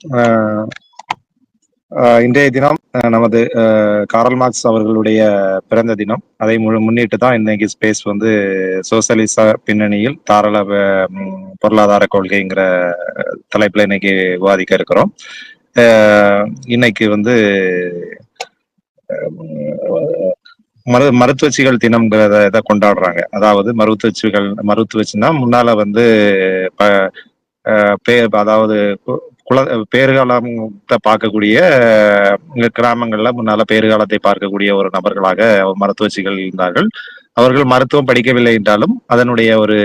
அஹ் இன்றைய தினம் நமது காரல் மார்க்ஸ் அவர்களுடைய பிறந்த தினம். அதை முன்னிட்டு தான் இன்னைக்கு ஸ்பேஸ் வந்து சோசலிச பின்னணியில் தாராள பொருளாதார கொள்கைங்கிற தலைப்புல இன்னைக்கு விவாதிக்க இருக்கிறோம். இன்னைக்கு வந்து மருத்துவச்சிகள் தினம்ங்கிறத இதை கொண்டாடுறாங்க. அதாவது மருத்துவச்சின்னா முன்னால வந்து அதாவது பேறுகாலத்தை பார்க்கக்கூடிய கிராமங்கள்ல முன்னால பேறுகாலத்தை பார்க்கக்கூடிய ஒரு நபர்களாக மருத்துவச்சிகள் இருந்தார்கள். அவர்கள் மருத்துவம் படிக்கவில்லை என்றாலும் அதனுடைய ஒரு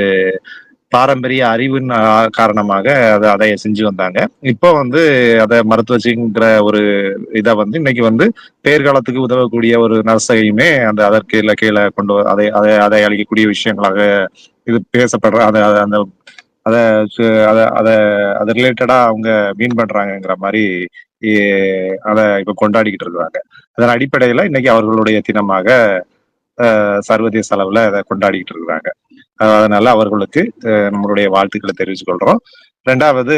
பாரம்பரிய அறிவின் காரணமாக அதை செஞ்சு வந்தாங்க. இப்போ வந்து அதை மருத்துவச்சிங்கிற ஒரு இதை வந்து இன்னைக்கு வந்து பேர்காலத்துக்கு உதவக்கூடிய ஒரு நர்ஸையுமே அதற்கு கீழே கொண்டு அதை அதை அதை அளிக்கக்கூடிய விஷயங்களாக இது பேசப்படுற அந்த அதை அதை அதை ரிலேட்டடா அவங்க மீன் பண்றாங்கிற மாதிரி அதை இப்ப கொண்டாடிக்கிட்டு இருக்கிறாங்க. அதன் அடிப்படையில இன்னைக்கு அவர்களுடைய தினமாக சர்வதேச அளவுல அதை கொண்டாடிக்கிட்டு இருக்கிறாங்க. அதனால அவர்களுக்கு நம்மளுடைய வாழ்த்துக்களை தெரிவித்துக் கொள்றோம். ரெண்டாவது,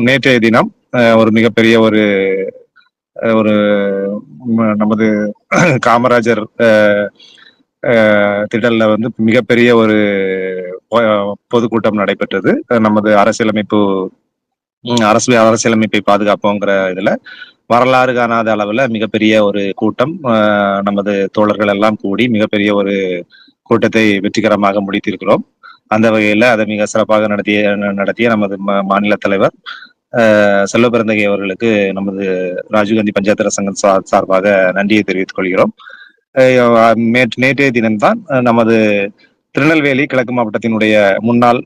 நேற்றைய தினம் ஒரு மிகப்பெரிய ஒரு ஒரு நமது காமராஜர் திடல்ல வந்து மிகப்பெரிய ஒரு பொதுக்கூட்டம் நடைபெற்றது. நமது அரசியலமைப்பை பாதுகாப்போங்கிற இதுல வரலாறு காணாத அளவுல மிகப்பெரிய ஒரு கூட்டம், நமது தோழர்கள் எல்லாம் கூடி மிகப்பெரிய ஒரு கூட்டத்தை வெற்றிகரமாக முடித்திருக்கிறோம். அந்த வகையில அதை மிக சிறப்பாக நடத்திய நமது மாநில தலைவர் செல்வ பிறந்தகை அவர்களுக்கு நமது ராஜீவ்காந்தி பஞ்சாயத்து சங்கம் சார்பாக நன்றியை தெரிவித்துக் கொள்கிறோம். நேற்றைய தினம்தான் நமது திருநெல்வேலி கிழக்கு மாவட்டத்தினுடைய முன்னாள்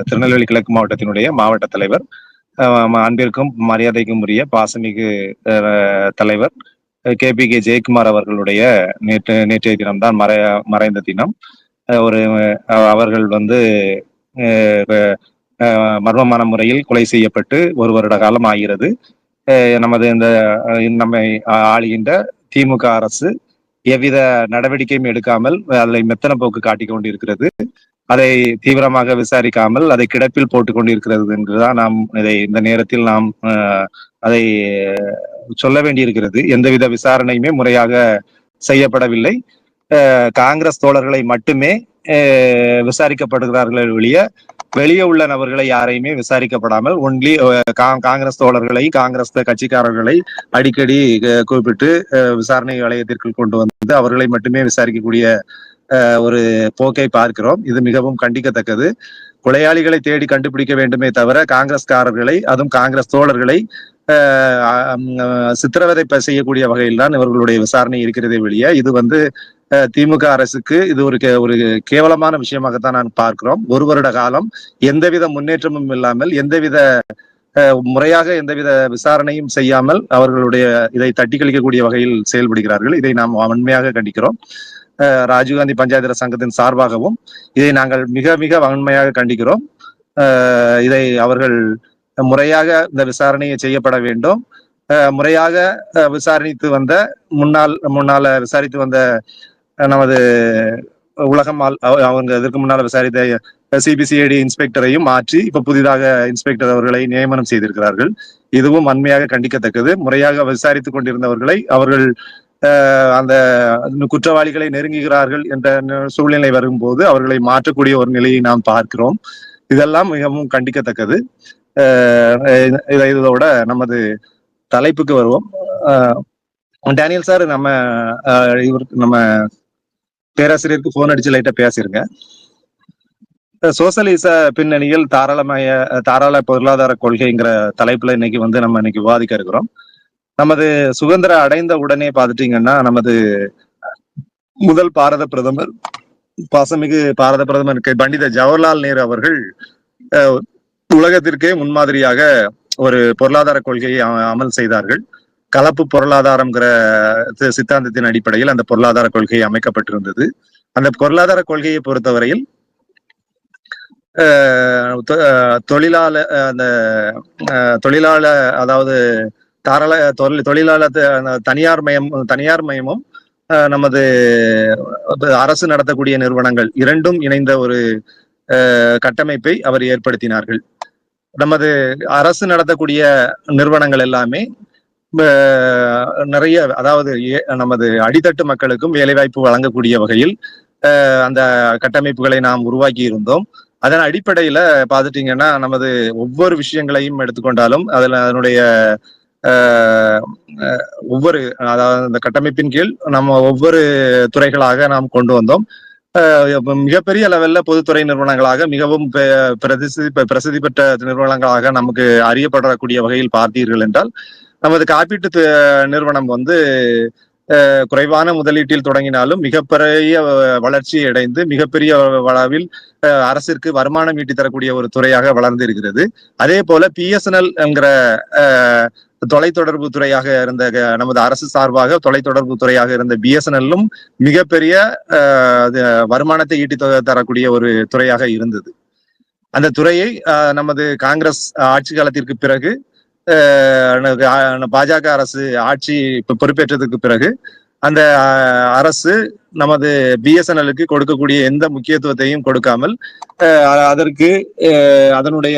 திருநெல்வேலி கிழக்கு மாவட்டத்தினுடைய மாவட்ட தலைவர், அன்பிற்கும் மரியாதைக்கும் உரிய பாசமிகு தலைவர் KPK ஜெயக்குமார் அவர்களுடைய நேற்றைய தினம்தான் மறைந்த தினம். அவர்கள் வந்து மர்மமான முறையில் கொலை செய்யப்பட்டு 1 வருட காலம் ஆகிறது. நமது இந்த நம்மை ஆளுகின்ற திமுக அரசு எவ்வித நடவடிக்கையும் எடுக்காமல் அதை மெத்தன போக்கு காட்டிக் கொண்டிருக்கிறது. அதை தீவிரமாக விசாரிக்காமல் அதை கிடப்பில் போட்டுக் கொண்டிருக்கிறது என்றுதான் நாம் இந்த நேரத்தில் நாம் அதை சொல்ல வேண்டியிருக்கிறது. எந்தவித விசாரணையுமே முறையாக செய்யப்படவில்லை. காங்கிரஸ் தோழர்களை மட்டுமே விசாரிக்கப்படுகிறார்கள் ஒழிய வெளியே உள்ள நபர்களை யாரையுமே விசாரிக்கப்படாமல் ஒன்லி காங்கிரஸ் தோழர்களை, காங்கிரஸ் கட்சிக்காரர்களை அடிக்கடி கூப்பிட்டு விசாரணை வளையத்திற்குள் கொண்டு வந்து அவர்களை மட்டுமே விசாரிக்கக்கூடிய ஒரு போக்கை பார்க்கிறோம். இது மிகவும் கண்டிக்கத்தக்கது. கொலையாளிகளை தேடி கண்டுபிடிக்க வேண்டுமே தவிர காங்கிரஸ்காரர்களை, அதுவும் காங்கிரஸ் தோழர்களை சித்திரவதை செய்யக்கூடிய வகையில் தான் இவர்களுடைய விசாரணை இருக்கிறதே வெளியே இது வந்து திமுக அரசுக்கு இது ஒரு கேவலமான விஷயமாகத்தான் நான் பார்க்கிறோம். 1 வருட காலம் எந்தவித முன்னேற்றமும் இல்லாமல், முறையாக எந்தவித விசாரணையும் செய்யாமல் அவர்களுடைய இதை தட்டி கழிக்கக்கூடிய வகையில் செயல்படுகிறார்கள். இதை நாம் வன்மையாக கண்டிக்கிறோம். ராஜீவ்காந்தி பஞ்சாயத்து சங்கத்தின் சார்பாகவும் இதை நாங்கள் மிக மிக வன்மையாக கண்டிக்கிறோம். இதை அவர்கள் முறையாக இந்த விசாரணையை செய்யப்பட வேண்டும். முறையாக விசாரித்து வந்த முன்னால விசாரித்து வந்த நமது உலகமால் அவங்க இதற்கு முன்னால் விசாரித்த CBCID இன்ஸ்பெக்டரையும் மாற்றி இப்ப புதிதாக இன்ஸ்பெக்டர் அவர்களை நியமனம் செய்திருக்கிறார்கள். இதுவும் வன்மையாக கண்டிக்கத்தக்கது. முறையாக விசாரித்துக் கொண்டிருந்தவர்களை அவர்கள் அந்த குற்றவாளிகளை நெருங்குகிறார்கள் என்ற சூழ்நிலை வரும்போது அவர்களை மாற்றக்கூடிய ஒரு நிலையை நாம் பார்க்கிறோம். இதெல்லாம் மிகவும் கண்டிக்கத்தக்கது. இதோட நமது தலைப்புக்கு வருவோம். டேனியல் சார், நம்ம பேராசிரியருக்கு போன் அடிச்சு லைட்டா பேசிருங்க. சோசலிச பின்னணியில் தாராள பொருளாதார கொள்கைங்கிற தலைப்புல இன்னைக்கு விவாதிக்க இருக்கிறோம். நமது சுதந்திரம் அடைந்த உடனே பாத்துட்டீங்கன்னா நமது முதல் பாசமிகு பாரத பிரதமர் பண்டித ஜவஹர்லால் நேரு அவர்கள் உலகத்திற்கே முன்மாதிரியாக ஒரு பொருளாதார கொள்கையை அமல் செய்தார்கள். கலப்பு பொருளாதாரம்ங்கிற சித்தாந்தத்தின் அடிப்படையில் அந்த பொருளாதார கொள்கை அமைக்கப்பட்டிருந்தது. அந்த பொருளாதார கொள்கையை பொறுத்தவரையில் தொழிலாள அதாவது தொழிலாளர் தனியார் மயமும் நமது அரசு நடத்தக்கூடிய நிறுவனங்கள் இரண்டும் இணைந்த ஒரு கட்டமைப்பை அவர் ஏற்படுத்தினார்கள். நமது அரசு நடத்தக்கூடிய நிறுவனங்கள் எல்லாமே நிறைய, அதாவது நமது அடித்தட்டு மக்களுக்கும் வேலைவாய்ப்பு வழங்கக்கூடிய வகையில் அந்த கட்டமைப்புகளை நாம் உருவாக்கி இருந்தோம். அதன் அடிப்படையில பாத்துட்டீங்கன்னா நமது ஒவ்வொரு விஷயங்களையும் எடுத்துக்கொண்டாலும் அதுல அதனுடைய ஒவ்வொரு, அதாவது இந்த கட்டமைப்பின் கீழ் நம்ம ஒவ்வொரு துறைகளாக நாம் கொண்டு வந்தோம். மிகப்பெரிய லெவல்ல பொதுத்துறை நிறுவனங்களாக மிகவும் பிரசித்தி பெற்ற நிறுவனங்களாக நமக்கு அறியப்படக்கூடிய வகையில் பார்த்தீர்கள் என்றால் நமது காப்பீட்டு நிறுவனம் வந்து குறைவான முதலீட்டில் தொடங்கினாலும் மிகப்பெரிய வளர்ச்சி அடைந்து மிகப்பெரிய அளவில் அரசிற்கு வருமானம் ஈட்டி தரக்கூடிய ஒரு துறையாக வளர்ந்து இருக்கிறது. அதே போல பிஎஸ்என்எல் என்கிற தொலைத்தொடர்பு துறையாக இருந்த நமது அரசு சார்பாக தொலைத்தொடர்பு துறையாக இருந்த பிஎஸ்என்எல்லும் மிகப்பெரிய வருமானத்தை ஈட்டி தரக்கூடிய ஒரு துறையாக இருந்தது. அந்த துறையை நமது காங்கிரஸ் ஆட்சி காலத்திற்கு பிறகு பாஜக அரசு ஆட்சி பொறுப்பேற்றதுக்கு பிறகு அந்த அரசு நமது பிஎஸ்என்எலுக்கு கொடுக்கக்கூடிய எந்த முக்கியத்துவத்தையும் கொடுக்காமல் அதற்கு அதனுடைய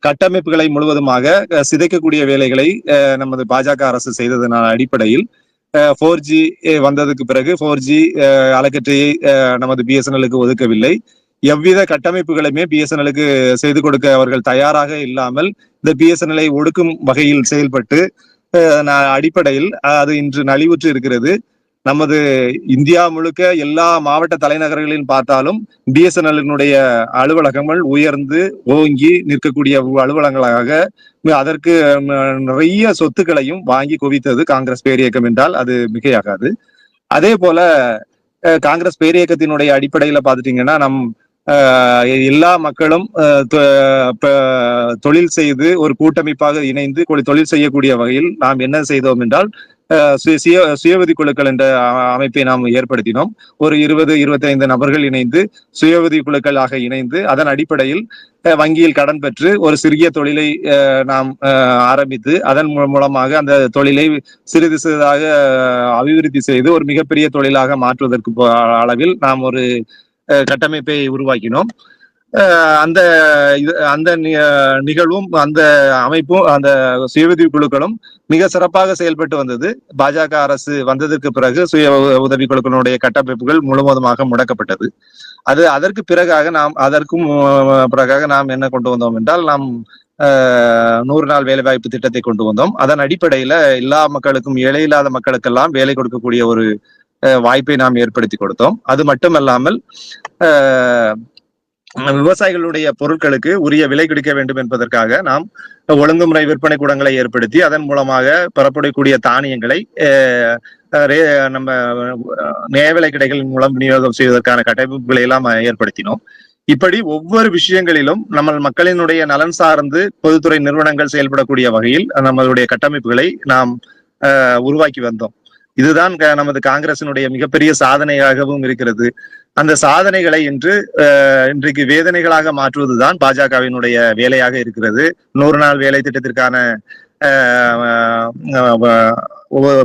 கட்டமைப்புகளை முழுவதுமாக சிதைக்கக்கூடிய வேலைகளை நமது பாஜக அரசு செய்ததன் அடிப்படையில் 4G வந்ததுக்கு பிறகு 4G அலைக்கற்றையை நமது பிஎஸ்என்எலுக்கு ஒதுக்கவில்லை. எவ்வித கட்டமைப்புகளுமே பிஎஸ்என்எலுக்கு செய்து கொடுக்க அவர்கள் தயாராக இல்லாமல் இந்த பிஎஸ்என்எலை ஒடுக்கும் வகையில் செயல்பட்டு அடிப்படையில் அது இன்று நலிவுற்று இருக்கிறது. நமது இந்தியா முழுக்க எல்லா மாவட்ட தலைநகர்களில் பார்த்தாலும் பிஎஸ்என்எல்லினுடைய அலுவலகங்கள் உயர்ந்து ஓங்கி நிற்கக்கூடிய அலுவலகங்களாக, அதற்கு நிறைய சொத்துக்களையும் வாங்கி குவித்தது காங்கிரஸ் பேரியக்கம் என்றால் அது மிகையாகாது. அதே போல காங்கிரஸ் பேரியக்கத்தினுடைய அடிப்படையில பாத்துட்டீங்கன்னா எல்லா மக்களும் தொழில் செய்து ஒரு கூட்டமைப்பாக இணைந்து தொழில் செய்யக்கூடிய வகையில் நாம் என்ன செய்தோம் என்றால் சுயஉதவி குழுக்கள் என்ற அமைப்பை நாம் ஏற்படுத்தினோம். ஒரு 20-25 நபர்கள் இணைந்து சுயஉதவி குழுக்களாக இணைந்து அதன் அடிப்படையில் வங்கியில் கடன் பெற்று ஒரு சிறிய தொழிலை நாம் ஆரம்பித்து அதன் மூலமாக அந்த தொழிலை சிறிது சிறிதாக அபிவிருத்தி செய்து ஒரு மிகப்பெரிய தொழிலாக மாற்றுவதற்கு அளவில் நாம் ஒரு கட்டமைப்பை உருவாக்கினோம். அந்த அந்த நிகழ்வும் அந்த அமைப்பும் அந்த சுயஉதவி குழுக்களும் மிக சிறப்பாக செயல்பட்டு வந்தது. பாஜக அரசு வந்ததற்கு பிறகு சுய உதவி குழுக்களுடைய கட்டமைப்புகள் முழுவதுமாக முடக்கப்பட்டது. அதற்கு பிறகாக நாம் என்ன கொண்டு வந்தோம் என்றால் நாம் 100 நாள் வேலைவாய்ப்பு திட்டத்தை கொண்டு வந்தோம். அதன் அடிப்படையில எல்லா மக்களுக்கும், ஏழை இல்லாத மக்களுக்கெல்லாம் வேலை கொடுக்கக்கூடிய ஒரு வாய்ப்பை நாம் ஏற்படுத்தி கொடுத்தோம். அது மட்டுமல்லாமல் விவசாயிகளுடைய பொருட்களுக்கு உரிய விலை கிடைக்க வேண்டும் என்பதற்காக நாம் ஒழுங்குமுறை விற்பனை கூடங்களை ஏற்படுத்தி அதன் மூலமாக பெறப்படக்கூடிய தானியங்களை நம்ம நியாய விலை கடைகளின் மூலம் விநியோகம் செய்வதற்கான கட்டமைப்புகளை எல்லாம் ஏற்படுத்தினோம். இப்படி ஒவ்வொரு விஷயங்களிலும் நம்ம மக்களினுடைய நலன் சார்ந்து பொதுத்துறை நிறுவனங்கள் செயல்படக்கூடிய வகையில் நம்மளுடைய கட்டமைப்புகளை நாம் உருவாக்கி வந்தோம். இதுதான் நமது காங்கிரசினுடைய மிகப்பெரிய சாதனையாகவும் இருக்கிறது. அந்த சாதனைகளை இன்றைக்கு வேதனைகளாக மாற்றுவதுதான் பாஜகவினுடைய வேலையாக இருக்கிறது. 100 நாள் வேலை திட்டத்திற்கான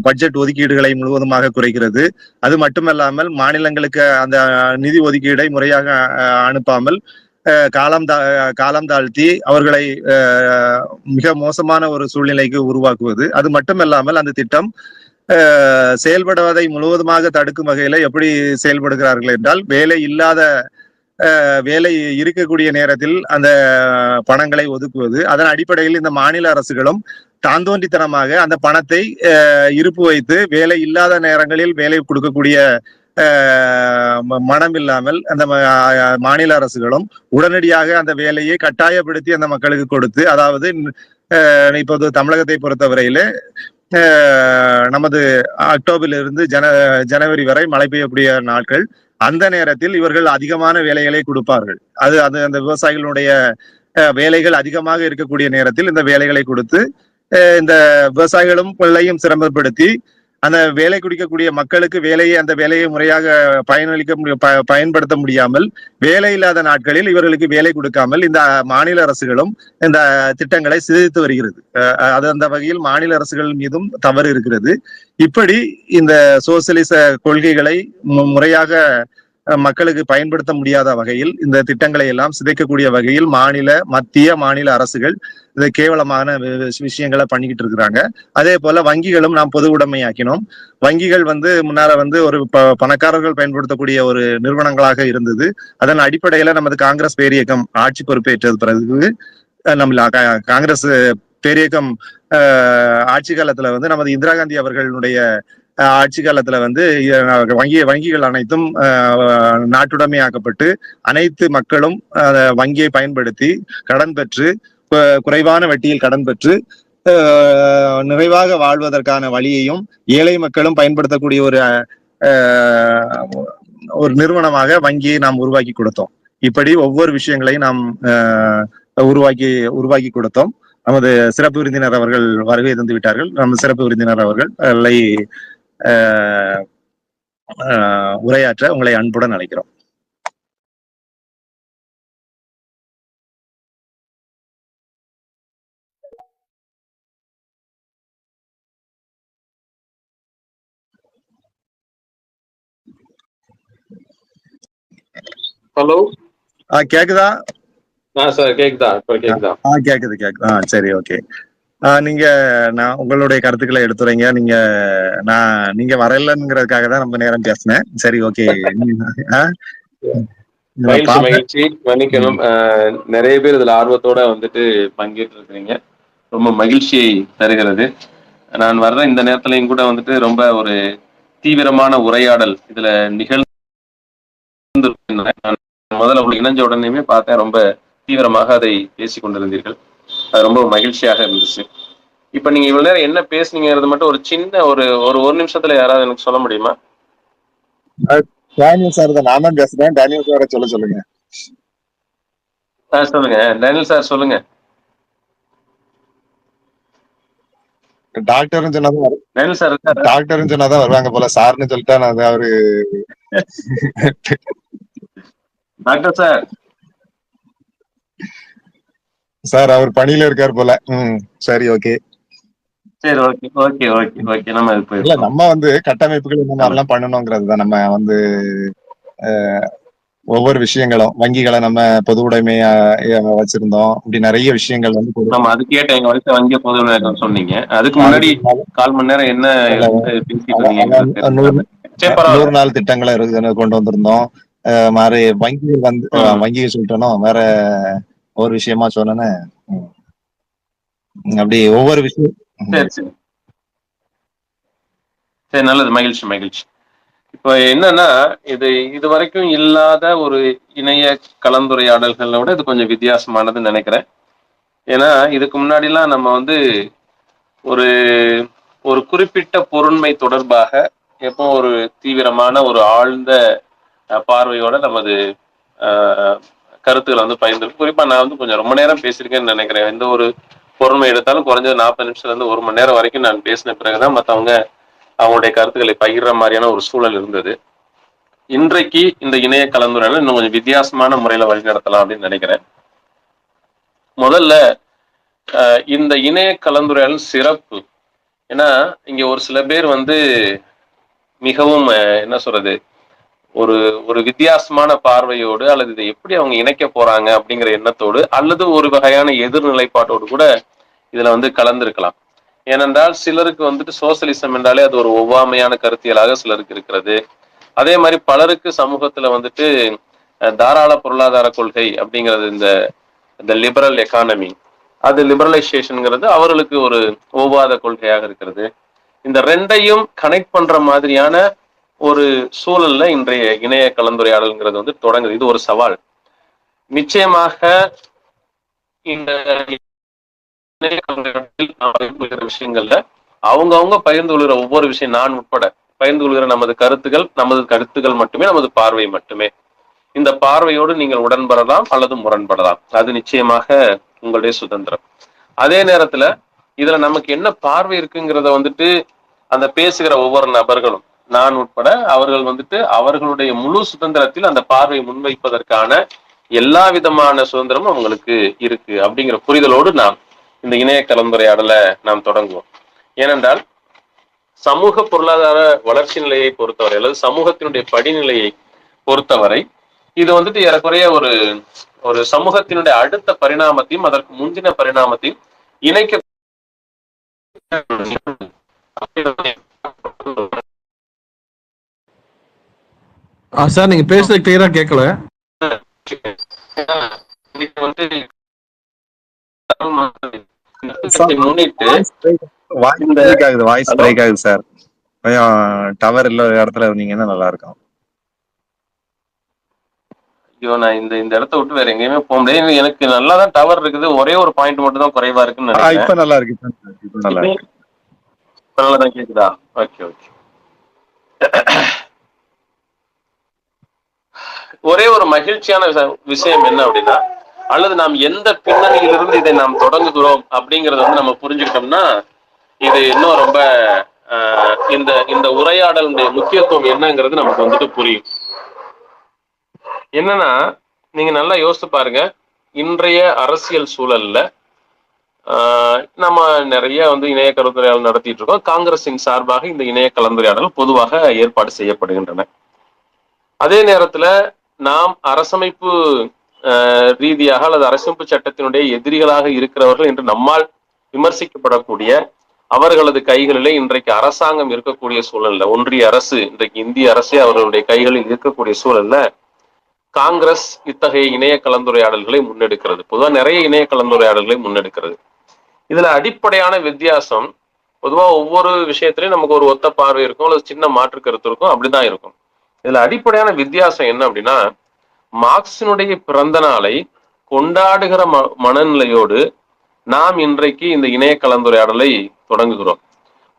பட்ஜெட் ஒதுக்கீடுகளை முழுவதுமாக குறைக்கிறது. அது மட்டுமல்லாமல் மாநிலங்களுக்கு அந்த நிதி ஒதுக்கீடை முறையாக அனுப்பாமல் காலம் தாழ்த்தி அவர்களை மிக மோசமான ஒரு சூழ்நிலைக்கு உருவாக்குவது. அது மட்டுமல்லாமல் அந்த திட்டம் செயல்படுவதை முழுவதுமாக தடுக்கும் வகையில எப்படி செயல்படுகிறார்கள் என்றால், வேலை இருக்கக்கூடிய நேரத்தில் அந்த பணங்களை ஒதுக்குவது. அதன் அடிப்படையில் இந்த மாநில அரசுகளும் தாந்தோன்றித்தனமாக அந்த பணத்தை இருப்பு வைத்து வேலை இல்லாத நேரங்களில் வேலை கொடுக்கக்கூடிய மனம் இல்லாமல் அந்த மாநில அரசுகளும் உடனடியாக அந்த வேலையை கட்டாயப்படுத்தி அந்த மக்களுக்கு கொடுத்து, அதாவது இப்போது தமிழகத்தை பொறுத்தவரையில நமது அக்டோபரிலிருந்து ஜனவரி வரை மழை பெய்யக்கூடிய நாட்கள். அந்த நேரத்தில் இவர்கள் அதிகமான வேலைகளை கொடுப்பார்கள். அந்த விவசாயிகளுடைய வேலைகள் அதிகமாக இருக்கக்கூடிய நேரத்தில் இந்த வேலைகளை கொடுத்து இந்த விவசாயிகளும் பிள்ளையும் சிரமப்படுத்தி அந்த வேலை குடிக்கக்கூடிய மக்களுக்கு அந்த வேலையை முறையாக பயன்படுத்த முடியாமல் வேலை இல்லாத நாட்களில் இவர்களுக்கு வேலை கொடுக்காமல் இந்த மாநில அரசுகளும் இந்த திட்டங்களை சிதைத்து வருகிறது. அந்த வகையில் மாநில அரசுகள் மீதும் தவறு இருக்கிறது. இப்படி இந்த சோசியலிச கொள்கைகளை முறையாக மக்களுக்கு பயன்படுத்த முடியாத வகையில் இந்த திட்டங்களை எல்லாம் சிதைக்கக்கூடிய வகையில் மத்திய மாநில அரசுகள் இது கேவலமான விஷயங்களை பண்ணிக்கிட்டு இருக்கிறாங்க. அதே போல வங்கிகளும் நாம் பொது உடைமையாக்கினோம். வங்கிகள் முன்னால ஒரு பணக்காரர்கள் பயன்படுத்தக்கூடிய ஒரு நிறுவனங்களாக இருந்தது. அதன் அடிப்படையில நமது காங்கிரஸ் பேரியக்கம் ஆட்சி பொறுப்பேற்றது பிறகு நம்ம காங்கிரஸ் பேரியக்கம் ஆட்சி காலத்துல நமது இந்திரா காந்தி அவர்களுடைய ஆட்சி காலத்துல வங்கிகள் அனைத்தும் நாட்டுடைமையாக்கப்பட்டு அனைத்து மக்களும் வங்கியை பயன்படுத்தி கடன் பெற்று குறைவான வட்டியில் கடன் பெற்று நிறைவாக வாழ்வதற்கான வழியையும் ஏழை மக்களும் பயன்படுத்தக்கூடிய ஒரு நிறுவனமாக வங்கியை நாம் உருவாக்கி கொடுத்தோம். இப்படி ஒவ்வொரு விஷயங்களையும் நாம் உருவாக்கி கொடுத்தோம். நமது சிறப்பு விருந்தினர் அவர்கள் வருகை தந்து விட்டார்கள். நம்ம சிறப்பு விருந்தினர் அவர்களை உரையாற்ற உங்களை அன்புடன் அழைக்கிறோம். ஹலோ, கேக்குதா? சார் கேக்குதா? கேக்குதா? கேக்குது. சரி, ஓகே. நீங்க நான் உங்களுடைய கருத்துக்களை எடுத்துறீங்க. நீங்க வரலங்கிறதுக்காக தான் ரொம்ப நேரம் பேசினேன். சரி, ஓகே. மகிழ்ச்சி. மன்னிக்கணும், நிறைய பேர் இதுல ஆர்வத்தோட பங்கேற்று இருக்கிறீங்க. ரொம்ப மகிழ்ச்சியை தருகிறது. நான் வர்ற இந்த நேரத்திலையும் கூட ரொம்ப ஒரு தீவிரமான உரையாடல் இதுல நிகழ்ந்து முதல்ல உங்களுக்கு இணைஞ்ச உடனேயுமே பார்த்தேன். ரொம்ப தீவிரமாக அதை பேசிக் கொண்டிருந்தீர்கள். அது ரொம்ப மகிழ்ச்சியாக இருந்துச்சு. இப்ப நீங்க இவ்வளவு நேரம் என்ன பேசுனீங்கிறது மட்டும் ஒரு சின்ன ஒரு நிமிஷத்துல யாராவது எனக்கு சொல்ல முடியுமா? டேனியல் சார் தான். நான் தான் பேசுறேன். டேனியல் சார் சொல்லுங்க. சொல்லுங்க டேனியல் சார், சொல்லுங்க. டாக்டர்னு சொன்னாதான் டேனியல் சார் டாக்டர்னு சொன்னாதான் வருவாங்க போல. சார்னு சொல்லிட்டா நான் அவரு டாக்டர் சார் அவர் பணியில இருக்காரு போல. சரி, ஓகே. சரி, ஓகே ஓகே ஓகே ஓகே. நம்ம இல்ல, நம்ம கட்டமைப்புகள் இந்த மாதிரிலாம் பண்ணணுங்கிறது தான். நம்ம ஒவ்வொரு விஷயங்களும் வங்கிகளை நம்ம பொது உடைமையா வச்சிருந்தோம். இப்படி நிறைய விஷயங்கள் நம்ம அது கேட்ட எங்க வயசு வங்கிய பொது உடைமை சொன்னீங்க. அதுக்கு முன்னாடி 1/4 மணி நேரம் என்ன பேசிட்டு இருந்தீங்க? 100 நாள் திட்டங்களை கொண்டு வந்திருந்தோம். மாதிரி வங்கிகள் வங்கிகள் சொல்லிட்டோம். வேற ஒரு விஷயமா சொன்னேன்னு அப்படி ஒவ்வொரு விஷயம். சரி, நல்லது. மகிழ்ச்சி. இப்ப என்னன்னா, இது வரைக்கும் இல்லாத ஒரு இணைய கலந்துரையாடல்களை விட இது கொஞ்சம் வித்தியாசமானதுன்னு நினைக்கிறேன். ஏன்னா இதுக்கு முன்னாடி எல்லாம் நம்ம ஒரு ஒரு குறிப்பிட்ட பொருண்மை தொடர்பாக எப்போ ஒரு தீவிரமான ஒரு ஆழ்ந்த பார்வையோட நமது கருத்துக்களை பகிர்ந்து, குறிப்பா நான் கொஞ்சம் ரொம்ப நேரம் பேசியிருக்கேன்னு நினைக்கிறேன். எந்த ஒரு பொருண்மை எடுத்தாலும் குறைஞ்சது 40 நிமிஷத்துல இருந்து 1 மணி நேரம் வரைக்கும் நான் பேசின பிறகுதான் மற்றவங்க அவங்களுடைய கருத்துக்களை பகிர்ற மாதிரியான ஒரு சூழல் இருந்தது. இன்றைக்கு இந்த இணைய கலந்துரையாடல் இன்னும் கொஞ்சம் வித்தியாசமான முறையில வழிநடத்தலாம் அப்படின்னு நினைக்கிறேன். முதல்ல இந்த இணைய கலந்துரையாடல் சிறப்பு. ஏன்னா இங்க ஒரு சில பேர் மிகவும் என்ன சொல்றது, ஒரு வித்தியாசமான பார்வையோடு அல்லது இதை எப்படி அவங்க இணைக்க போறாங்க அப்படிங்கிற எண்ணத்தோடு அல்லது ஒரு வகையான எதிர்நிலைப்பாட்டோடு கூட இதுல கலந்திருக்கலாம். ஏனென்றால் சிலருக்கு சோசியலிசம் என்றாலே அது ஒரு ஒவ்வாமையான கருத்தியலாக சிலருக்கு இருக்கிறது. அதே மாதிரி பலருக்கு சமூகத்துல தாராள பொருளாதார கொள்கை அப்படிங்கிறது, இந்த லிபரல் எக்கானமி, அது லிபரலைசேஷன்ங்கிறது அவர்களுக்கு ஒரு ஒவ்வாத கொள்கையாக இருக்கிறது. இந்த ரெண்டையும் கனெக்ட் பண்ற மாதிரியான ஒரு சூழல்ல இன்றைய இணைய கலந்துரையாடல்ங்கிறது தொடங்குது. இது ஒரு சவால். நிச்சயமாக இந்த விஷயங்கள்ல அவங்கவுங்க பகிர்ந்து கொள்கிற ஒவ்வொரு விஷயம், நான் உட்பட பகிர்ந்து கொள்கிற நமது கருத்துகள் மட்டுமே, நமது பார்வை மட்டுமே. இந்த பார்வையோடு நீங்கள் உடன்படலாம் அல்லது முரண்படலாம். அது நிச்சயமாக உங்களுடைய சுதந்திரம். அதே நேரத்துல இதுல நமக்கு என்ன பார்வை இருக்குங்கிறத அந்த பேசுகிற ஒவ்வொரு நபர்களும், நான் உட்பட, அவர்கள் அவர்களுடைய முழு சுதந்திரத்தில் அந்த பார்வையை முன்வைப்பதற்கான எல்லா விதமான சுதந்திரமும் அவங்களுக்கு இருக்கு அப்படிங்கிற புரிதலோடு நாம் இந்த இணைய கலந்துரையாடலை நாம் தொடங்குவோம். ஏனென்றால் சமூக பொருளாதார வளர்ச்சி நிலையை பொறுத்தவரை அல்லது சமூகத்தினுடைய படிநிலையை பொறுத்தவரை இது வந்துட்டு ஏறக்குறைய ஒரு ஒரு சமூகத்தினுடைய அடுத்த பரிணாமத்தையும் அதற்கு முந்தின பரிணாமத்தையும் இணைக்க சார் நீங்க பேசுறது கிளியரா கேட்கல. வந்து முன்னிட்டு வாய்ஸ் பிரேக் ஆகுது சார். கொஞ்சம் டவர் இல்ல இடத்துல இருந்தீங்கன்னா நல்லா இருக்கும். ஐயோ, நான் இந்த இடத்த விட்டு வேற எங்கேயுமே போக முடியாது. எனக்கு நல்லா தான் டவர் இருக்குது. ஒரே ஒரு பாயிண்ட் மட்டும் தான் குறைவா இருக்குன்னு நினைக்கிறேன். இப்ப நல்லா இருக்கு. நல்லாதான் கேக்குதா? Okay okay. ஒரே ஒரு மகிழ்ச்சியான விஷயம் என்ன அப்படின்னா, அல்லது நாம் எந்த பின்னணியிலிருந்து இதை நாம் தொடங்குகிறோம் அப்படிங்கறத வந்து நம்ம புரிஞ்சுக்கிட்டோம்னா இது இன்னும் ரொம்ப இந்த இந்த உரையாடலுடைய முக்கியத்துவம் என்னங்கிறது நமக்கு வந்துட்டு புரியும். என்னன்னா, நீங்க நல்லா யோசிச்சு பாருங்க. இன்றைய அரசியல் சூழல்ல நம்ம நிறைய வந்து இணைய கலந்துரையாடல் நடத்திட்டு இருக்கோம். காங்கிரசின் சார்பாக இந்த இணைய கலந்துரையாடல் பொதுவாக ஏற்பாடு செய்யப்படுகின்றன. அதே நேரத்துல நாம் அரசமைப்பு ரீதியாக அல்லது அரசமைப்பு சட்டத்தினுடைய எதிரிகளாக இருக்கிறவர்கள் என்று நம்மால் விமர்சிக்கப்படக்கூடிய அவர்களது கைகளிலே இன்றைக்கு அரசாங்கம் இருக்கக்கூடிய சூழல்ல, ஒன்றிய அரசு இன்றைக்கு இந்திய அரசே அவர்களுடைய கைகளில் இருக்கக்கூடிய சூழல்ல காங்கிரஸ் இத்தகைய இணைய கலந்துரையாடல்களை முன்னெடுக்கிறது. பொதுவா நிறைய இணைய கலந்துரையாடல்களை முன்னெடுக்கிறது. இதுல அடிப்படையான வித்தியாசம், பொதுவா ஒவ்வொரு விஷயத்திலையும் நமக்கு ஒரு ஒத்த பார்வை இருக்கும் அல்லது சின்ன மாற்று கருத்து இருக்கும், அப்படிதான் இருக்கும். இதுல அடிப்படையான வித்தியாசம் என்ன அப்படின்னா, மார்க்சினுடைய பிறந்த நாளை கொண்டாடுகிற மனநிலையோடு நாம் இன்றைக்கு இந்த இணைய கலந்துரையாடலை தொடங்குகிறோம்.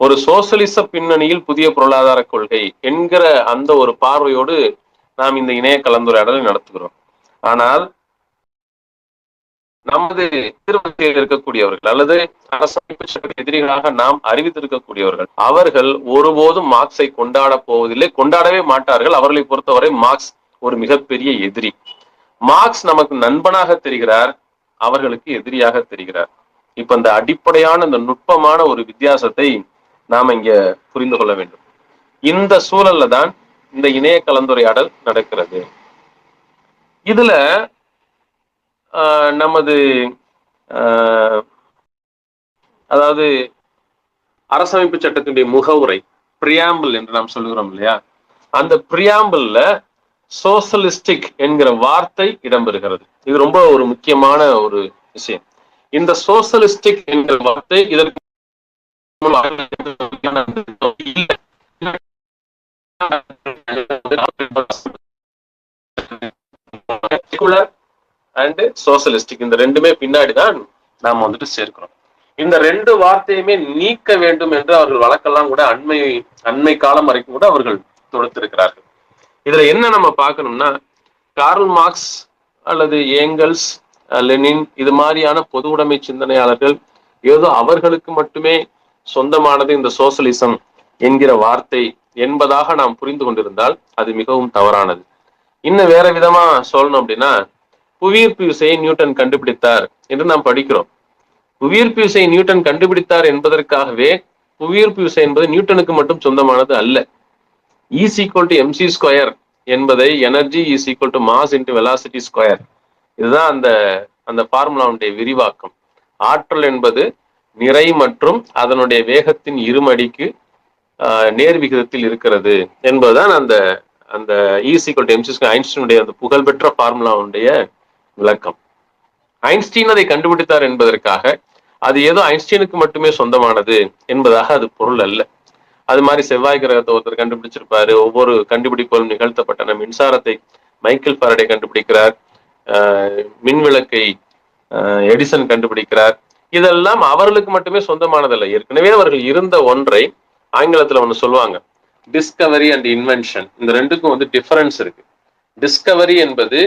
ஒரு சோசியலிச பின்னணியில் புதிய பொருளாதார கொள்கை என்கிற அந்த ஒரு பார்வையோடு நாம் இந்த இணைய கலந்துரையாடலை நடத்துகிறோம். ஆனால் நமது எதிர்வரிசையில் இருக்கக்கூடியவர்கள் அல்லது அரசமைப்பு சட்ட எதிரிகளாக நாம் அறிவித்திருக்கக்கூடியவர்கள், அவர்கள் ஒருபோதும் மார்க்ஸை கொண்டாட போவதில்லை, கொண்டாடவே மாட்டார்கள். அவர்களை பொறுத்தவரை மார்க்ஸ் ஒரு மிகப்பெரிய எதிரி. மார்க்ஸ் நமக்கு நண்பனாக தெரிகிறார், அவர்களுக்கு எதிரியாக தெரிகிறார். இப்ப இந்த அடிப்படையான இந்த நுட்பமான ஒரு வித்தியாசத்தை நாம இங்க புரிந்து கொள்ள வேண்டும். இந்த சூழல்ல தான் இந்த இணைய கலந்துரையாடல் நடக்கிறது. இதுல நமது அதாவது அரசமைப்பு சட்டத்தினுடைய முகவுரை, பிரியாம்பிள் என்று நாம் சொல்லுகிறோம் இல்லையா, அந்த பிரியாம்பிள்ல சோசலிஸ்டிக் என்கிற வார்த்தை இடம்பெறுகிறது. இது ரொம்ப ஒரு முக்கியமான ஒரு விஷயம். இந்த சோசலிஸ்டிக் என்கிற வார்த்தை இதற்கு அண்ட் சோசலிஸ்டிக் இந்த ரெண்டுமே பின்னாடிதான் நாம வந்துட்டு சேர்க்கிறோம். இந்த ரெண்டு வார்த்தையுமே நீக்க வேண்டும் என்று அவர்கள் வழக்கெல்லாம் கூட அண்மை காலம் வரைக்கும் கூட அவர்கள் தொடுத்திருக்கிறார்கள். இதுல என்ன நம்ம பார்க்கணும்னா, கார்ல் மார்க்ஸ் அல்லது ஏங்கல்ஸ், லெனின் இது மாதிரியான பொது உடைமை சிந்தனையாளர்கள் ஏதோ அவர்களுக்கு மட்டுமே சொந்தமானது இந்த சோசலிசம் என்கிற வார்த்தை என்பதாக நாம் புரிந்து கொண்டிருந்தால் அது மிகவும் தவறானது. இன்னும் வேற விதமா சொல்லணும் அப்படின்னா, புவியீர்ப்பு விசையை நியூட்டன் கண்டுபிடித்தார் என்று நாம் படிக்கிறோம். புவியீர்ப்பு விசையை நியூட்டன் கண்டுபிடித்தார் என்பதற்காகவே புவியீர்ப்பு விசை என்பது நியூட்டனுக்கு மட்டும் சொந்தமானது அல்ல. E = mc² என்பதை energy E = mass × velocity square, இதுதான் அந்த ஃபார்முலாவுடைய விரிவாக்கம். ஆற்றல் என்பது நிறை மற்றும் அதனுடைய வேகத்தின் இருமடிக்கு நேர் விகிதத்தில் இருக்கிறது என்பதுதான் அந்த E = mc², ஐன்ஸ்டீனுடைய அந்த புகழ்பெற்ற ஃபார்முலாவுடைய விளக்கம். ஐன்ஸ்டீன் அதை கண்டுபிடித்தார் என்பதற்காக அது ஏதோ ஐன்ஸ்டீனுக்கு மட்டுமே சொந்தமானது என்பதாக அது பொருள் அல்ல. அது மாதிரி செவ்வாய் கிரகத்தை ஒருத்தர் கண்டுபிடிச்சிருப்பாரு. ஒவ்வொரு கண்டுபிடிப்புகளும் நிகழ்த்தப்பட்டன. மின்சாரத்தை மைக்கேல் ஃபாரடே கண்டுபிடிக்கிறார், மின்விளக்கை எடிசன் கண்டுபிடிக்கிறார். இதெல்லாம் அவர்களுக்கு மட்டுமே சொந்தமானதல்ல. ஏற்கனவே அவர்கள் இருந்த ஒன்றை ஆங்கிலத்துல ஒண்ணு சொல்லுவாங்க, டிஸ்கவரி அண்ட் இன்வென்ஷன். இந்த ரெண்டுக்கும் வந்து டிஃபரன்ஸ் இருக்கு. டிஸ்கவரி என்பது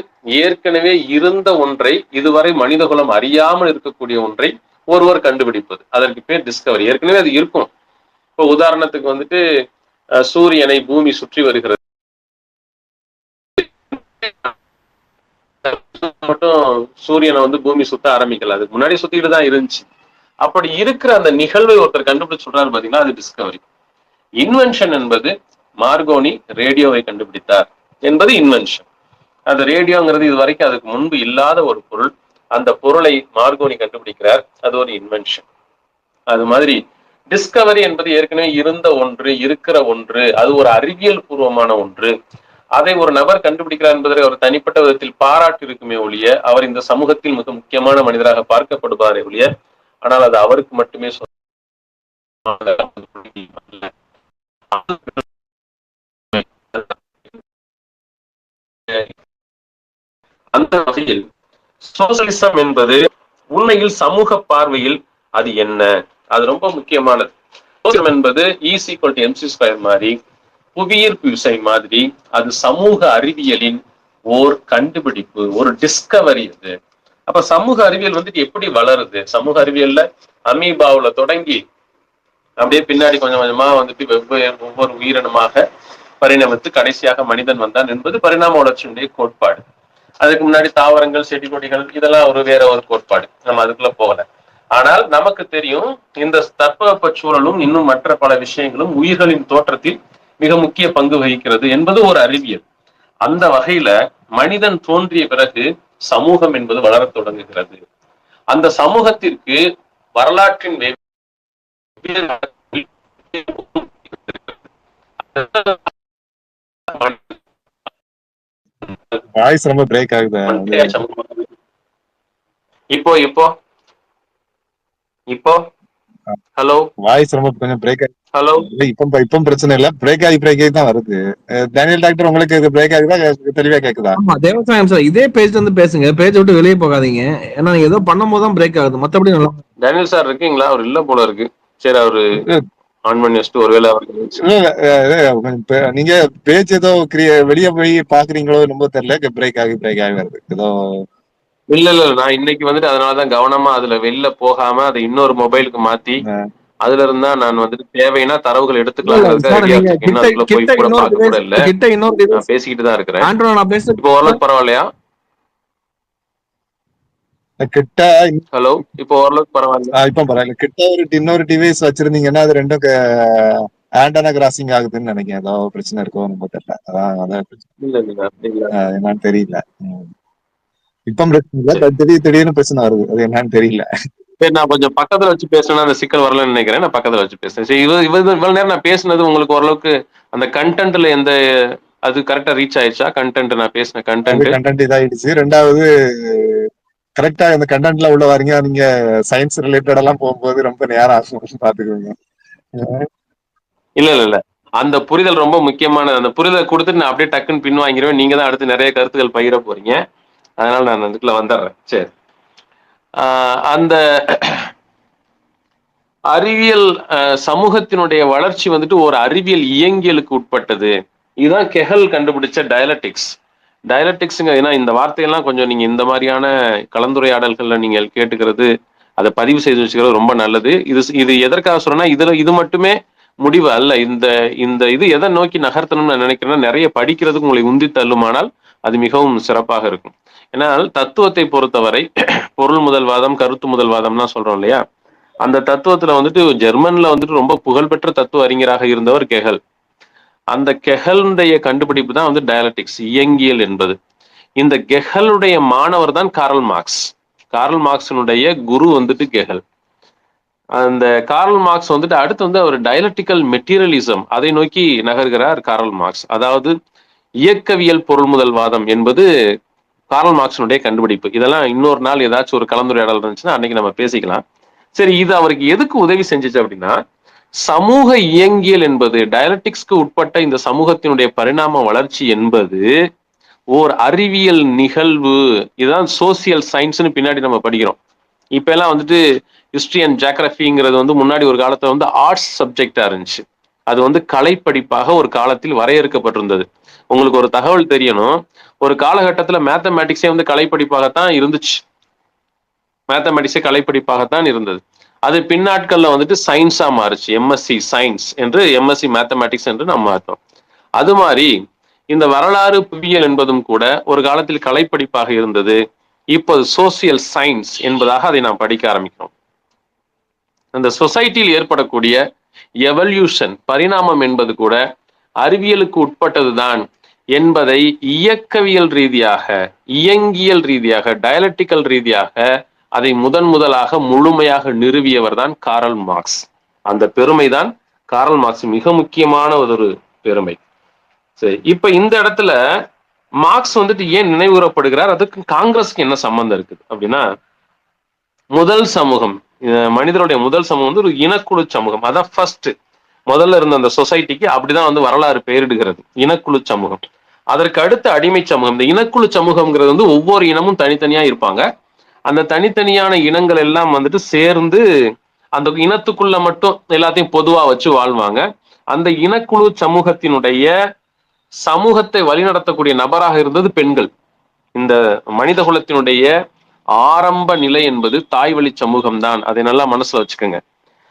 ஏற்கனவே இருந்த ஒன்றை, இதுவரை மனிதகுலம் அறியாமல் இருக்கக்கூடிய ஒன்றை ஒருவர் கண்டுபிடிப்பது, அதற்கு பேர் டிஸ்கவரி. ஏற்கனவே அது இருக்கும். இப்போ உதாரணத்துக்கு வந்துட்டு சூரியனை பூமி சுற்றி வருகிறது, மட்டும் சூரியனை வந்து பூமி சுத்த ஆரம்பிக்கல, அதுக்கு முன்னாடி சுத்திட்டு தான் இருந்துச்சு. அப்படி இருக்கிற அந்த நிகழ்வை ஒருத்தர் கண்டுபிடிச்சு சொல்றாரு பாத்தீங்கன்னா, அது டிஸ்கவரி. இன்வென்ஷன் என்பது மார்கோனி ரேடியோவை கண்டுபிடித்தார், என்பது இன்வென்ஷன். அந்த ரேடியோங்கிறது இது வரைக்கும் அதுக்கு முன்பு இல்லாத ஒரு பொருள். அந்த பொருளை மார்கோனி கண்டுபிடிக்கிறார். அது ஒரு இன்வென்ஷன். அது மாதிரி டிஸ்கவரி என்பது ஏற்கனவே இருந்த ஒன்று, இருக்கிற ஒன்று, அது ஒரு அறிவியல் பூர்வமான ஒன்று. அதை ஒரு நபர் கண்டுபிடிக்கிறார் என்பதை ஒரு தனிப்பட்ட விதத்தில் பாராட்டு இருக்குமே ஒழிய, அவர் இந்த சமூகத்தில் மிக முக்கியமான மனிதராக பார்க்கப்படுவாரே ஒழிய, ஆனால் அது அவருக்கு மட்டுமே அந்த வகையில் சோசலிசம் என்பது உண்மையில் சமூக பார்வையில் அது என்ன, அது ரொம்ப முக்கியமானது. சோசலிசம் என்பது E=mc² மாதிரி, புவியீர்ப்பு விசை மாதிரி, அது சமூக அறிவியலின் ஓர் கண்டுபிடிப்பு, ஒரு டிஸ்கவரி. அது அப்ப சமூக அறிவியல் வந்துட்டு எப்படி வளருது? சமூக அறிவியல்ல அமீபாவுல தொடங்கி அப்படியே பின்னாடி கொஞ்சம் கொஞ்சமா வந்துட்டு ஒவ்வொரு உயிரினமாக பரிணமித்து கடைசியாக மனிதன் வந்தான் என்பது பரிணாம வளர்ச்சியினுடைய கோட்பாடு. அதுக்கு முன்னாடி தாவரங்கள், செடி கொடிகள், இதெல்லாம் வேற ஒரு கோட்பாடு. நம்ம அதுக்குள்ள போகல. ஆனால் நமக்கு தெரியும் இந்த தட்பவெப்ப சூழலும் இன்னும் மற்ற பல விஷயங்களும் உயிர்களின் தோற்றத்தில் மிக முக்கிய பங்கு வகிக்கிறது என்பது ஒரு அறிவியல். அந்த வகையில மனிதன் தோன்றிய பிறகு சமூகம் என்பது வளரத் தொடங்குகிறது. அந்த சமூகத்திற்கு வரலாற்றின் வாய்ஸ் ரொம்ப பிரேக் ஆகுது. இப்போ இப்போ இப்போ ஹலோ, வாய்ஸ் ரொம்ப கொஞ்சம் பிரேக் ஆகி. ஹலோ, இப்போ பிரச்சனை இல்ல. பிரேக் ஆகி தான் வருது. டேனியல் டாக்டர், உங்களுக்கு பிரேக் ஆகுதா? தெளிவா கேக்குதா? ஆமா, தேவசாயம் சார், இதே பேஜ்ல இருந்து பேசுங்க. பேஜ் விட்டு வெளியே போகாதீங்க. ஏன்னா நீங்க ஏதோ பண்ணும் போது தான் பிரேக் ஆகுது. மத்தபடி நல்லா. டேனியல் சார் இருக்கீங்களா? அவர் இல்ல போல இருக்கு. சரி, அவரு ஆன் பண்ணி வச்சுட்டு ஒருவேளை நீங்க பேஜ் ஏதோ வெளியே போய் பாக்குறீங்களோ ரொம்ப தெரியல. பிரேக் ஆகி வருது ஏதோ. இல்ல நான் இன்னைக்கு வந்துட்டு அதனாலதான் கவனமா அதுல வெளில போகாம அதை இன்னொரு மொபைலுக்கு மாத்தி அதுல இருந்தா நான் வந்துட்டு தேவைன்னா தரவுகள் எடுத்துக்கலாம். பேசிக்கிட்டு தான் இருக்கிறேன். இப்போ ஓரளவுக்கு பரவாயில்லையா? கிட்ட ஹலோ, இப்போ ஓரளவுக்கு பரவாயில்ல. இப்ப பரவாயில்ல. கிட்ட இன்னொரு டிவைஸ் வச்சிருந்தீங்கன்னா அது ரெண்டும் ஆண்டனா கிராசிங் ஆகுதுன்னு நினைக்கிறேன். ஏதோ பிரச்சனை இருக்கும், ரொம்ப தெரியல. என்னன்னு தெரியல. இப்ப பிரச்சனை இல்ல, திடீர்னு பிரச்சனை வருது. அது என்னன்னு தெரியல. சரி, நான் கொஞ்சம் பக்கத்துல வச்சு பேசினா அந்த சிக்கல் வரலன்னு நினைக்கிறேன். நான் பக்கத்துல வச்சு பேசுறேன். சரி, இவ்வளவு நேரம் நான் பேசுனது உங்களுக்கு ஓரளவுக்கு அந்த கண்டென்ட்ல எந்த அது கரெக்டா ரீச் ஆயிடுச்சா? கண்டென்ட் நான் பேசின கண்டென்ட் இதாயிடுச்சு. ரெண்டாவது, கரெக்டா அந்த கண்டென்ட்ல உள்ள வரீங்க. நீங்க சயின்ஸ் ரிலேட்டட் எல்லாம் போகும்போது ரொம்ப நேரம் ஆகும், பாத்துக்கோங்க. இல்ல அந்த புரிதல் ரொம்ப முக்கியமானது. அந்த புரிதலை கொடுத்துட்டு நான் அப்படியே டக்குன்னு பின் வாங்கிடுவேன். நீங்க தான் அடுத்து நிறைய கருத்துக்கள் பகிர போறீங்க. அதனால நான் அதுக்குள்ள வந்துடுறேன். சரி, அந்த அறிவியல் சமூகத்தினுடைய வளர்ச்சி வந்துட்டு ஒரு அறிவியல் இயங்கியலுக்கு உட்பட்டது. இதுதான் கெஹல் கண்டுபிடிச்ச டயலெக்டிக்ஸ். டயலெக்டிக்ஸுங்க, ஏன்னா இந்த வார்த்தையெல்லாம் கொஞ்சம் நீங்க இந்த மாதிரியான கலந்துரையாடல்கள்ல நீங்கள் கேட்டுக்கிறது, அதை பதிவு செய்து வச்சுக்கிறது ரொம்ப நல்லது. இது எதற்காக சொல்றேன்னா, இது மட்டுமே முடிவு அல்ல. இந்த இது எதை நோக்கி நகர்த்தணும்னு நான் நினைக்கிறேன்னா, நிறைய படிக்கிறதுக்கு உங்களை உந்தி தள்ளுமானால் அது மிகவும் சிறப்பாக இருக்கும். ஏன்னா தத்துவத்தை பொறுத்தவரை பொருள் முதல்வாதம், கருத்து முதல்வாதம்னா சொல்றோம் இல்லையா? அந்த தத்துவத்துல வந்துட்டு ஜெர்மன்ல வந்துட்டு ரொம்ப புகழ்பெற்ற தத்துவ அறிஞராக இருந்தவர் கெஹல். அந்த கெஹலுடைய கண்டுபிடிப்பு தான் வந்து டயலெக்டிக்ஸ், இயங்கியல் என்பது. இந்த கெஹலுடைய மாணவர் தான் கார்ல் மார்க்ஸ். கார்ல் மார்க்ஸினுடைய குரு வந்துட்டு கெஹல். அந்த கார்ல் மார்க்ஸ் வந்துட்டு அடுத்து வந்து அவர் டயலெக்டிக்கல் மெட்டீரியலிசம் அதை நோக்கி நகர்கிறார் கார்ல் மார்க்ஸ். அதாவது இயக்கவியல் பொருள் முதல்வாதம் என்பது கார்ல் மார்க்ஸினுடைய கண்டுபிடிப்பு. இதெல்லாம் இன்னொரு நாள் ஏதாச்சும் ஒரு கலந்துரையாடல் இருந்துச்சுன்னா அன்னைக்கு நம்ம பேசிக்கலாம். சரி, இது அவருக்கு எதுக்கு உதவி செஞ்சுச்சு அப்படின்னா, சமூக இயங்கியல் என்பது, டயலெக்டிக்ஸ்க்கு உட்பட்ட இந்த சமூகத்தினுடைய பரிணாம வளர்ச்சி என்பது ஓர் அறிவியல் நிகழ்வு. இதுதான் சோசியல் சயின்ஸ்னு பின்னாடி நம்ம படிக்கிறோம். இப்ப எல்லாம் வந்துட்டு ஹிஸ்டரி அண்ட் ஜியோகிராஃபிங்கிறது வந்து முன்னாடி ஒரு காலத்துல வந்து ஆர்ட்ஸ் சப்ஜெக்டா இருந்துச்சு. அது வந்து கலைப்படிப்பாக ஒரு காலத்தில் வரையறுக்கப்பட்டிருந்தது. உங்களுக்கு ஒரு தகவல் தெரியணும், ஒரு காலகட்டத்துல மேத்தமேட்டிக்ஸே வந்து கலைப்படிப்பாகத்தான் இருந்துச்சு. மேத்தமெட்டிக்ஸே கலைப்படிப்பாகத்தான் இருந்தது. அது பின்னாட்கள்ல வந்துட்டு சயின்ஸா மாறுச்சு. எம்எஸ்சி சயின்ஸ் என்று, எம்எஸ்சி மேத்தமெட்டிக்ஸ் என்று நம்ம மாற்றோம். அது மாதிரி இந்த வரலாறு புவியியல் என்பதும் கூட ஒரு காலத்தில் கலைப்படிப்பாக இருந்தது. இப்போது சோசியல் சயின்ஸ் என்பதாக அதை நாம் படிக்க ஆரம்பிக்கிறோம். அந்த சொசைட்டியில் ஏற்படக்கூடிய எவல்யூஷன், பரிணாமம் என்பது கூட அறிவியலுக்கு உட்பட்டதுதான் என்பதை இயக்கவியல் ரீதியாக, இயங்கியல் ரீதியாக, டயலக்டிக்கல் ரீதியாக அதை முதலாக முழுமையாக நிறுவியவர் தான் காரல் மார்க்ஸ். அந்த பெருமைதான் காரல் மார்க்ஸ் மிக முக்கியமான ஒரு பெருமை. சரி, இப்ப இந்த இடத்துல மார்க்ஸ் ஏன் நினைவுகூரப்படுகிறார், அதுக்கு காங்கிரஸ்க்கு என்ன சம்பந்தம் இருக்குது அப்படின்னா, முதல் சமூகம், மனிதனுடைய முதல் சமூகம் ஒரு இனக்குழு சமூகம். அதான் ஃபர்ஸ்ட் முதல்ல இருந்த அந்த சொசைட்டிக்கு அப்படிதான் வரலாறு பெயரிடுகிறது, இனக்குழு சமூகம். அதற்கு அடுத்த அடிமை சமூகம். இந்த இனக்குழு சமூகம்ங்கிறது ஒவ்வொரு இனமும் தனித்தனியா இருப்பாங்க. அந்த தனித்தனியான இனங்கள் எல்லாம் சேர்ந்து அந்த இனத்துக்குள்ள மட்டும் எல்லாத்தையும் பொதுவா வச்சு வாழ்வாங்க. அந்த இனக்குழு சமூகத்தினுடைய சமூகத்தை வழிநடத்தக்கூடிய நபராக இருந்தது பெண்கள். இந்த மனித குலத்தினுடைய ஆரம்ப நிலை என்பது தாய் வழி சமூகம் தான். அதை நல்லா மனசுல வச்சுக்கோங்க.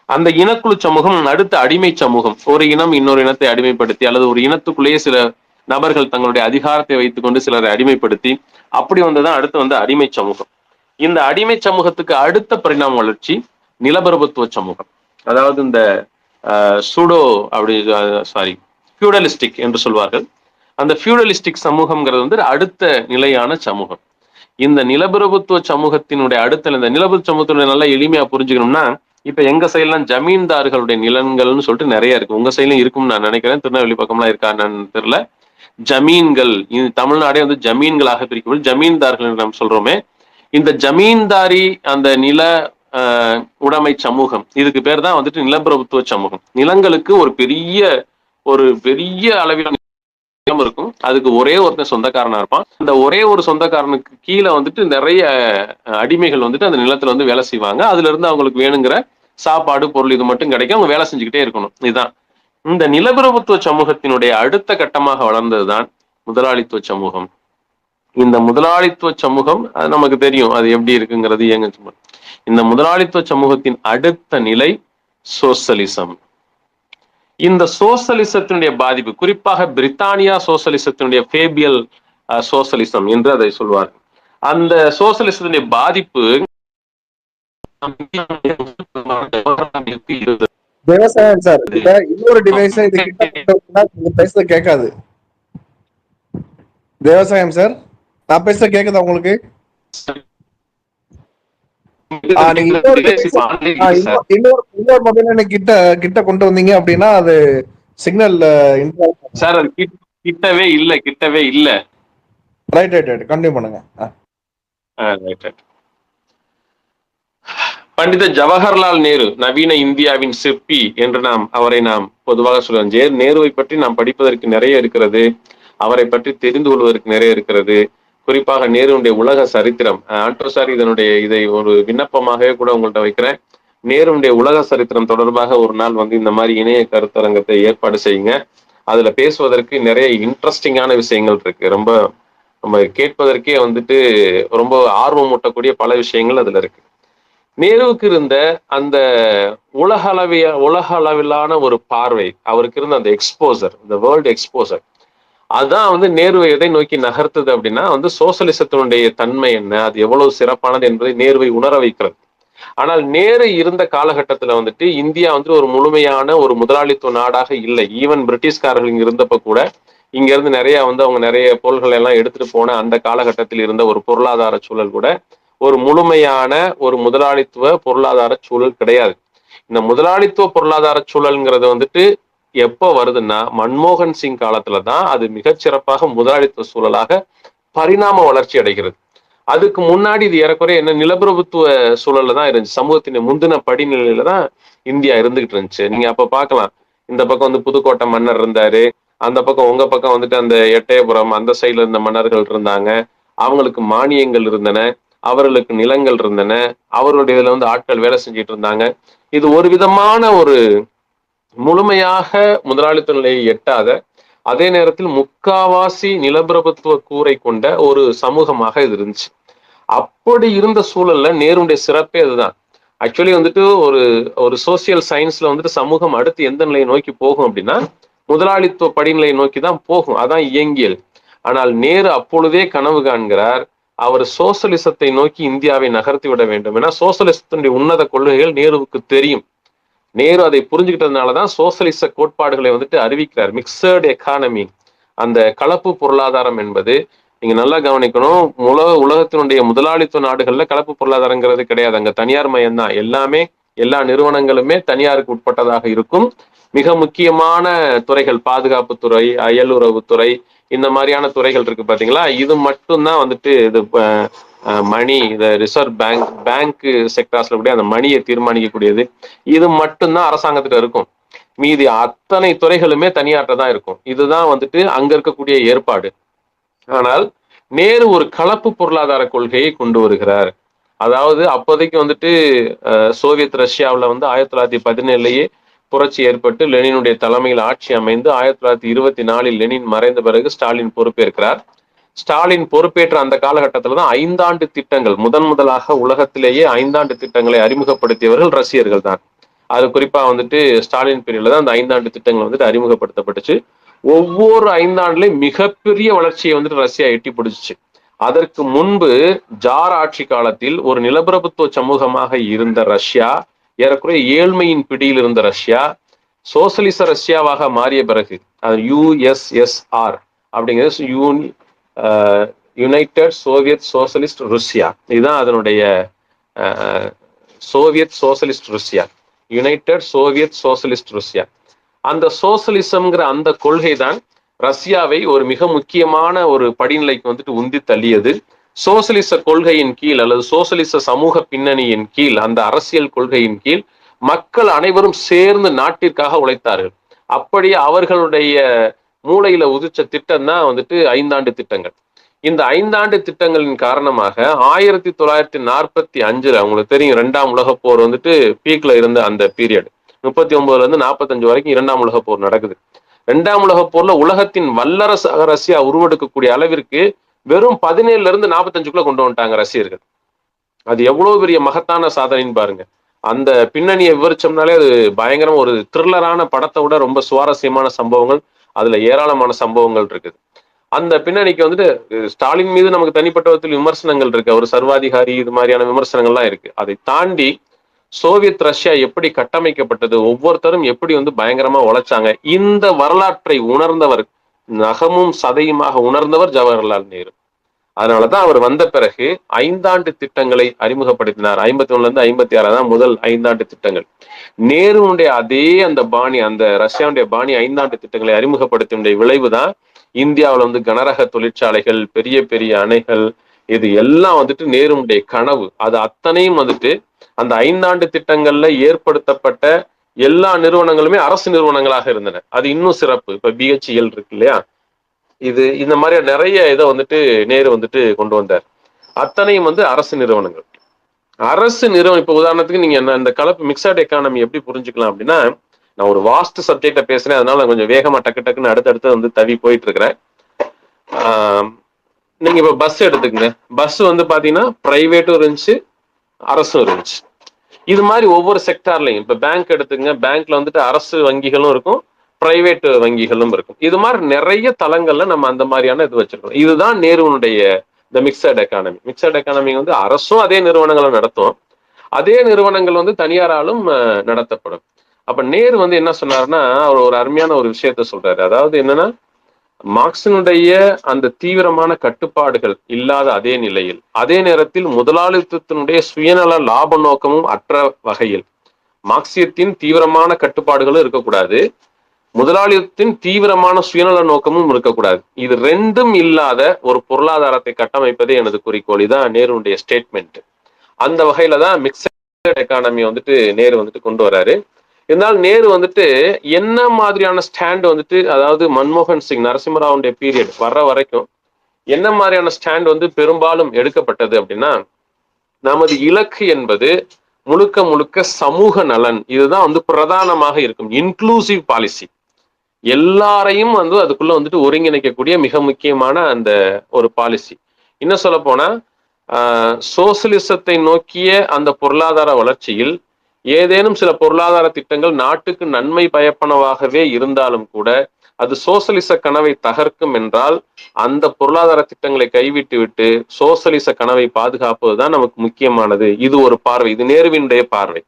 அந்த இனக்குழு சமூகம் அடுத்த அடிமை சமூகம். ஒரு இனம் இன்னொரு இனத்தை அடிமைப்படுத்தி, அல்லது ஒரு இனத்துக்குள்ளேயே சில நபர்கள் தங்களுடைய அதிகாரத்தை வைத்துக் கொண்டு சிலரை அடிமைப்படுத்தி, அப்படி வந்ததான் அடுத்து அடிமை சமூகம். இந்த அடிமை சமூகத்துக்கு அடுத்த பரிணாம வளர்ச்சி நிலப்பிரபுத்துவ சமூகம். அதாவது இந்த சூடோ ஃபியூடலிஸ்டிக் என்று சொல்வார்கள். அந்த ஃபியூடலிஸ்டிக் சமூகம்ங்கிறது அடுத்த நிலையான சமூகம். இந்த நிலப்பிரபுத்துவ சமூகத்தினுடைய அடுத்த, இந்த நிலப்பிரபுத்துவ சமூகத்தினுடைய நல்லா எளிமையா புரிஞ்சுக்கணும்னா, இப்ப எங்க சைட்லாம் ஜமீன்தார்களுடைய நிலங்கள்னு சொல்லிட்டு நிறைய இருக்கு. உங்க சைட்லயும் இருக்கும்னு நான் நினைக்கிறேன். திருநெல்வேலி பக்கம்லாம் இருக்கான்னு தெரியல. ஜமீன்கள், தமிழ்நாடே ஜமீன்களாக பிரிக்கப்படும் ஜமீன்தார்கள் என்று நாம் சொல்றோமே. இந்த ஜமீன்தாரி அந்த நில உடைமை சமூகம், இதுக்கு பேர் தான் நிலப்பிரபுத்துவ சமூகம். நிலங்களுக்கு ஒரு பெரிய அளவில் இருக்கும். அதுக்கு ஒரே ஒருத்தன் சொந்தக்காரனா இருப்பான். அந்த ஒரே ஒரு சொந்தக்காரனுக்கு கீழே நிறைய அடிமைகள் அந்த நிலத்துல வேலை செய்வாங்க. அதுல இருந்து அவங்களுக்கு வேணுங்கிற சாப்பாடு, பொருள் இது மட்டும் கிடைக்கும். அவங்க வேலை செஞ்சுக்கிட்டே இருக்கணும். இதுதான் இந்த நிலப்பிரபுத்துவ சமூகத்தினுடைய அடுத்த கட்டமாக வளர்ந்ததுதான் முதலாளித்துவ சமூகம். இந்த முதலாளித்துவ சமூகம் அது நமக்கு தெரியும், அது எப்படி இருக்குங்கிறது. இந்த முதலாளித்துவ சமூகத்தின் அடுத்த நிலை சோசலிசம். இந்த சோசலிசத்தினுடைய பாதிப்பு, குறிப்பாக பிரித்தானியா சோசலிசத்தினுடைய ஃபேபியல் சோசலிசம் என்று அதை சொல்வார். அந்த சோசலிசத்தினுடைய பாதிப்பு விவசாயம் சார். இன்னொரு டிவைஸ் பேசுறது கேட்காது. விவசாயம் சார், நான் பேசுறது கேக்குதா உங்களுக்கு? இன்னொரு மொபைல் கிட்ட கொண்டு வந்தீங்க அப்படின்னா அது சிக்னல் சார். அது கிட்டவே இல்ல. ரைட் கண்டினியூ பண்ணுங்க. பண்டித ஜவஹர்லால் நேரு நவீன இந்தியாவின் சிற்பி என்று அவரை பொதுவாக சொல்லுவோம். நேருவை பற்றி நாம் படிப்பதற்கு நிறைய இருக்கிறது, அவரை பற்றி தெரிந்து கொள்வதற்கு நிறைய இருக்கிறது. குறிப்பாக நேருடைய உலக சரித்திரம். ஆண்டோ சார், இதை ஒரு விண்ணப்பமாகவே கூட உங்கள்கிட்ட வைக்கிறேன். நேருடைய உலக சரித்திரம் தொடர்பாக ஒரு நாள் இந்த மாதிரி இணைய கருத்தரங்கத்தை ஏற்பாடு செய்யுங்க. அதுல பேசுவதற்கு நிறைய இன்ட்ரெஸ்டிங்கான விஷயங்கள் இருக்கு. ரொம்ப நம்ம கேட்பதற்கே ரொம்ப ஆர்வம் ஊட்டக்கூடிய பல விஷயங்கள் அதுல இருக்கு. நேருவுக்கு இருந்த அந்த உலக அளவிலான ஒரு பார்வை, அவருக்கு இருந்த அந்த எக்ஸ்போசர், இந்த வேர்ல்டு எக்ஸ்போசர், அதான் நேருவை எதை நோக்கி நகர்த்துது அப்படின்னா சோசலிசத்தினுடைய தன்மை என்ன, அது எவ்வளவு சிறப்பானது என்பதை நேருவை உணர வைக்கிறது. ஆனால் நேரு இருந்த காலகட்டத்துல இந்தியா ஒரு முழுமையான ஒரு முதலாளித்துவ நாடாக இல்லை. ஈவன் பிரிட்டிஷ்காரர்கள் இங்க இருந்தப்ப கூட இங்க இருந்து நிறைய அவங்க நிறைய பொருள்களை எல்லாம் எடுத்துட்டு போன அந்த காலகட்டத்தில் இருந்த ஒரு பொருளாதார சூழல் கூட ஒரு முழுமையான ஒரு முதலாளித்துவ பொருளாதார சூழல் கிடையாது. இந்த முதலாளித்துவ பொருளாதார சூழல்ங்கிறது எப்போ வருதுன்னா மன்மோகன் சிங் காலத்துலதான் அது மிகச்சிறப்பாக முதலாளித்துவ சூழலாக பரிணாம வளர்ச்சி அடைகிறது. அதுக்கு முன்னாடி இது ஏறக்குறைய என்ன நிலப்பிரபுத்துவ சூழல்ல தான் இருந்துச்சு. சமூகத்தின் முந்தின படிநிலையில தான் இந்தியா இருந்துகிட்டு இருந்துச்சு. நீங்க அப்ப பாக்கலாம், இந்த பக்கம் புதுக்கோட்டை மன்னர் இருந்தாரு, அந்த பக்கம் உங்க பக்கம் அந்த எட்டயபுரம் அந்த சைடுல இருந்த மன்னர்கள் இருந்தாங்க. அவங்களுக்கு மானியங்கள் இருந்தன, அவர்களுக்கு நிலங்கள் இருந்தன, அவர்களுடைய இதுல ஆட்கள் வேலை செஞ்சுட்டு இருந்தாங்க. இது ஒரு விதமான ஒரு முழுமையாக முதலாளித்துவ நிலையை எட்டாத, அதே நேரத்தில் முக்காவாசி நிலப்பிரபுத்துவ கூரை கொண்ட ஒரு சமூகமாக இது இருந்துச்சு. அப்படி இருந்த சூழல்ல நேருடைய சிறப்பே அதுதான். ஆக்சுவலி ஒரு சோசியல் சயின்ஸ்ல சமூகம் அடுத்து எந்த நிலையை நோக்கி போகும் அப்படின்னா முதலாளித்துவ படிநிலையை நோக்கி தான் போகும். அதான் இயங்கியல். ஆனால் நேரு அப்பொழுதே கனவு காண்கிறார், அவர் சோசலிசத்தை நோக்கி இந்தியாவை நகர்த்தி விட வேண்டும். ஏன்னா சோசலிசத்தினுடைய உன்னத கொள்கைகள் நேருவுக்கு தெரியும். நேரு அதை புரிஞ்சுக்கிட்டதுனாலதான் சோசலிச கோட்பாடுகளை அறிவிக்கிறார். மிக்சர்டு எக்கானமி, அந்த கலப்பு பொருளாதாரம் என்பது நீங்க நல்லா கவனிக்கணும். உலகத்தினுடைய முதலாளித்துவ நாடுகள்ல கலப்பு பொருளாதாரங்கிறது கிடையாது. அங்க தனியார் மயம் தான். எல்லாமே எல்லா நிறுவனங்களுமே தனியாருக்கு உட்பட்டதாக இருக்கும். மிக முக்கியமான துறைகள், பாதுகாப்புத்துறை, அயலுறவுத்துறை, இந்த மாதிரியான துறைகள் இருக்கு பாத்தீங்களா. இது மட்டும்தான் வந்துட்டு இது மணி, இந்த ரிசர்வ் பேங்க் செக்டார்ஸ்ல கூட அந்த மணியை தீர்மானிக்கக்கூடியது. இது மட்டும்தான் அரசாங்கத்திட்ட இருக்கும். மீதி அத்தனை துறைகளுமே தனியார்ட்ட தான் இருக்கும். இதுதான் வந்துட்டு அங்க இருக்கக்கூடிய ஏற்பாடு. ஆனால் நேரு ஒரு கலப்பு பொருளாதார கொள்கையை கொண்டு வருகிறார். அதாவது அப்போதைக்கு வந்துட்டு சோவியத் ரஷ்யாவில் வந்து 1917 புரட்சி ஏற்பட்டு லெனினுடைய தலைமையில் ஆட்சி அமைந்து 1924 லெனின் மறைந்த பிறகு ஸ்டாலின் பொறுப்பேற்கிறார். ஸ்டாலின் பொறுப்பேற்ற அந்த காலகட்டத்தில் தான் 5 ஆண்டு திட்டங்கள், முதலாக உலகத்திலேயே 5 ஆண்டு திட்டங்களை அறிமுகப்படுத்தியவர்கள் ரஷ்யர்கள் தான். அது குறிப்பா வந்துட்டு ஸ்டாலின் பீரியட்ல தான் அந்த 5 ஆண்டு திட்டங்கள் வந்துட்டு அறிமுகப்படுத்தப்பட்டுச்சு. ஒவ்வொரு 5 ஆண்டுலையும் மிகப்பெரிய வளர்ச்சியை வந்துட்டு ரஷ்யா எட்டி பிடிச்சிச்சு. அதற்கு முன்பு ஜார் ஆட்சி காலத்தில் ஒரு நிலப்பிரபுத்துவ சமூகமாக இருந்த ரஷ்யா, ஏறக்குறைய ஏழ்மையின் பிடியில் இருந்த ரஷ்யா, சோசலிச ரஷ்யாவாக மாறிய பிறகு அது USSR அப்படிங்கிறது யுனைடெட் சோவியத் சோசலிஸ்ட் ருஷ்யா. இதுதான் அதனுடைய Soviet socialist Russia, United Soviet socialist Russia. அந்த சோசலிசம்ங்கிற அந்த கொள்கை தான் ரஷ்யாவை ஒரு மிக முக்கியமான ஒரு படிநிலைக்கு வந்துட்டு உந்தி தள்ளியது. சோசலிச கொள்கையின் கீழ் அல்லது சோசலிச சமூக பின்னணியின் கீழ், அந்த அரசியல் கொள்கையின் கீழ் மக்கள் அனைவரும் சேர்ந்து நாட்டிற்காக உழைத்தார்கள். அப்படியே அவர்களுடைய மூளையில உதிச்ச திட்டம் தான் வந்துட்டு 5 ஆண்டு திட்டங்கள். இந்த 5 ஆண்டு திட்டங்களின் காரணமாக 1945 அவங்களுக்கு தெரியும், 2ஆம் உலகப் போர் வந்துட்டு பீக்ல இருந்த அந்த பீரியட், 39ல இருந்து 45 வரைக்கும் 2ஆம் உலகப் போர் நடக்குது. 2ஆம் உலகப் போர்ல உலகத்தின் வல்லரசாக ரஷ்யா உருவெடுக்கக்கூடிய அளவிற்கு வெறும் 17ல இருந்து 45க்குள்ள கொண்டு வந்துட்டாங்க ரஷ்யர்கள். அது எவ்வளவு பெரிய மகத்தான சாதனைன்னு பாருங்க. அந்த பின்னணியை விவரிச்சோம்னாலே அது பயங்கரமா ஒரு த்ரில்லரான படத்தை விட ரொம்ப சுவாரஸ்யமான சம்பவங்கள், அதுல ஏராளமான சம்பவங்கள் இருக்குது. அந்த பின்னணிக்கு வந்துட்டு ஸ்டாலின் மீது நமக்கு தனிப்பட்ட விதத்தில் விமர்சனங்கள் இருக்கு, அவர் சர்வாதிகாரி, இது மாதிரியான விமர்சனங்கள்லாம் இருக்கு. அதை தாண்டி சோவியத் ரஷ்யா எப்படி கட்டமைக்கப்பட்டது, ஒவ்வொருத்தரும் எப்படி வந்து பயங்கரமா உழைச்சாங்க, இந்த வரலாற்றை உணர்ந்தவர், நகமும் சதையுமாக உணர்ந்தவர் ஜவஹர்லால் நேரு. அதனாலதான் அவர் வந்த பிறகு 5 ஆண்டு திட்டங்களை அறிமுகப்படுத்தினார். 51ல இருந்து 56 தான் முதல் 5 ஆண்டு திட்டங்கள். நேருடைய அதே அந்த பாணி, அந்த ரஷ்யாவுடைய பாணி 5 ஆண்டு திட்டங்களை அறிமுகப்படுத்திய விளைவு தான் இந்தியாவில் வந்து கனரக தொழிற்சாலைகள், பெரிய பெரிய அணைகள், இது எல்லாம் வந்துட்டு நேருடைய கனவு. அது அத்தனையும் வந்துட்டு அந்த 5 ஆண்டு திட்டங்கள்ல ஏற்படுத்தப்பட்ட எல்லா நிறுவனங்களுமே அரசு நிறுவனங்களாக இருந்தன. அது இன்னும் சிறப்பு. இப்ப BHEL இருக்கு இல்லையா, இது இந்த மாதிரி நிறைய இதை வந்துட்டு நேரு வந்துட்டு கொண்டு வந்தார். அத்தனையும் வந்து அரசு நிறுவனங்கள். அரசு நிறுவனம், இப்ப உதாரணத்துக்கு நீங்க இந்த கலப்பு மிக்சட் எக்கானமி எப்படி புரிஞ்சுக்கலாம் அப்படின்னா, நான் ஒரு வாஸ்ட் சப்ஜெக்ட பேசுறேன், அதனால நான் கொஞ்சம் வேகமா டக்குன்னு அடுத்தடுத்து வந்து தவி போயிட்டு இருக்கிறேன். நீங்க இப்ப பஸ் எடுத்துக்கங்க. பஸ் வந்து பாத்தீங்கன்னா பிரைவேட்டும் இருந்துச்சு, அரசும் இருந்துச்சு. இது மாதிரி ஒவ்வொரு செக்டார்லையும், இப்ப பேங்க் எடுத்துக்கங்க, பேங்க்ல வந்துட்டு அரசு வங்கிகளும் இருக்கும், பிரைவேட் வங்கிகளும் இருக்கும். இது மாதிரி நிறைய தளங்கள்ல நம்ம அந்த மாதிரியான இது வச்சிருக்கோம். இதுதான் நேருனுடைய இந்த மிக்சட் எக்கானமி. மிக்சட் எக்கானமி வந்து அரசும் அதே நிறுவனங்களை நடத்தும், அதே நிறுவனங்கள் வந்து தனியாராலும் நடத்தப்படும். அப்ப நேரு வந்து என்ன சொன்னாருன்னா, அவர் ஒரு அருமையான ஒரு விஷயத்த சொல்றாரு. அதாவது என்னன்னா, மார்க்சினுடைய அந்த தீவிரமான கட்டுப்பாடுகள் இல்லாத அதே நிலையில், அதே நேரத்தில் முதலாளித்துவத்தினுடைய சுயநல லாப நோக்கமும் அற்ற வகையில், மார்க்சியத்தின் தீவிரமான கட்டுப்பாடுகளும் இருக்கக்கூடாது, முதலாளித்துவத்தின் தீவிரமான சுயநல நோக்கமும் இருக்கக்கூடாது. இது ரெண்டும் இல்லாத ஒரு பொருளாதாரத்தை கட்டமைப்பதே எனது குறிக்கோள். இதான் நேருடைய ஸ்டேட்மெண்ட். அந்த வகையில தான் மிக்சட் எக்கானமி வந்துட்டு நேரு வந்துட்டு கொண்டு வர்றாரு. இருந்தாலும் நேரு வந்துட்டு என்ன மாதிரியான ஸ்டாண்ட் வந்துட்டு, அதாவது மன்மோகன் சிங், நரசிம்மராவுடைய பீரியட் வர்ற வரைக்கும் என்ன மாதிரியான ஸ்டாண்ட் வந்து பெரும்பாலும் எடுக்கப்பட்டது அப்படின்னா, நமது இலக்கு என்பது முழுக்க முழுக்க சமூக நலன், இதுதான் வந்து பிரதானமாக இருக்கும். இன்க்ளூசிவ் பாலிசி, எல்லாரையும் வந்து அதுக்குள்ள வந்துட்டு ஒருங்கிணைக்கக்கூடிய மிக முக்கியமான அந்த ஒரு பாலிசி. இன்னும் சொல்ல போனா சோசியலிசத்தை நோக்கிய அந்த பொருளாதார வளர்ச்சியில் ஏதேனும் சில பொருளாதார திட்டங்கள் நாட்டுக்கு நன்மை பயப்பனவாகவே இருந்தாலும் கூட அது சோசலிச கனவை தகர்க்கும் என்றால் அந்த பொருளாதார திட்டங்களை கைவிட்டு விட்டு சோசலிச கனவை பாதுகாப்பதுதான் நமக்கு முக்கியமானது. இது ஒரு பார்வை, இது நேருவினுடைய பார்வை.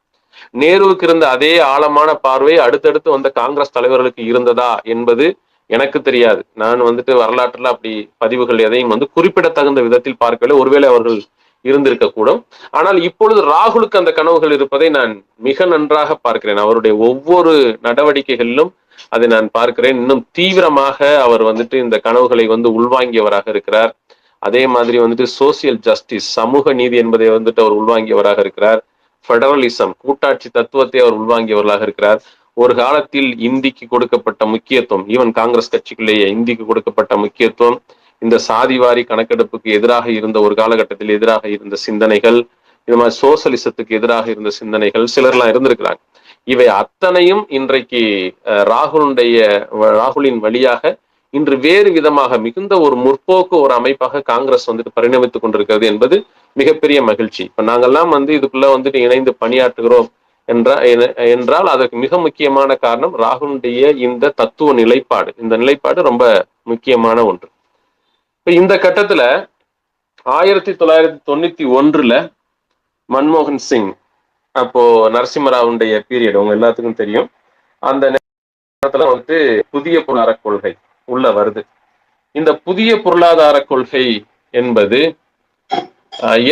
நேருவுக்கு இருந்த அதே ஆழமான பார்வை அடுத்தடுத்து வந்த காங்கிரஸ் தலைவர்களுக்கு இருந்ததா என்பது எனக்கு தெரியாது. நான் வந்துட்டு வரலாற்றுல அப்படி பதிவுகள் எதையும் வந்து குறிப்பிடத்தகுந்த விதத்தில் பார்க்கவில்லை. ஒருவேளை அவர்கள் இருந்திருக்க கூடும். ஆனால் இப்பொழுது ராகுலுக்கு அந்த கனவுகள் இருப்பதை நான் மிக நன்றாக பார்க்கிறேன். அவருடைய ஒவ்வொரு நடவடிக்கைகளிலும் அதை நான் பார்க்கிறேன். இன்னும் தீவிரமாக அவர் வந்துட்டு இந்த கனவுகளை வந்து உள்வாங்கியவராக இருக்கிறார். அதே மாதிரி வந்துட்டு சோசியல் ஜஸ்டிஸ், சமூக நீதி என்பதை வந்துட்டு அவர் உள்வாங்கியவராக இருக்கிறார். ஃபெடரலிசம், கூட்டாட்சி தத்துவத்தை அவர் உள்வாங்கியவர்களாக இருக்கிறார். ஒரு காலத்தில் இந்திக்கு கொடுக்கப்பட்ட முக்கியத்துவம், ஈவன் காங்கிரஸ் கட்சிக்குள்ளேயே இந்திக்கு கொடுக்கப்பட்ட முக்கியத்துவம், இந்த சாதிவாரி கணக்கெடுப்புக்கு எதிராக இருந்த ஒரு காலகட்டத்தில் எதிராக இருந்த சிந்தனைகள், இந்த மாதிரி சோசலிசத்துக்கு எதிராக இருந்த சிந்தனைகள் சிலர்லாம் இருந்திருக்கிறாங்க. இவை அத்தனையும் இன்றைக்கு ராகுலின் வழியாக இன்று வேறு விதமாக மிகுந்த ஒரு முற்போக்கு ஒரு அமைப்பாக காங்கிரஸ் வந்துட்டு பரிணமித்துக் கொண்டிருக்கிறது என்பது மிகப்பெரிய மகிழ்ச்சி. இப்ப நாங்கெல்லாம் வந்து இதுக்குள்ள வந்துட்டு இணைந்து பணியாற்றுகிறோம் என்றால் அதற்கு மிக முக்கியமான காரணம் ராகுலுடைய இந்த தத்துவ நிலைப்பாடு. இந்த நிலைப்பாடு ரொம்ப முக்கியமான ஒன்று. இப்ப இந்த கட்டத்துல 1991 மன்மோகன் சிங், அப்போ நரசிம்மராவுடைய பீரியட் உங்க எல்லாத்துக்கும் தெரியும். அந்த நேரத்துல வந்துட்டு புதிய பொருளாதார கொள்கை உள்ள வருது. இந்த புதிய பொருளாதார கொள்கை என்பது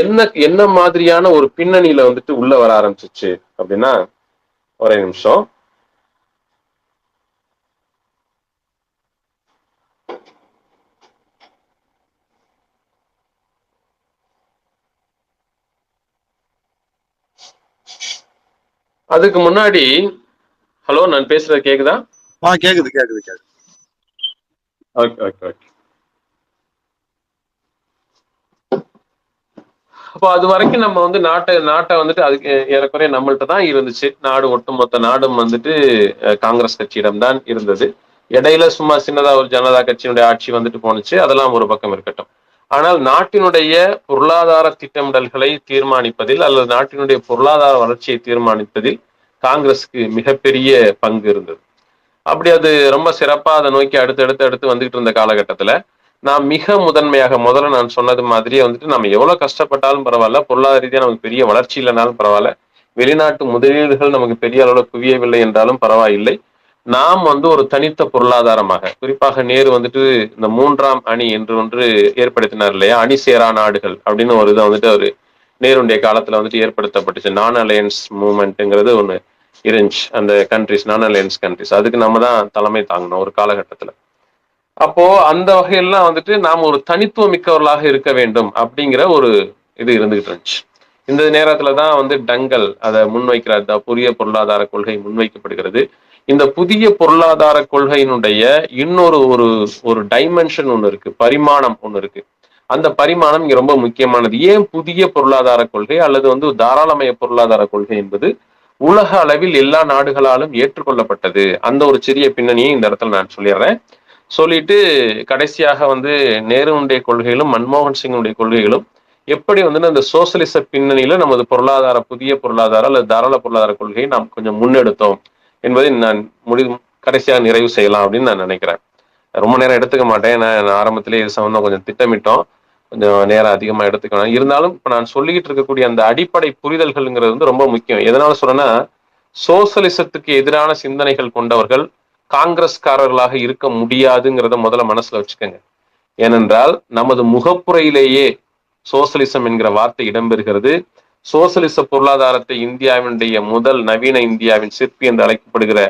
என்ன மாதிரியான ஒரு பின்னணியில வந்துட்டு உள்ள வர ஆரம்பிச்சிச்சு அப்படின்னா, ஒரே நிமிஷம். அதுக்கு முன்னாடி, ஹலோ, நான் பேசுறது கேக்குதா? கேக்குது கேக்குது கேக்குது. Okay okay okay. அப்போ அது வரைக்கும் நம்ம வந்து நாட்டை வந்துட்டு அதுக்கு ஏறக்குறைய நம்மள்ட்ட தான் இருந்துச்சு. நாடு, ஒட்டுமொத்த நாடும் வந்துட்டு காங்கிரஸ் கட்சியிடம் தான் இருந்தது. இடையில சும்மா சின்னதா ஒரு ஜனதா கட்சியினுடைய ஆட்சி வந்துட்டு போனுச்சு. அதெல்லாம் ஒரு பக்கம் இருக்கட்டும். ஆனால் நாட்டினுடைய பொருளாதார திட்டமிடல்களை தீர்மானிப்பதில் அல்லது நாட்டினுடைய பொருளாதார வளர்ச்சியை தீர்மானிப்பதில் காங்கிரஸுக்கு மிகப்பெரிய பங்கு இருந்தது. அப்படி அது ரொம்ப சிறப்பா அதை நோக்கி அடுத்து வந்துகிட்டு இருந்த காலகட்டத்துல நான் மிக முதன்மையாக முதல்ல நான் சொன்னது மாதிரியே வந்துட்டு நம்ம எவ்வளவு கஷ்டப்பட்டாலும் பரவாயில்ல, பொருளாதார ரீதியா நமக்கு பெரிய வளர்ச்சி இல்லைனாலும் பரவாயில்ல, வெளிநாட்டு முதலீடுகள் நமக்கு பெரிய அளவில் குவியவில்லை என்றாலும் பரவாயில்லை, நாம் வந்து ஒரு தனித்த பொருளாதாரமாக, குறிப்பாக நேரு வந்துட்டு இந்த 3ஆம் அணி என்று ஒன்று ஏற்படுத்தினார் இல்லையா, அணி சேரா நாடுகள் அப்படின்னு ஒரு இதை வந்துட்டு அவரு நேருடைய காலத்துல வந்துட்டு ஏற்படுத்தப்பட்டுச்சு. நான் அலையன்ஸ் மூவ்மெண்ட்ங்கிறது ஒண்ணு இருந்துச்சு. அந்த கண்ட்ரிஸ், நான் அலையன்ஸ் கண்ட்ரிஸ், அதுக்கு நம்ம தான் தலைமை தாங்கணும் ஒரு காலகட்டத்துல. அப்போ அந்த வகையெல்லாம் வந்துட்டு நாம் ஒரு தனித்துவம் மிக்கவர்களாக இருக்க வேண்டும் அப்படிங்கிற ஒரு இது இருந்துகிட்டு இருந்துச்சு. இந்த நேரத்துலதான் வந்து டங்கல் அதை முன்வைக்கிறார். புதிய பொருளாதார கொள்கை முன்வைக்கப்படுகிறது. இந்த புதிய பொருளாதார கொள்கையினுடைய இன்னொரு ஒரு டைமென்ஷன் ஒண்ணு இருக்கு, பரிமாணம் ஒண்ணு இருக்கு. அந்த பரிமாணம் இங்க ரொம்ப முக்கியமானது. ஏன் புதிய பொருளாதார கொள்கை அல்லது வந்து தாராளமய பொருளாதார கொள்கை என்பது உலக அளவில் எல்லா நாடுகளாலும் ஏற்றுக்கொள்ளப்பட்டது? அந்த ஒரு சிறிய பின்னணியை இந்த இடத்துல நான் சொல்லிடுறேன். சொல்லிட்டு கடைசியாக வந்து நேருனுடைய கொள்கைகளும் மன்மோகன் சிங்குடைய கொள்கைகளும் எப்படி வந்து இந்த சோசியலிச பின்னணியில நமது புதிய பொருளாதார அல்லது தாராள பொருளாதார கொள்கையை நாம் கொஞ்சம் முன்னெடுத்தோம் என்பதை நான் கடைசியாக நிறைவு செய்யலாம் அப்படின்னு நான் நினைக்கிறேன். ரொம்ப நேரம் எடுத்துக்க மாட்டேன். நான் ஆரம்பத்திலே இது சம்பந்தம் கொஞ்சம் திட்டமிட்டோம், கொஞ்சம் நேரம் அதிகமா எடுத்துக்கணும். இருந்தாலும் இப்ப நான் சொல்லிக்கிட்டு இருக்கக்கூடிய அந்த அடிப்படை புரிதல்கள்ங்கிறது வந்து ரொம்ப முக்கியம். எதனால சொல்றேன்னா, சோசியலிசத்துக்கு எதிரான சிந்தனைகள் கொண்டவர்கள் காங்கிரஸ்காரர்களாக இருக்க முடியாதுங்கிறத முதல்ல மனசுல வச்சுக்கோங்க. ஏனென்றால் நமது முகப்புரையிலேயே சோசியலிசம் என்கிற வார்த்தை இடம்பெறுகிறது. சோசியலிச பொருளாதாரத்தை இந்தியாவினுடைய முதல் நவீன இந்தியாவின் சிற்பி என்று அழைக்கப்படுகிற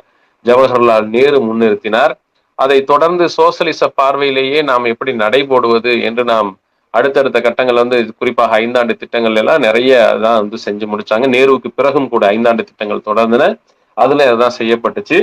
ஜவஹர்லால் நேரு முன்னிறுத்தினார். அதை தொடர்ந்து சோசியலிச பார்வையிலேயே நாம் எப்படி நடைபோடுவது என்று நாம் அடுத்தடுத்த கட்டங்கள் வந்து குறிப்பாக 5 ஆண்டு திட்டங்கள் எல்லாம் நிறைய தான் வந்து செஞ்சு முடிச்சாங்க. நேருவுக்கு பிறகும் கூட 5 ஆண்டு திட்டங்கள் தொடர்ந்தன. அதுல அதுதான் செய்யப்பட்டுச்சு.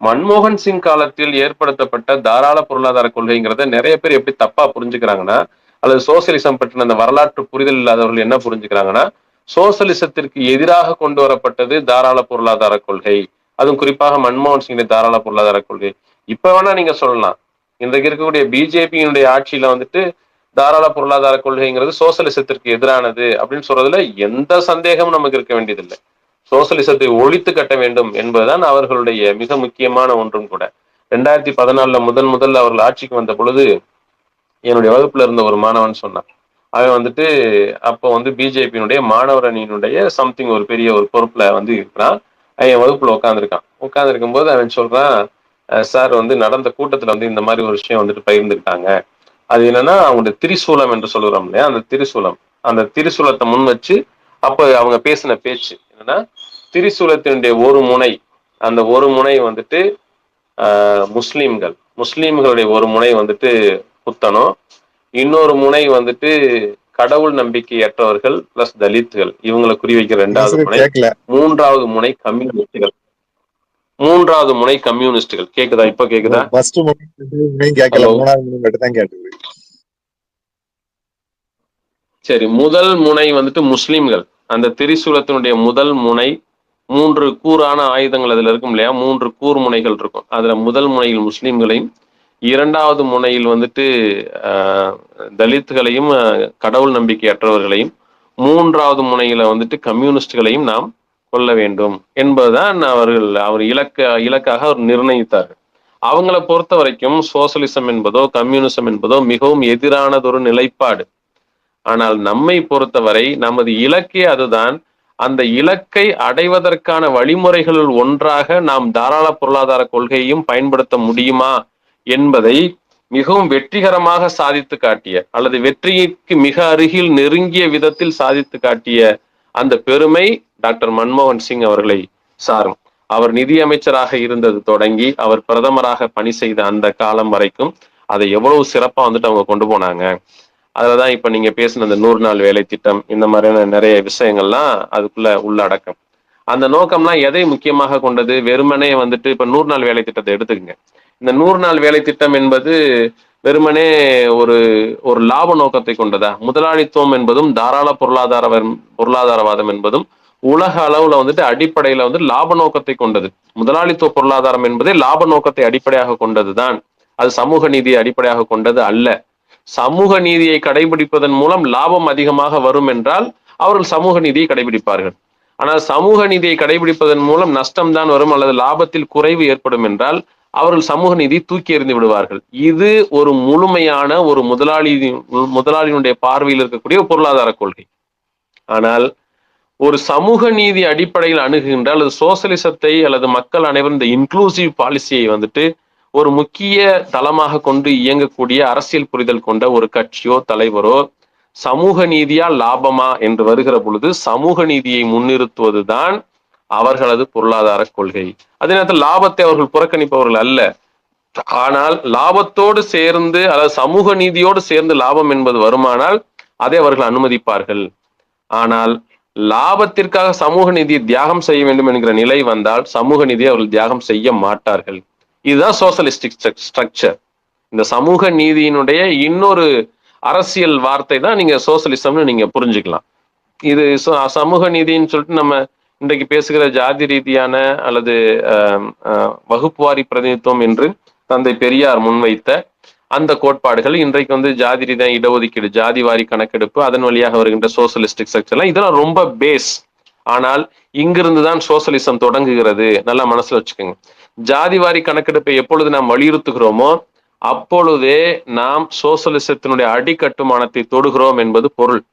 மன்மோகன் சிங் காலத்தில் ஏற்படுத்தப்பட்ட தாராள பொருளாதார கொள்கைங்கிறத நிறைய பேர் எப்படி தப்பா புரிஞ்சுக்கிறாங்கன்னா, அல்லது சோசியலிசம் பற்றின அந்த வரலாற்று புரிதல் இல்லாதவர்கள் என்ன புரிஞ்சுக்கிறாங்கன்னா, சோசியலிசத்திற்கு எதிராக கொண்டு வரப்பட்டது தாராள பொருளாதார கொள்கை, அதுவும் குறிப்பாக மன்மோகன் சிங் தாராள பொருளாதார கொள்கை. இப்ப வேணா நீங்க சொல்லலாம், இன்றைக்கு இருக்கக்கூடிய பிஜேபியினுடைய ஆட்சியில வந்துட்டு தாராள பொருளாதார கொள்கைங்கிறது சோசியலிசத்திற்கு எதிரானது அப்படின்னு சொல்றதுல எந்த சந்தேகமும் நமக்கு இருக்க வேண்டியதில்லை. சோசியலிசத்தை ஒழித்து கட்ட வேண்டும் என்பதுதான் அவர்களுடைய மிக முக்கியமான ஒன்றும் கூட. 2014 முதல்ல அவர்கள் ஆட்சிக்கு வந்த பொழுது என்னுடைய வகுப்புல இருந்த ஒரு மாணவன் சொன்னான். அவன் வந்துட்டு அப்போ வந்து பிஜேபியினுடைய மாணவர் அணியினுடைய சம்திங் ஒரு பெரிய ஒரு பொறுப்புல வந்து இருக்கிறான். என் வகுப்புல உட்காந்துருக்கும் போது அவன் சொல்றான், சார் வந்து நடந்த கூட்டத்துல வந்து இந்த மாதிரி ஒரு விஷயம் வந்துட்டு பகிர்ந்துருக்காங்க. அது என்னன்னா அவங்களுடைய திரிசூலம் என்று சொல்லுறோம் இல்லையா, அந்த திரிசூலத்தை முன் வச்சு அப்ப அவங்க பேசின பேச்சு என்னன்னா, திரிசூலத்தினுடைய ஒரு முனை, அந்த ஒரு முனை வந்துட்டு முஸ்லீம்களுடைய ஒரு முனை வந்துட்டு புத்தனும், இன்னொரு முனை வந்துட்டு கடவுள் நம்பிக்கையற்றவர்கள் பிளஸ் தலித்துகள், இவங்களை குறிவைக்கிற 2வது முனை. மூன்றாவது முனை கம்யூனிஸ்டுகள். கேக்குதா? இப்ப கேக்குதா? சரி, முதல் முனை வந்துட்டு முஸ்லிம்கள். அந்த திரிசூலத்தினுடைய முதல் முனை 3 கூறான ஆயுதங்கள் அதுல இருக்கும் இல்லையா, 3 கூர் முனைகள் இருக்கும். அதுல முதல் முனையில் முஸ்லிம்களையும், 2வது முனையில் வந்துட்டு தலித்துகளையும் கடவுள் நம்பிக்கையற்றவர்களையும், 3வது முனையில வந்துட்டு கம்யூனிஸ்டுகளையும் நாம் கொள்ள வேண்டும் என்பதுதான் அவர் இலக்காக அவர் நிர்ணயித்தார்கள். அவங்களை பொறுத்த வரைக்கும் சோசலிசம் என்பதோ கம்யூனிசம் என்பதோ மிகவும் எதிரானதொரு நிலைப்பாடு. ஆனால் நம்மை பொறுத்தவரை நமது இலக்கே அதுதான். அந்த இலக்கை அடைவதற்கான வழிமுறைகளுள் ஒன்றாக நாம் தாராள பொருளாதார கொள்கையையும் பயன்படுத்த முடியுமா என்பதை மிகவும் வெற்றிகரமாக சாதித்து காட்டிய, அல்லது வெற்றிக்கு மிக அருகில் நெருங்கிய விதத்தில் சாதித்து காட்டிய அந்த பெருமை டாக்டர் மன்மோகன் சிங் அவர்களை சாரும். அவர் நிதியமைச்சராக இருந்தது தொடங்கி அவர் பிரதமராக பணி செய்த அந்த காலம் வரைக்கும் அதை எவ்வளவு சிறப்பா வந்துட்டு அவங்க கொண்டு போனாங்க. அதுலதான் இப்ப நீங்க பேசின அந்த 100 நாள் வேலை திட்டம், இந்த மாதிரியான நிறைய விஷயங்கள்லாம் அதுக்குள்ள உள்ளடக்கம். அந்த நோக்கம்லாம் எதை முக்கியமாக கொண்டது? வெறுமனே வந்துட்டு இப்ப 100 நாள் வேலை திட்டத்தை எடுத்துக்கங்க. இந்த 100 நாள் வேலை திட்டம் என்பது வெறுமனே ஒரு லாப நோக்கத்தை கொண்டதா? முதலாளித்துவம் என்பதும் தாராள பொருளாதாரவாதம் என்பதும் உலக அளவுல வந்துட்டு அடிப்படையில வந்து லாப நோக்கத்தை கொண்டது. முதலாளித்துவ பொருளாதாரம் என்பதே லாப நோக்கத்தை அடிப்படையாக கொண்டதுதான். அது சமூக நீதியை அடிப்படையாக கொண்டது அல்ல. சமூக நீதியை கடைபிடிப்பதன் மூலம் லாபம் அதிகமாக வரும் என்றால் அவர்கள் சமூக நீதியை கடைபிடிப்பார்கள். ஆனால் சமூக நீதியை கடைபிடிப்பதன் மூலம் நஷ்டம்தான் வரும் அல்லது லாபத்தில் குறைவு ஏற்படும் என்றால் அவர்கள் சமூக நீதியை தூக்கி எறிந்து விடுவார்கள். இது ஒரு முழுமையான ஒரு முதலாளியினுடைய பார்வையில் இருக்கக்கூடிய பொருளாதார கொள்கை. ஆனால் ஒரு சமூக நீதி அடிப்படையில் அணுகுகின்ற அல்லது சோசலிசத்தை அல்லது மக்கள் அனைவரும் இந்த இன்க்ளூசிவ் பாலிசியை வந்துட்டு ஒரு முக்கிய தளமாக கொண்டு இயங்கக்கூடிய அரசியல் புரிதல் கொண்ட ஒரு கட்சியோ தலைவரோ சமூக நீதியா லாபமா என்று வருகிற பொழுது சமூக நீதியை முன்னிறுத்துவதுதான் அவர்களது பொருளாதார கொள்கை. அதே நேரத்தில் லாபத்தை அவர்கள் புறக்கணிப்பவர்கள் அல்ல. ஆனால் லாபத்தோடு சேர்ந்து அல்லது சமூக நீதியோடு சேர்ந்து லாபம் என்பது வருமானால் அதை அவர்கள் அனுமதிப்பார்கள். ஆனால் லாபத்திற்காக சமூக நீதியை தியாகம் செய்ய வேண்டும் என்கிற நிலை வந்தால் சமூக நீதியை அவர்கள் தியாகம் செய்ய மாட்டார்கள். இதுதான் சோசலிஸ்டிக் ஸ்ட்ரக்சர். இந்த சமூக நீதியினுடைய இன்னொரு அரசியல் வார்த்தை தான் நீங்க சோசலிசம்னு நீங்க புரிஞ்சுக்கலாம். இது சமூக நீதின்னு சொல்லிட்டு நம்ம இன்றைக்கு பேசுகிற ஜாதி ரீதியான அல்லது வகுப்புவாரி பிரதிநிதித்துவம் என்று தந்தை பெரியார் முன்வைத்த அந்த கோட்பாடுகள் இன்றைக்கு வந்து ஜாதி ரீதியான இடஒதுக்கீடு, ஜாதி வாரி கணக்கெடுப்பு, அதன் வழியாக வருகின்ற சோசலிஸ்டிக் ஸ்ட்ரக்சர்லாம் இதெல்லாம் ரொம்ப பேஸ். ஆனால் இங்கிருந்து தான் சோசலிசம் தொடங்குகிறது. நல்லா மனசுல வச்சுக்கோங்க. ஜாதி வாரி கணக்கெடுப்பை எப்பொழுது நாம் வலியுறுத்துகிறோமோ அப்பொழுதே நாம் சோசலிசத்தினுடைய அடிக்கட்டுமானத்தை தொடுகிறோம் என்பது பொருள்.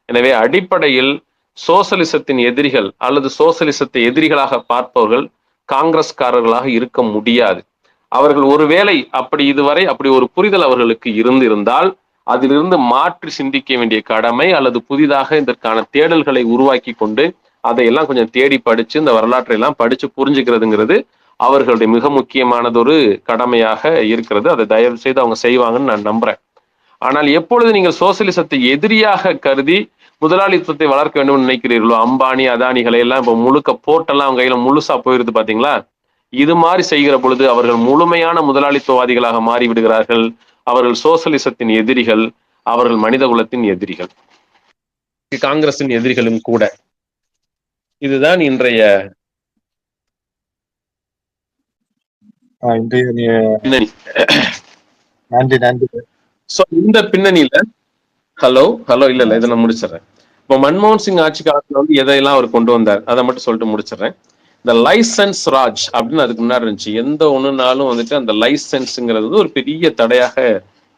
எனவே அடிப்படையில் சோசலிசத்தின் எதிரிகள் அல்லது சோசலிசத்தை எதிரிகளாக பார்ப்பவர்கள் காங்கிரஸ்காரர்களாக இருக்க முடியாது. அவர்கள் ஒருவேளை இதுவரை அப்படி ஒரு புரிதல் அவர்களுக்கு இருந்தால் அதிலிருந்து மாற்றி சிந்திக்க வேண்டிய கடமை அல்லது புதிதாக இதற்கான தேடல்களை உருவாக்கி கொண்டு அதையெல்லாம் கொஞ்சம் தேடி படிச்சு இந்த வரலாற்றை எல்லாம் படிச்சு புரிஞ்சுக்கிறதுங்கிறது அவர்களுடைய மிக முக்கியமானதொரு கடமையாக இருக்கிறது. அதை தயவு செய்து அவங்க செய்வாங்கன்னு நான் நம்புறேன். ஆனால் எப்பொழுது நீங்கள் சோசியலிசத்தை எதிரியாக கருதி முதலாளித்துவத்தை வளர்க்க வேண்டும் நினைக்கிறீர்களோ, அம்பானி அதானிகளை எல்லாம் இப்ப முழுக்க போட்டெல்லாம் அவங்க கையில முழுசா போயிருது பாத்தீங்களா, இது மாதிரி செய்கிற பொழுது அவர்கள் முழுமையான முதலாளித்துவவாதிகளாக மாறி விடுகிறார்கள். அவர்கள் சோசலிசத்தின் எதிரிகள், அவர்கள் மனித குலத்தின் எதிரிகள், காங்கிரசின் எதிரிகளும் கூட. இதுதான் இன்றைய பின்னணி. இந்த பின்னணியில ஹலோ இல்ல இதை நான் முடிச்சிடறேன். இப்போ மன்மோகன் சிங் ஆட்சி காலத்துல வந்து எதையெல்லாம் அவர் கொண்டு வந்தார் அதை மட்டும் சொல்லிட்டு முடிச்சிடறேன். இந்த லைசன்ஸ் ராஜ் அப்படின்னு அதுக்கு முன்னாடி இருந்துச்சு. எந்த ஒண்ணுனாலும் வந்துட்டு அந்த லைசன்ஸுங்கிறது ஒரு பெரிய தடையாக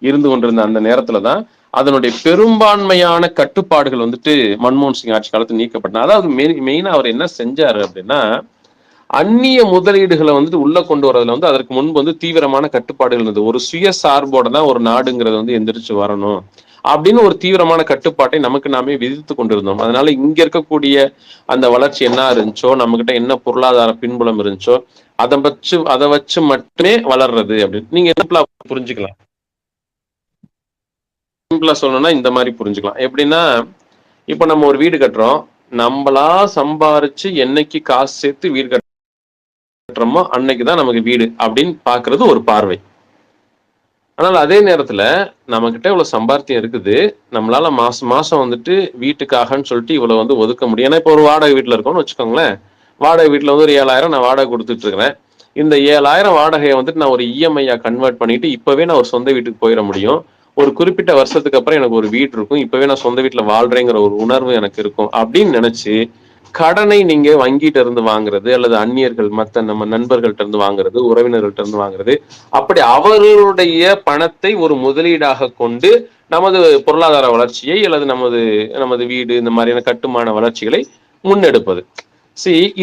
இருந்து கொண்டிருந்த அந்த நேரத்துலதான் அதனுடைய பெரும்பான்மையான கட்டுப்பாடுகள் வந்துட்டு மன்மோகன் சிங் ஆட்சி காலத்தில் நீக்கப்பட்டன. அதாவது மெயினா அவர் என்ன செஞ்சாரு அப்படின்னா, அந்நிய முதலீடுகளை வந்துட்டு உள்ள கொண்டு வரதுல வந்து அதற்கு முன்பு வந்து தீவிரமான கட்டுப்பாடுகள் இருந்தது. ஒரு சுயசார்போட தான் ஒரு நாடுங்கிறது வந்து எந்திரிச்சு வரணும் அப்படின்னு ஒரு தீவிரமான கட்டுப்பாட்டை நமக்கு நாமே விதித்து கொண்டிருந்தோம். அதனால இங்க இருக்கக்கூடிய அந்த வளர்ச்சி என்ன இருந்துச்சோ, நம்ம கிட்ட என்ன பொருளாதார பின்புலம் இருந்துச்சோ அதை வச்சு மட்டுமே வளர்றது அப்படின்னு நீங்க சிம்பிளா புரிஞ்சுக்கலாம். சிம்பிளா சொல்லணும்னா இந்த மாதிரி புரிஞ்சுக்கலாம். எப்படின்னா, இப்ப நம்ம ஒரு வீடு கட்டுறோம், நம்மளா சம்பாரிச்சு என்னைக்கு காசு சேர்த்து வீடு கட்டுறோமோ அன்னைக்குதான் நமக்கு வீடு அப்படின்னு பாக்குறது ஒரு பார்வை. ஆனால் அதே நேரத்துல நம்ம கிட்ட இவ்வளவு சம்பாத்தியம் இருக்குது, நம்மளால மாசம் மாசம் வந்துட்டு வீட்டுக்காகன்னு சொல்லிட்டு இவ்வளவு வந்து ஒதுக்க முடியும். ஏன்னா இப்ப ஒரு வாடகை வீட்டுல இருக்கோம்னு வச்சுக்கோங்களேன், வாடகை வீட்டுல வந்து ஒரு 7,000 நான் வாடகை கொடுத்துட்டு இருக்கிறேன். இந்த 7,000 வாடகையை வந்துட்டு நான் ஒரு இஎம்ஐயா கன்வெர்ட் பண்ணிட்டு இப்பவே நான் ஒரு சொந்த வீட்டுக்கு போயிட முடியும். ஒரு குறிப்பிட்ட வருஷத்துக்கு அப்புறம் எனக்கு ஒரு வீடு இருக்கும், இப்பவே நான் சொந்த வீட்டுல வாழ்றேங்கிற ஒரு உணர்வு எனக்கு இருக்கும் அப்படின்னு நினைச்சு கடனை நீங்க வங்கிட்ட இருந்து வாங்குறது அல்லது அந்நியர்கள் மற்ற நம்ம நண்பர்கள்ட்ட இருந்து வாங்குறது, உறவினர்கள்ட்ட இருந்து வாங்குறது, அப்படி அவர்களுடைய பணத்தை ஒரு முதலீடாக கொண்டு நமது பொருளாதார வளர்ச்சியை அல்லது நமது வீடு இந்த மாதிரியான கட்டுமான வளர்ச்சிகளை முன்னெடுப்பது.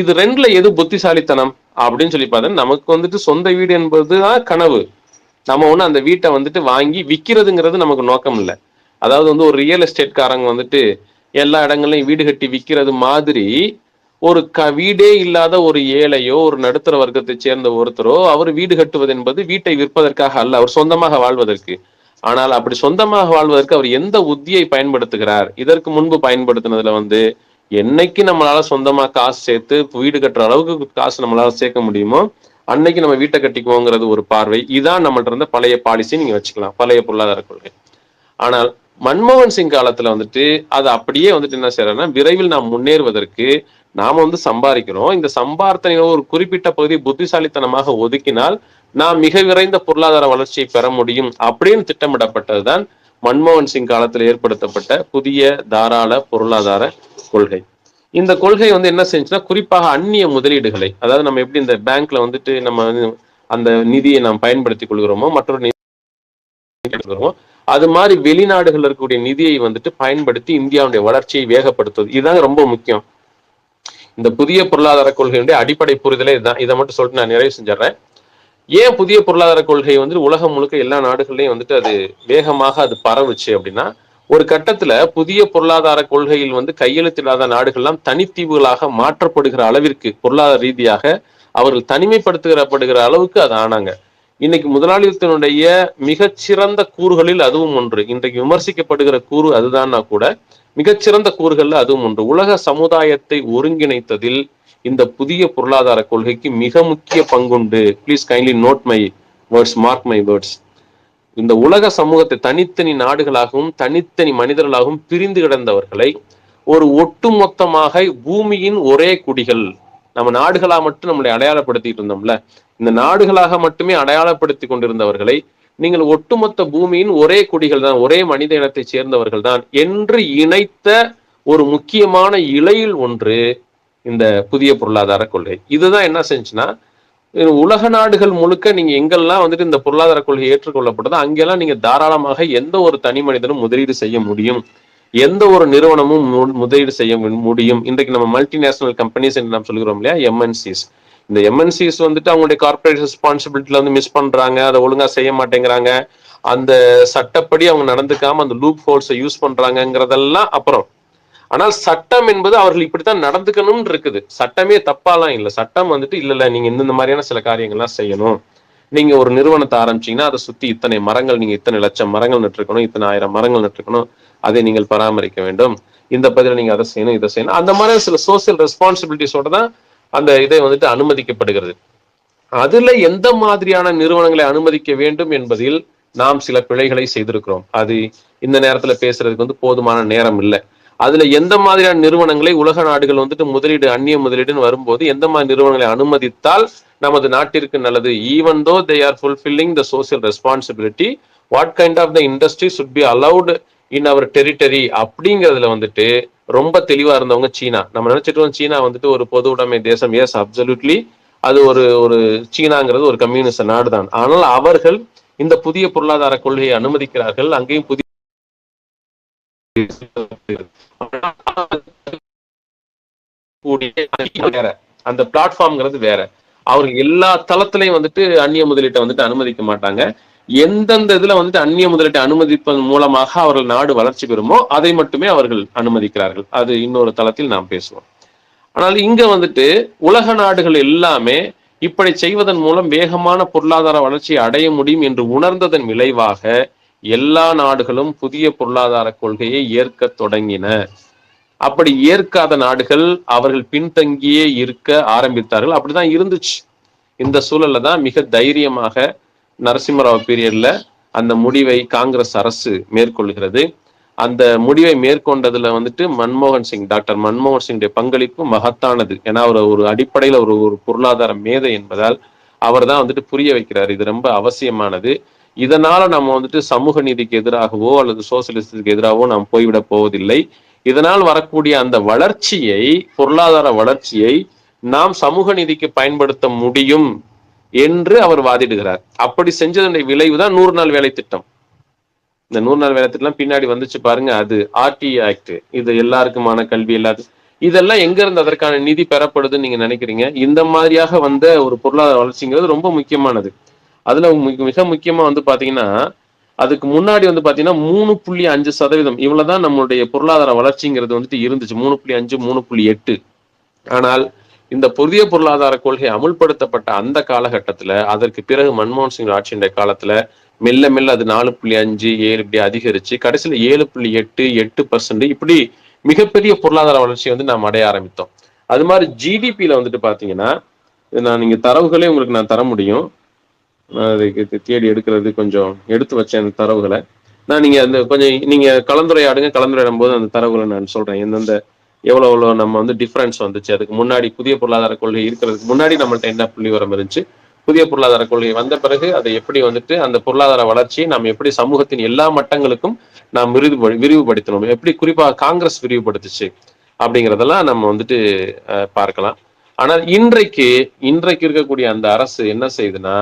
இது ரெண்டுல எது புத்திசாலித்தனம் அப்படின்னு சொல்லி பார்த்தா, நமக்கு வந்துட்டு சொந்த வீடு என்பதுதான் கனவு. நம்ம ஒண்ணு அந்த வீட்டை வந்துட்டு வாங்கி விற்கிறதுங்கிறது நமக்கு நோக்கம் இல்லை. அதாவது வந்து ஒரு ரியல் எஸ்டேட் காரங்க வந்துட்டு எல்லா இடங்கள்லையும் வீடு கட்டி விற்கிறது மாதிரி ஒரு வீடே இல்லாத ஒரு ஏழையோ ஒரு நடுத்தர வர்க்கத்தை சேர்ந்த ஒருத்தரோ அவர் வீடு கட்டுவது என்பது வீட்டை விற்பதற்காக அல்ல, அவர் சொந்தமாக வாழ்வதற்கு. ஆனால் அப்படி சொந்தமாக வாழ்வதற்கு அவர் எந்த உத்தியை பயன்படுத்துகிறார்? இதற்கு முன்பு பயன்படுத்தினதுல வந்து என்னைக்கு நம்மளால சொந்தமா காசு சேர்த்து வீடு கட்டுற அளவுக்கு காசு நம்மளால சேர்க்க முடியுமோ அன்னைக்கு நம்ம வீட்டை கட்டிக்குவோங்கிறது ஒரு பார்வை. இதான் நம்மள்ட்ட இருந்த பழைய பாலிசி, நீங்க வச்சுக்கலாம், பழைய பொருளாதார கொள்கை. ஆனால் மன்மோகன் சிங் காலத்துல வந்துட்டு அது அப்படியே வந்துட்டு என்ன செய்யறோம்னா, விரைவில் நாம் முன்னேறுவதற்கு நாம வந்து சம்பாதிக்கிறோம், இந்த சம்பார்த்தனை ஒரு குறிப்பிட்ட பகுதி புத்திசாலித்தனமாக ஒதுக்கினால் நாம் மிக விரைந்த பொருளாதார வளர்ச்சியை பெற முடியும் அப்படின்னு திட்டமிடப்பட்டதுதான் மன்மோகன் சிங் காலத்தில் ஏற்படுத்தப்பட்ட புதிய தாராள பொருளாதார கொள்கை. இந்த கொள்கை வந்து என்ன செஞ்சுன்னா, குறிப்பாக அந்நிய முதலீடுகளை, அதாவது நம்ம எப்படி இந்த பேங்க்ல வந்துட்டு நம்ம அந்த நிதியை நாம் பயன்படுத்திக் கொள்கிறோமோ, மற்றொரு நிதி அது மாதிரி வெளிநாடுகள் இருக்கக்கூடிய நிதியை வந்துட்டு பயன்படுத்தி இந்தியாவுடைய வளர்ச்சியை வேகப்படுத்துவது, இதுதான் ரொம்ப முக்கியம். இந்த புதிய பொருளாதார கொள்கையுடைய அடிப்படை புரிதலே இதுதான். இதை மட்டும் சொல்லிட்டு நான் நிறைவு செஞ்சிடறேன். ஏன் புதிய பொருளாதார கொள்கை வந்து உலகம் முழுக்க எல்லா நாடுகள்லையும் வந்துட்டு அது வேகமாக அது பரவுச்சு அப்படின்னா, ஒரு கட்டத்துல புதிய பொருளாதார கொள்கையில் வந்து கையெழுத்தில்லாத நாடுகள்லாம் தனித்தீவுகளாக மாற்றப்படுகிற அளவிற்கு பொருளாதார ரீதியாக அவர்கள் தனிமைப்படுத்துகிறப்படுகிற அளவுக்கு அது ஆனாங்க. இன்னைக்கு முதலாளித்துவனுடைய மிகச்சிறந்த கூறுகளில் அதுவும் ஒன்று. இன்றைக்கு விமர்சிக்கப்படுகிற கூறு அதுதான்னா கூட மிகச்சிறந்த கூறுகள்ல அதுவும் ஒன்று. உலக சமுதாயத்தை ஒருங்கிணைத்ததில் இந்த புதிய பொருளாதார கொள்கைக்கு மிக முக்கிய பங்குண்டு. Please kindly note my words, mark my words. இந்த உலக சமூகத்தை தனித்தனி நாடுகளாகவும் தனித்தனி மனிதர்களாகவும் பிரிந்து கிடந்தவர்களை ஒரு ஒட்டுமொத்தமாக பூமியின் ஒரே குடிகள், நம்ம நாடுகளாக மட்டும் நம்மளை அடையாளப்படுத்திட்டு இருந்தோம்ல, இந்த நாடுகளாக மட்டுமே அடையாளப்படுத்தி கொண்டிருந்தவர்களை நீங்கள் ஒட்டுமொத்த பூமியின் ஒரே குடிகள் தான், ஒரே மனித இனத்தை சேர்ந்தவர்கள் தான் என்று இணைத்த ஒரு முக்கியமான இழையில் ஒன்று இந்த புதிய பொருளாதார கொள்கை. இதுதான் என்ன செஞ்சுன்னா, உலக நாடுகள் முழுக்க நீங்க எங்கெல்லாம் வந்துட்டு இந்த பொருளாதார கொள்கை ஏற்றுக்கொள்ளப்பட்டதோ அங்கெல்லாம் நீங்க தாராளமாக எந்த ஒரு தனி மனிதனும் முதலீடு செய்ய முடியும், எந்த ஒரு நிறுவனமும் முதலீடு செய்ய முடியும். இன்றைக்கு நம்ம மல்டிநேஷனல் கம்பெனிஸ் என்று நாம் சொல்கிறோம் இல்லையா, எம்என்சிஸ். இந்த எம்என்சிஸ் வந்துட்டு அவங்களுடைய கார்பரேட் ரெஸ்பான்சிபிலிட்டில வந்து மிஸ் பண்றாங்க, அதை ஒழுங்கா செய்ய மாட்டேங்கிறாங்க, அந்த சட்டப்படி அவங்க நடந்துக்காம அந்த லூப் ஹோல்ஸை யூஸ் பண்றாங்கிறதெல்லாம் அப்புறம். ஆனால் சட்டம் என்பது அவர்கள் இப்படித்தான் நடந்துக்கணும்னு இருக்குது. சட்டமே தப்பாலாம் இல்லை. சட்டம் வந்துட்டு இல்ல நீங்க இந்த மாதிரியான சில காரியங்கள்லாம் செய்யணும். நீங்க ஒரு நிறுவனத்தை ஆரம்பிச்சீங்கன்னா அதை சுத்தி இத்தனை மரங்கள், நீங்க இத்தனை லட்சம் மரங்கள் நட்டுருக்கணும், இத்தனை 1000 மரங்கள் நட்டுருக்கணும், அதை நீங்கள் பராமரிக்க வேண்டும், இந்த பதில நீங்க அதை செய்யணும், இதை செய்யணும், அந்த மாதிரி சில சோசியல் ரெஸ்பான்சிபிலிட்டிஸோட தான் அந்த இதை வந்துட்டு அனுமதிக்கப்படுகிறது. அதுல எந்த மாதிரியான நிறுவனங்களை அனுமதிக்க வேண்டும் என்பதில் நாம் சில பிழைகளை செய்திருக்கிறோம். அது இந்த நேரத்துல பேசுறதுக்கு வந்து போதுமான நேரம் இல்லை. அதுல எந்த மாதிரியான நிறுவனங்களை உலக நாடுகள் வந்துட்டு முதலீடு, அந்நிய முதலீடுன்னு வரும்போது எந்த மாதிரி நிறுவனங்களை அனுமதித்தால் நமது நாட்டிற்கு நல்லது, even though they are fulfilling the social responsibility, what kind of the industry should be allowed in our territory அப்படிங்கிறதுல வந்துட்டு ரொம்ப தெளிவா இருந்தவங்க சீனா. நம்ம நினைச்சிட்டு சீனா வந்துட்டு ஒரு பொது உடைமை தேசம். எஸ், அப்சல்யூட்லி, அது ஒரு சீனாங்கிறது ஒரு கம்யூனிஸ்ட் நாடு தான். ஆனால் அவர்கள் இந்த புதிய பொருளாதார கொள்கையை அனுமதிக்கிறார்கள். அங்கேயும் புதிய அந்த பிளாட்ஃபார்ம்ங்கிறது வேற. அவர்கள் எல்லா தளத்திலையும் வந்துட்டு அந்நிய முதலீட்டை வந்துட்டு அனுமதிக்க மாட்டாங்க. எந்தெந்த இதுல வந்துட்டு அந்நிய முதலீட்டை அனுமதிப்பதன் மூலமாக அவர்கள் நாடு வளர்ச்சி பெறுமோ அதை மட்டுமே அவர்கள் அனுமதிக்கிறார்கள். அது இன்னொரு தளத்தில் நாம் பேசுவோம். ஆனால் இங்க வந்துட்டு உலக நாடுகள் எல்லாமே இப்படி செய்வதன் மூலம் வேகமான பொருளாதார வளர்ச்சியை அடைய முடியும் என்று உணர்ந்ததன் விளைவாக எல்லா நாடுகளும் புதிய பொருளாதார கொள்கையை ஏற்க தொடங்கின. அப்படி ஏற்காத நாடுகள் அவர்கள் பின்தங்கியே இருக்க ஆரம்பித்தார்கள். அப்படிதான் இருந்துச்சு. இந்த சூழல்ல தான் மிக தைரியமாக நரசிம்மராவ் பீரியட்ல அந்த முடிவை காங்கிரஸ் அரசு மேற்கொள்கிறது. அந்த முடிவை மேற்கொண்டதுல வந்துட்டு டாக்டர் மன்மோகன் சிங்குடைய பங்களிப்பு மகத்தானது. ஏன்னா அவர் ஒரு அடிப்படையில ஒரு பொருளாதார மேதை என்பதால் அவர் தான் வந்துட்டு புரிய வைக்கிறார், இது ரொம்ப அவசியமானது. இதனால நம்ம வந்துட்டு சமூக நீதிக்கு எதிராகவோ அல்லது சோசியலிசத்துக்கு எதிராகவோ நாம் போய்விட போவதில்லை. இதனால் வரக்கூடிய அந்த வளர்ச்சியை, பொருளாதார வளர்ச்சியை நாம் சமூக நீதிக்கு பயன்படுத்த முடியும் என்று அவர் வாதிடுகிறார். அப்படி செஞ்சதனுடைய விளைவுதான் 100 நாள் வேலை திட்டம். இந்த 100 நாள் வேலை திட்டம் பின்னாடி வந்துச்சு பாருங்க, அது ஆர்டி ஆக்ட், இது எல்லாருக்குமான கல்வி எல்லாத்துக்கும். இதெல்லாம் எங்க இருந்து அதற்கான நிதி பெறப்படுதுன்னு நீங்க நினைக்கிறீங்க? இந்த மாதிரியாக வந்த ஒரு பொருளாதார வளர்ச்சிங்கிறது ரொம்ப முக்கியமானது. அதுல மிக முக்கியமா வந்து பாத்தீங்கன்னா, அதுக்கு முன்னாடி வந்து பாத்தீங்கன்னா 3.5% இவ்வளவுதான் நம்மளுடைய பொருளாதார வளர்ச்சிங்கிறது வந்துட்டு இருந்துச்சு. 3.5 3.8. ஆனால் இந்த புதிய பொருளாதார கொள்கை அமுல்படுத்தப்பட்ட அந்த காலகட்டத்துல, அதற்கு பிறகு மன்மோகன் சிங் ஆட்சியுடைய காலத்துல மெல்ல மெல்ல அது 4.5 7 இப்படி அதிகரிச்சு கடைசியில 7.8 8% இப்படி மிகப்பெரிய பொருளாதார வளர்ச்சியை வந்து நாம் அடைய ஆரம்பித்தோம். அது மாதிரி ஜிடிபியில வந்துட்டு பாத்தீங்கன்னா, நான் நீங்க தரவுகளே உங்களுக்கு நான் தர முடியும். நான் அதுக்கு தேடி எடுக்கிறது கொஞ்சம் எடுத்து வச்சேன் அந்த தரவுகளை. நீங்க அந்த கொஞ்சம் நீங்க கலந்துரையாடும் போது அந்த தரவுகளை நான் சொல்றேன். எந்தெந்த எவ்வளவு நம்ம வந்து டிஃபரன்ஸ் வந்துச்சு. அதுக்கு முன்னாடி புதிய பொருளாதார கொள்கை இருக்கிறதுக்கு முன்னாடி நம்மள்ட்ட என்ன புள்ளிவரம் இருந்துச்சு, புதிய பொருளாதார கொள்கை வந்த பிறகு அதை எப்படி வந்துட்டு அந்த பொருளாதார வளர்ச்சியை நாம் எப்படி சமூகத்தின் எல்லா மட்டங்களுக்கும் நாம் விரிவுபடுத்தணும், எப்படி குறிப்பாக காங்கிரஸ் விரிவுபடுத்துச்சு அப்படிங்கிறதெல்லாம் நம்ம வந்துட்டு பார்க்கலாம். ஆனால் இன்றைக்கு இருக்கக்கூடிய அந்த அரசு என்ன செய்யுதுன்னா,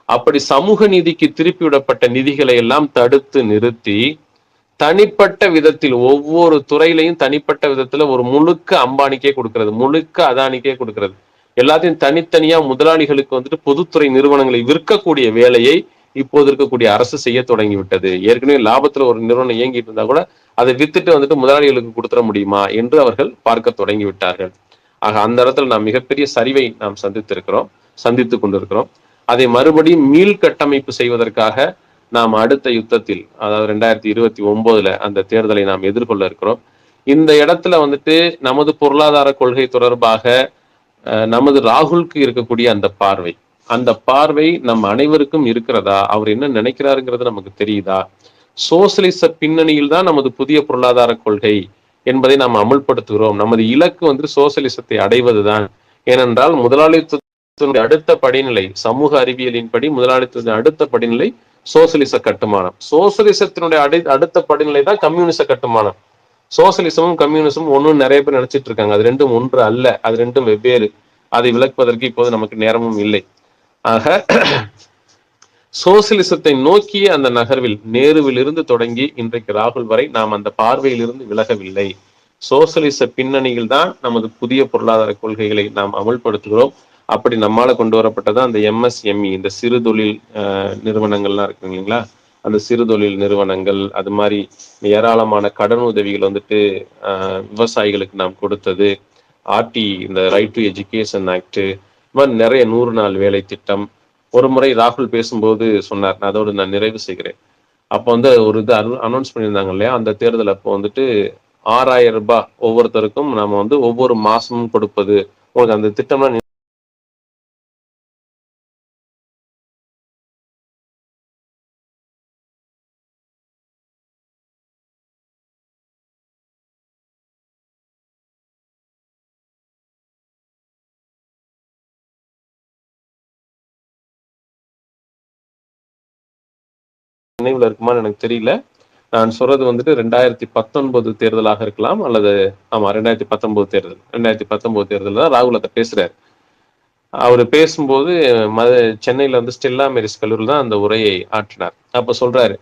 அப்படி சமூக நீதிக்கு திருப்பி விடப்பட்ட நிதிகளை எல்லாம் தடுத்து நிறுத்தி தனிப்பட்ட விதத்தில் ஒவ்வொரு துறையிலையும் தனிப்பட்ட விதத்துல ஒரு முழுக்க அம்பானிக்கே கொடுக்கிறது, முழுக்க அதானிக்கே கொடுக்கிறது. எல்லாத்தையும் தனித்தனியா முதலாளிகளுக்கு வந்துட்டு பொதுத்துறை நிறுவனங்களை விற்கக்கூடிய வேலையை இப்போது இருக்கக்கூடிய அரசு செய்ய தொடங்கி விட்டது. ஏற்கனவே லாபத்துல ஒரு நிறுவனம் இயங்கிட்டு இருந்தா கூட அதை வித்துட்டு வந்துட்டு முதலாளிகளுக்கு கொடுத்துட முடியுமா என்று அவர்கள் பார்க்க தொடங்கி விட்டார்கள். ஆக அந்த இடத்துல நாம் மிகப்பெரிய சரிவை நாம் சந்தித்து கொண்டிருக்கிறோம். அதை மறுபடியும் மீள்கட்டமைப்பு செய்வதற்காக நாம் அடுத்த யுத்தத்தில், அதாவது 2029 அந்த தேர்தலை நாம் எதிர்கொள்ள இருக்கிறோம். இந்த இடத்துல வந்துட்டு நமது பொருளாதார கொள்கை தொடர்பாக நமது ராகுலுக்கு இருக்கக்கூடிய அந்த பார்வை நம் அனைவருக்கும் இருக்கிறதா? அவர் என்ன நினைக்கிறாருங்கிறது நமக்கு தெரியுதா? சோசியலிச பின்னணியில் தான் நமது புதிய பொருளாதார கொள்கை என்பதை நாம் அமுல்படுத்துகிறோம். நமது இலக்கு வந்து சோசியலிசத்தை அடைவதுதான். ஏனென்றால் முதலாளித்துவத்தினுடைய அடுத்த படிநிலை, சமூக அறிவியலின்படி முதலாளித்துவத்தின் அடுத்த படிநிலை சோசியலிச கட்டுமானம். சோசியலிசத்தினுடைய அடுத்த படிநிலை தான் கம்யூனிச கட்டுமானம். சோசியலிசமும் கம்யூனிசமும் ஒன்னும் நிறைய பேர் நினைச்சிட்டு இருக்காங்க. அது ரெண்டும் ஒன்று அல்ல, அது ரெண்டும் வெவ்வேறு. அதை விளக்குவதற்கு இப்போது நமக்கு நேரமும் இல்லை. ஆக சோசியலிசத்தை நோக்கிய அந்த நகர்வில் நேருவில் இருந்து தொடங்கி இன்றைக்கு ராகுல் வரை நாம் அந்த பார்வையில் இருந்து விலகவில்லை. சோசியலிச பின்னணியில் தான் நமது புதிய பொருளாதார கொள்கைகளை நாம் அமல்படுத்துகிறோம். அப்படி நம்மால கொண்டு வரப்பட்டதான் அந்த MSME, இந்த சிறு தொழில் நிறுவனங்கள்லாம் இருக்கு இல்லைங்களா, அந்த சிறு தொழில் நிறுவனங்கள், அது மாதிரி ஏராளமான கடன் உதவிகள் வந்துட்டு விவசாயிகளுக்கு நாம் கொடுத்தது, இந்த ரைட் டு எஜுகேஷன் ஆக்ட், இது மாதிரி நிறைய 100 நாள் வேலை திட்டம். ஒரு முறை ராகுல் பேசும்போது சொன்னார், அதோடு நான் நிறைவு செய்கிறேன். அப்போ வந்து ஒரு இது அனௌன்ஸ் பண்ணியிருந்தாங்க இல்லையா, அந்த தேர்தல் அப்போ வந்துட்டு 6000 ரூபாய் ஒவ்வொருத்தருக்கும் நாம வந்து ஒவ்வொரு மாசமும் கொடுப்பது. உங்களுக்கு அந்த திட்டம்லாம் நினைவுல இருக்குமான்னு எனக்கு தெரியல. நான் சொல்றது வந்துட்டு 2019 தேர்தலாக இருக்கலாம், அல்லது ஆமா 2019 தேர்தல் தான் ராகுல் அதை பேசுறாரு. அவரு பேசும்போது சென்னையில வந்து ஸ்டெல்லா மேரிஸ் கல்லூரியில் தான் அந்த உரையை ஆற்றினார். அப்ப சொல்றாரு,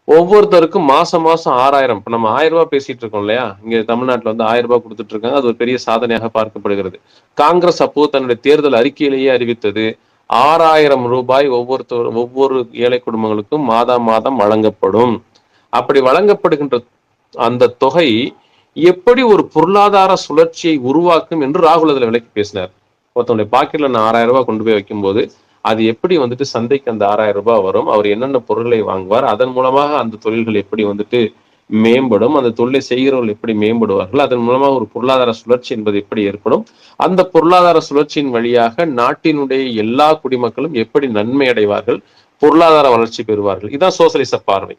ஒவ்வொருத்தருக்கும் மாசம் மாசம் 6000. இப்ப நம்ம 1000 ரூபாய் பேசிட்டு இருக்கோம் இல்லையா, இங்க தமிழ்நாட்டுல வந்து 1000 ரூபாய் கொடுத்துட்டு இருக்காங்க. அது ஒரு பெரிய சாதனையாக பார்க்கப்படுகிறது. காங்கிரஸ் அப்போ தன்னுடைய தேர்தல் அறிக்கையிலேயே அறிவித்தது 6000 ரூபாய் ஒவ்வொரு ஏழை குடும்பங்களுக்கும் மாதம் மாதம் வழங்கப்படும். அப்படி வழங்கப்படுகின்ற அந்த தொகை எப்படி ஒரு பொருளாதார சுழற்சியை உருவாக்கும் என்று ராகுல் அதுல விலைக்கு பேசினார். ஒருத்தனுடைய பாக்கெட்ல நான் 6000 ரூபாய் கொண்டு போய் வைக்கும்போது அது எப்படி வந்துட்டு சந்தைக்கு அந்த 6000 ரூபாய் வரும், அவர் என்னென்ன பொருட்களை வாங்குவார், அதன் மூலமாக அந்த தொழில்கள் எப்படி வந்துட்டு மேம்படும், அந்த தொழிலை செய்கிறவர்கள் எப்படி மேம்படுவார்கள், அதன் மூலமாக ஒரு பொருளாதார சுழற்சி என்பது எப்படி ஏற்படும், அந்த பொருளாதார சுழற்சியின் வழியாக நாட்டினுடைய எல்லா குடிமக்களும் எப்படி நன்மை அடைவார்கள், பொருளாதார வளர்ச்சி பெறுவார்கள். இதுதான் சோசலிச பார்வை.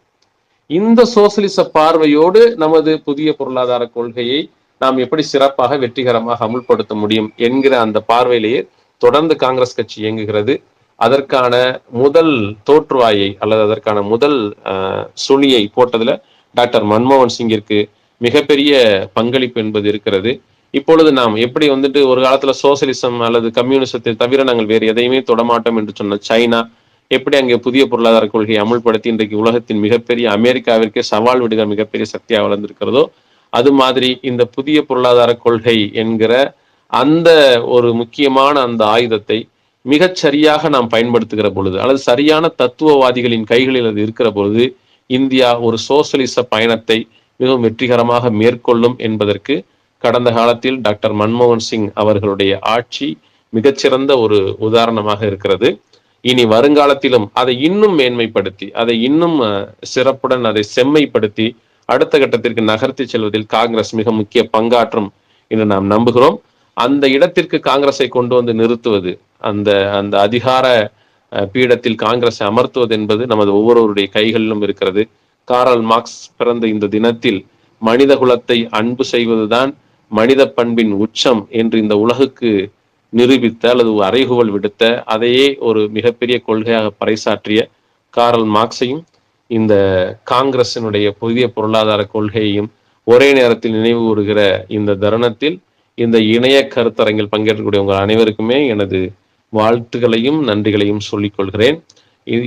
இந்த சோசலிச பார்வையோடு நமது புதிய பொருளாதார கொள்கையை நாம் எப்படி சிறப்பாக வெற்றிகரமாக அமுல்படுத்த முடியும் என்கிற அந்த பார்வையிலேயே தொடர்ந்து காங்கிரஸ் கட்சி இயங்குகிறது. அதற்கான முதல் தோற்றுவாயை அல்லது அதற்கான முதல் சுழியை போட்டதுல டாக்டர் மன்மோகன் சிங்கிற்கு மிகப்பெரிய பங்களிப்பு என்பது இருக்கிறது. இப்பொழுது நாம் எப்படி வந்துட்டு ஒரு காலத்துல சோசலிசம் அல்லது கம்யூனிசத்தை தவிர நாங்கள் வேறு எதையுமே தொடமாட்டோம் என்று சொன்ன சைனா எப்படி அங்கே புதிய பொருளாதார கொள்கையை அமுல்படுத்தி இன்றைக்கு உலகத்தின் மிகப்பெரிய அமெரிக்காவிற்கே சவால் விடுகிற மிகப்பெரிய சக்தியாக வளர்ந்திருக்கிறதோ, அது மாதிரி இந்த புதிய பொருளாதார கொள்கை என்கிற அந்த ஒரு முக்கியமான அந்த ஆயுதத்தை மிகச் சரியாக நாம் பயன்படுத்துகிற பொழுது அல்லது சரியான தத்துவவாதிகளின் கைகளில் அது இருக்கிற பொழுது இந்தியா ஒரு சோசலிச பயணத்தை மிகவும் வெற்றிகரமாக மேற்கொள்ளும் என்பதற்கு கடந்த காலத்தில் டாக்டர் மன்மோகன் சிங் அவர்களுடைய ஆட்சி மிகச்சிறந்த ஒரு உதாரணமாக இருக்கிறது. இனி வருங்காலத்திலும் அதை இன்னும் மேன்மைப்படுத்தி அதை இன்னும் சிறப்புடன் அதை செம்மைப்படுத்தி அடுத்த கட்டத்திற்கு நகர்த்தி செல்வதில் காங்கிரஸ் மிக முக்கிய பங்காற்றும் என்று நாம் நம்புகிறோம். அந்த இடத்திற்கு காங்கிரஸை கொண்டு வந்து நிறுத்துவது, அந்த அந்த அதிகார பீடத்தில் காங்கிரஸை அமர்த்துவது என்பது நமது ஒவ்வொருவருடைய கைகளிலும் இருக்கிறது. காரல் மார்க்ஸ் பிறந்த இந்த தினத்தில் மனித குலத்தை அன்பு செய்வதுதான் மனித பண்பின் உச்சம் என்று இந்த உலகுக்கு நிரூபித்த அல்லது அறைகூவல் விடுத்த அதையே ஒரு மிகப்பெரிய கொள்கையாக பறைசாற்றிய காரல் மார்க்ஸையும் இந்த காங்கிரசினுடைய புதிய பொருளாதார கொள்கையையும் ஒரே நேரத்தில் நினைவு கூறுகிற இந்த தருணத்தில் இந்த இணைய கருத்தரங்கில் பங்கேற்கக்கூடிய உங்கள் அனைவருக்குமே எனது வாழ்த்துக்களையும் நன்றிகளையும் சொல்லிக் கொள்கிறேன்.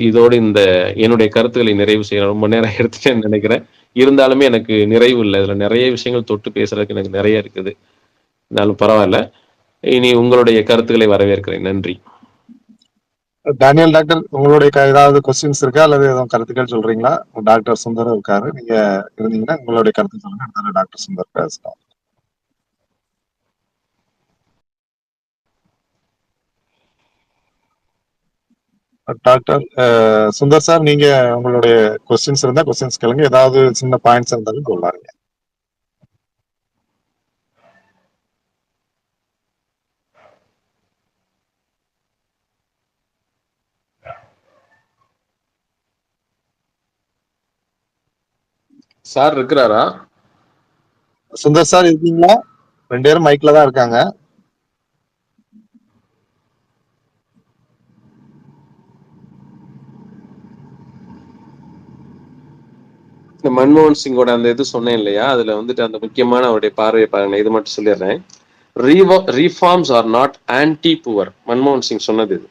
இதோடு இந்த என்னுடைய கருத்துக்களை நிறைவு செய்ய ரொம்ப நேரம் எடுத்துட்டேன்னு நினைக்கிறேன். இருந்தாலுமே எனக்கு நிறைவு இல்லை. இதுல நிறைய விஷயங்கள் தொட்டு பேசுறதுக்கு எனக்கு நிறைய இருக்குது. இருந்தாலும் பரவாயில்ல. இனி உங்களுடைய கருத்துக்களை வரவேற்கிறேன். நன்றி. டேனியல் டாக்டர், உங்களுடைய ஏதாவது கொஸ்டின்ஸ் இருக்கா அல்லது ஏதாவது கருத்துக்கள் சொல்றீங்களா? டாக்டர் சுந்தர் இருக்காரு, நீங்க இருந்தீங்கன்னா உங்களுடைய கருத்து சொல்லுங்க. அடுத்த டாக்டர் சுந்தர் பேசலாம். டாக்டர் சுந்தர் சார், நீங்க உங்களுடைய கொஸ்டின்ஸ் இருந்தா கொஸ்டின்ஸ் கேளுங்க. ஏதாவது சின்ன பாயிண்ட்ஸ் இருந்தாலும் சொல்லாருங்க. சார் இருக்கிறாரா? சுந்தர் சார் இருக்கீங்களா? 2 பேரும் மைக்ல தான் இருக்காங்க. இந்த மன்மோகன் சிங்கோட அந்த இது சொன்னேன் இல்லையா, அதுல வந்துட்டு அந்த முக்கியமான அவருடைய பார்வையை பாருங்க. இது மட்டும் சொல்லிடுறேன். Reforms are not anti poor. மன்மோகன் சிங் சொன்னது இது.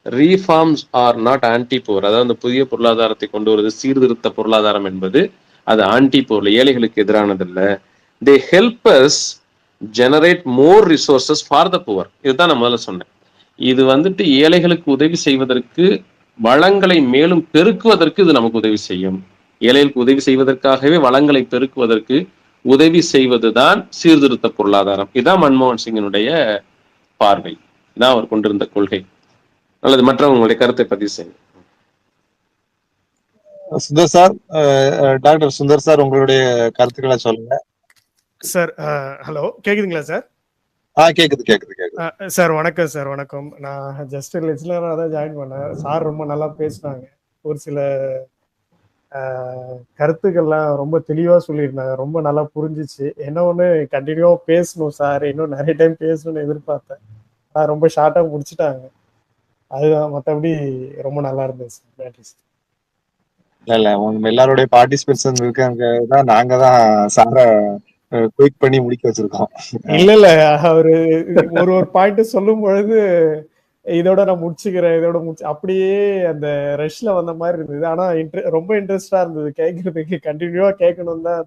Reforms are not anti poor. அதாவது அந்த புதிய பொருளாதாரத்தை கொண்டு வருவது, சீர்திருத்த பொருளாதாரம் என்பது அது ஆன்டி புவர், ஏழைகளுக்கு எதிரானது இல்ல. They help us generate more resources for the poor. இதுதான் நான் முதல்ல சொன்னேன். இது வந்துட்டு ஏழைகளுக்கு உதவி செய்வதற்கு, வளங்களை மேலும் பெருக்குவதற்கு இது நமக்கு உதவி செய்யும். ஏழைகளுக்கு உதவி செய்வதற்காகவே வளங்களை பெருக்குவதற்கு உதவி செய்வதுதான் சீர்திருத்த பொருளாதாரம். இதுதான் மன்மோகன் சிங்கினுடைய பார்வை, இதான் அவர் கொண்டிருந்த கொள்கை. அல்லது மற்றவங்களுடைய கருத்தை பதிவு செய்யுங்க. Sundar sir, doctor Sundar sir, உங்களுடைய கருத்துக்களை சொல்லுங்க சார். ஹலோ, கேக்குதுங்களா சார்? கேக்குது சார். வணக்கம் சார். வணக்கம். நான் ஜஸ்ட் லிஸ்னரா தான் ஜாயின் பண்ணேன். சார் ரொம்ப நல்லா பேசினாங்க. ஒரு சில கருத்துக்கள்லாம் ரொம்ப தெளிவா சொல்லியிருந்தாங்க. ரொம்ப நல்லா புரிஞ்சிச்சு. என்ன ஒண்ணு, கண்டினியூவா பேசணும் சார், இன்னும் நிறைய டைம் பேசணும்னு எதிர்பார்த்தேன். ரொம்ப ஷார்ட்டா முடிச்சுட்டாங்க. அதுதான், மற்றபடி ரொம்ப நல்லா இருந்தது சார். நன்றி சார். இல்ல, உங்க எல்லாருடைய பார்ட்டிசிபேஷன் இருக்காங்க. நாங்க தான் சார குயிக் பண்ணி முடிக்க வச்சிருக்கோம். இல்ல அவரு ஒரு பாயிண்ட் சொல்லும் பொழுது இதோட நான் முடிச்சுக்கிறேன், இதோட அப்படியே அந்த ரஷ்ல வந்த மாதிரி இருந்தது. ஆனா ரொம்ப இன்ட்ரெஸ்டா இருந்தது கேட்கறதுக்கு, கண்டினியூவா கேட்கணும் தான்.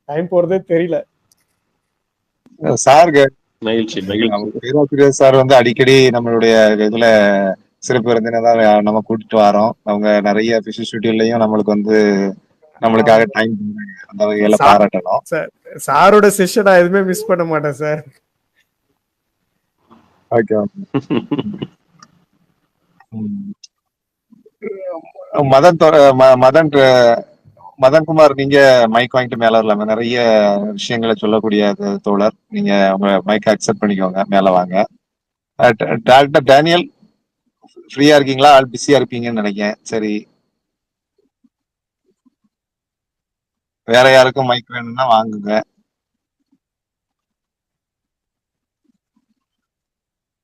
டைம் போறதே தெரியல. சார் மகிழ்ச்சி மகிழ்ச்சி. பேராசிரியர் சார் வந்து அடிக்கடி நம்மளுடைய இதுல சிறப்பு விருந்தினரா நம்ம கூட்டிட்டு வரோம். அவங்க நிறைய பிஸி ஷெட்யூல்லையும் நம்மளுக்கு வந்து நம்மளுக்காக டைம் அந்த வகையில பாராட்டணும். சாரோட செஷன் நான் எதுவுமே மிஸ் பண்ண மாட்டேன் சார். ஓகே. மதன் மதன் மதன்குமார், நீங்க மைக் வாங்கிட்டு மேல வரலாம? நிறைய விஷயங்களை சொல்லக்கூடிய தோழர், நீங்க உங்க மைக் அக்செப்ட் பண்ணிக்கோங்க, மேல வாங்க. டாக்டர் டேனியல் ஃப்ரீயா இருக்கீங்களா? ஆள் பிஸியா இருப்பீங்கன்னு நினைக்கிறேன். சரி, வேற யாருக்கும் மைக் வேணும்னா வாங்குங்க.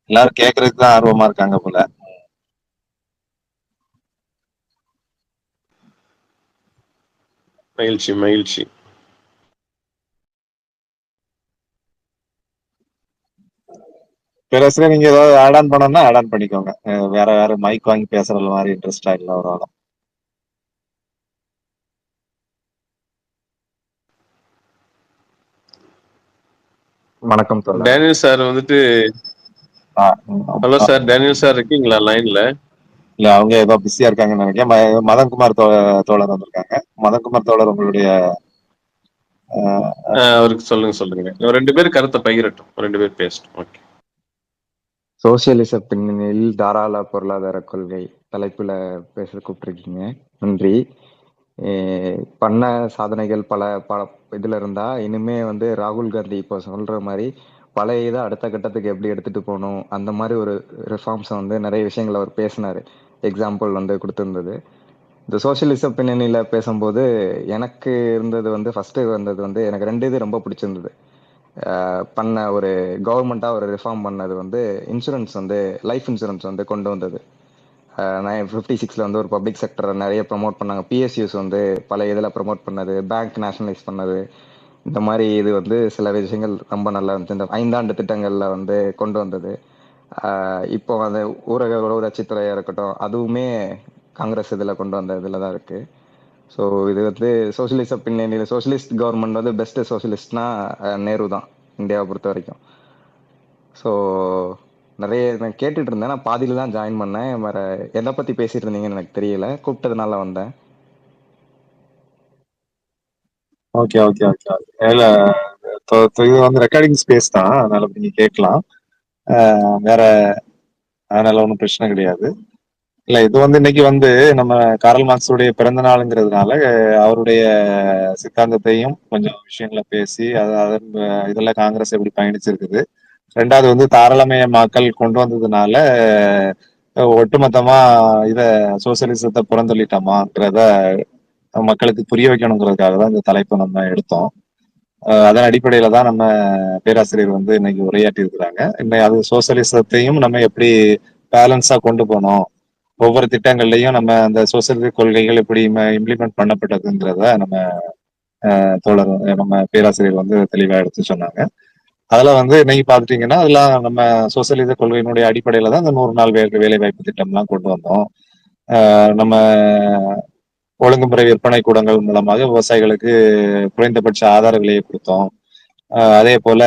எல்லாரும் கேட்கறதுக்கு தான் ஆர்வமா இருக்காங்க போல. மகிழ்ச்சி மகிழ்ச்சி. பேராசிரியர், நீங்க ஏதாவது ஆட் ஆன் பண்ணணும்னா ஆட் ஆன் பண்ணிக்கோங்க. வேற வேற மைக் வாங்கி பேசுற மாதிரி இன்ட்ரெஸ்டா இல்ல ஒரு ஆளும். வணக்கம் தோழர். டேனியல் சார் வந்துட்டு, ஹலோ சார், டேனியல் சார் இருக்கீங்களா லைன்ல? இல்ல, அவங்க ஏதோ பிஸியா இருக்காங்கன்னு நினைக்கிறேன். மதன்குமார் தோழர் வந்திருக்காங்க. மதன்குமார் தோழர், உங்களுடைய அவருக்கு சொல்லுங்க. 2 பேர் கருத்தை பகிரட்டும், 2 பேர் பேசட்டும். ஓகே. சோசியலிச பின்னணியில் தாராள பொருளாதார கொள்கை தலைப்புல பேச கூப்பிட்டுருக்கீங்க. நன்றி. பண்ண சாதனைகள் பல பல இதுல இருந்தா இனிமே வந்து ராகுல் காந்தி இப்போ சொல்ற மாதிரி பழைய இதை அடுத்த கட்டத்துக்கு எப்படி எடுத்துட்டு போகணும், அந்த மாதிரி ஒரு ரிஃபார்ம்ஸை வந்து நிறைய விஷயங்கள் அவர் பேசினாரு. எக்ஸாம்பிள் வந்து கொடுத்துருந்தது. இந்த சோசியலிச பின்னணியில பேசும்போது எனக்கு இருந்தது வந்து ஃபர்ஸ்ட் வந்தது வந்து எனக்கு 2 இது ரொம்ப பிடிச்சிருந்தது. பண்ண ஒரு கவர்மெண்ட்டாக ஒரு ரிஃபார்ம் பண்ணது வந்து இன்சூரன்ஸ் வந்து லைஃப் இன்சூரன்ஸ் வந்து கொண்டு வந்தது. 56 வந்து ஒரு பப்ளிக் செக்டரை நிறைய ப்ரமோட் பண்ணாங்க. பிஎஸ்யூஸ் வந்து பல இதில் ப்ரமோட் பண்ணது, பேங்க் நேஷனலைஸ் பண்ணது, இந்த மாதிரி இது வந்து சில விஷயங்கள் ரொம்ப நல்லா இருந்துச்சு. இந்த 5 ஆண்டு திட்டங்களில் வந்து கொண்டு வந்தது. இப்போ அந்த ஊரக உளவுராட்சித்துறையாக இருக்கட்டும், அதுவுமே காங்கிரஸ் இதில் கொண்டு வந்த இதில் தான் இருக்குது. ஸோ இது வந்து சோசியலிச பின்னணியில் சோசியலிஸ்ட் கவர்மெண்ட் வந்து பெஸ்ட் சோசியலிஸ்ட்னா நேரு தான் இந்தியாவை பொறுத்த வரைக்கும். ஸோ நிறைய நான் கேட்டுட்டு இருந்தேன். நான் பாதியில தான் ஜாயின் பண்ணேன். வேற எதை பற்றி பேசிட்டு இருந்தீங்கன்னு எனக்கு தெரியல, கூப்பிட்டதுனால வந்தேன். Okay okay okay okay. இல்ல, இது வந்து ரெக்கார்டிங் ஸ்பேஸ் தான், அதனால நீங்க கேட்கலாம். வேற அதனால ஒன்றும் பிரச்சனை கிடையாது. இல்ல, இது வந்து இன்னைக்கு வந்து நம்ம காரல் மார்க்ஸுடைய பிறந்த நாளுங்கிறதுனால அவருடைய சித்தாந்தத்தையும் கொஞ்சம் விஷயங்களை பேசி அதன் இதெல்லாம் காங்கிரஸ் எப்படி பயணிச்சிருக்குது. 2வது வந்து தாராளமயமாக்கல் கொண்டு வந்ததுனால ஒட்டுமொத்தமா இத சோசியலிசத்தை புறந்தள்ளிட்டோமாங்கிறத மக்களுக்கு புரிய வைக்கணுங்கிறதுக்காக தான் இந்த தலைப்பை நம்ம எடுத்தோம். அதன் அடிப்படையில தான் நம்ம பேராசிரியர் வந்து இன்னைக்கு உரையாற்றி இருக்கிறாங்க. இன்னைக்கு அது சோசியலிசத்தையும் நம்ம எப்படி பேலன்ஸா கொண்டு போனோம், ஒவ்வொரு திட்டங்கள்லையும் நம்ம அந்த சோசியலிச கொள்கைகள் எப்படி இம்ப்ளிமெண்ட் பண்ணப்பட்டதுங்கிறத நம்ம தோழர் நம்ம பேராசிரியர் வந்து தெளிவா எடுத்து சொன்னாங்க. அதுல வந்து இன்னைக்கு பாத்துட்டீங்கன்னா அதெல்லாம் நம்ம சோசியலிச கொள்கையினுடைய அடிப்படையில தான் இந்த 100 நாள் வேலை வாய்ப்பு திட்டம்லாம் கொண்டு வந்தோம். நம்ம ஒழுங்குமுறை விற்பனை கூடங்கள் மூலமாக விவசாயிகளுக்கு குறைந்தபட்ச ஆதார விலையை கொடுத்தோம். அதே போல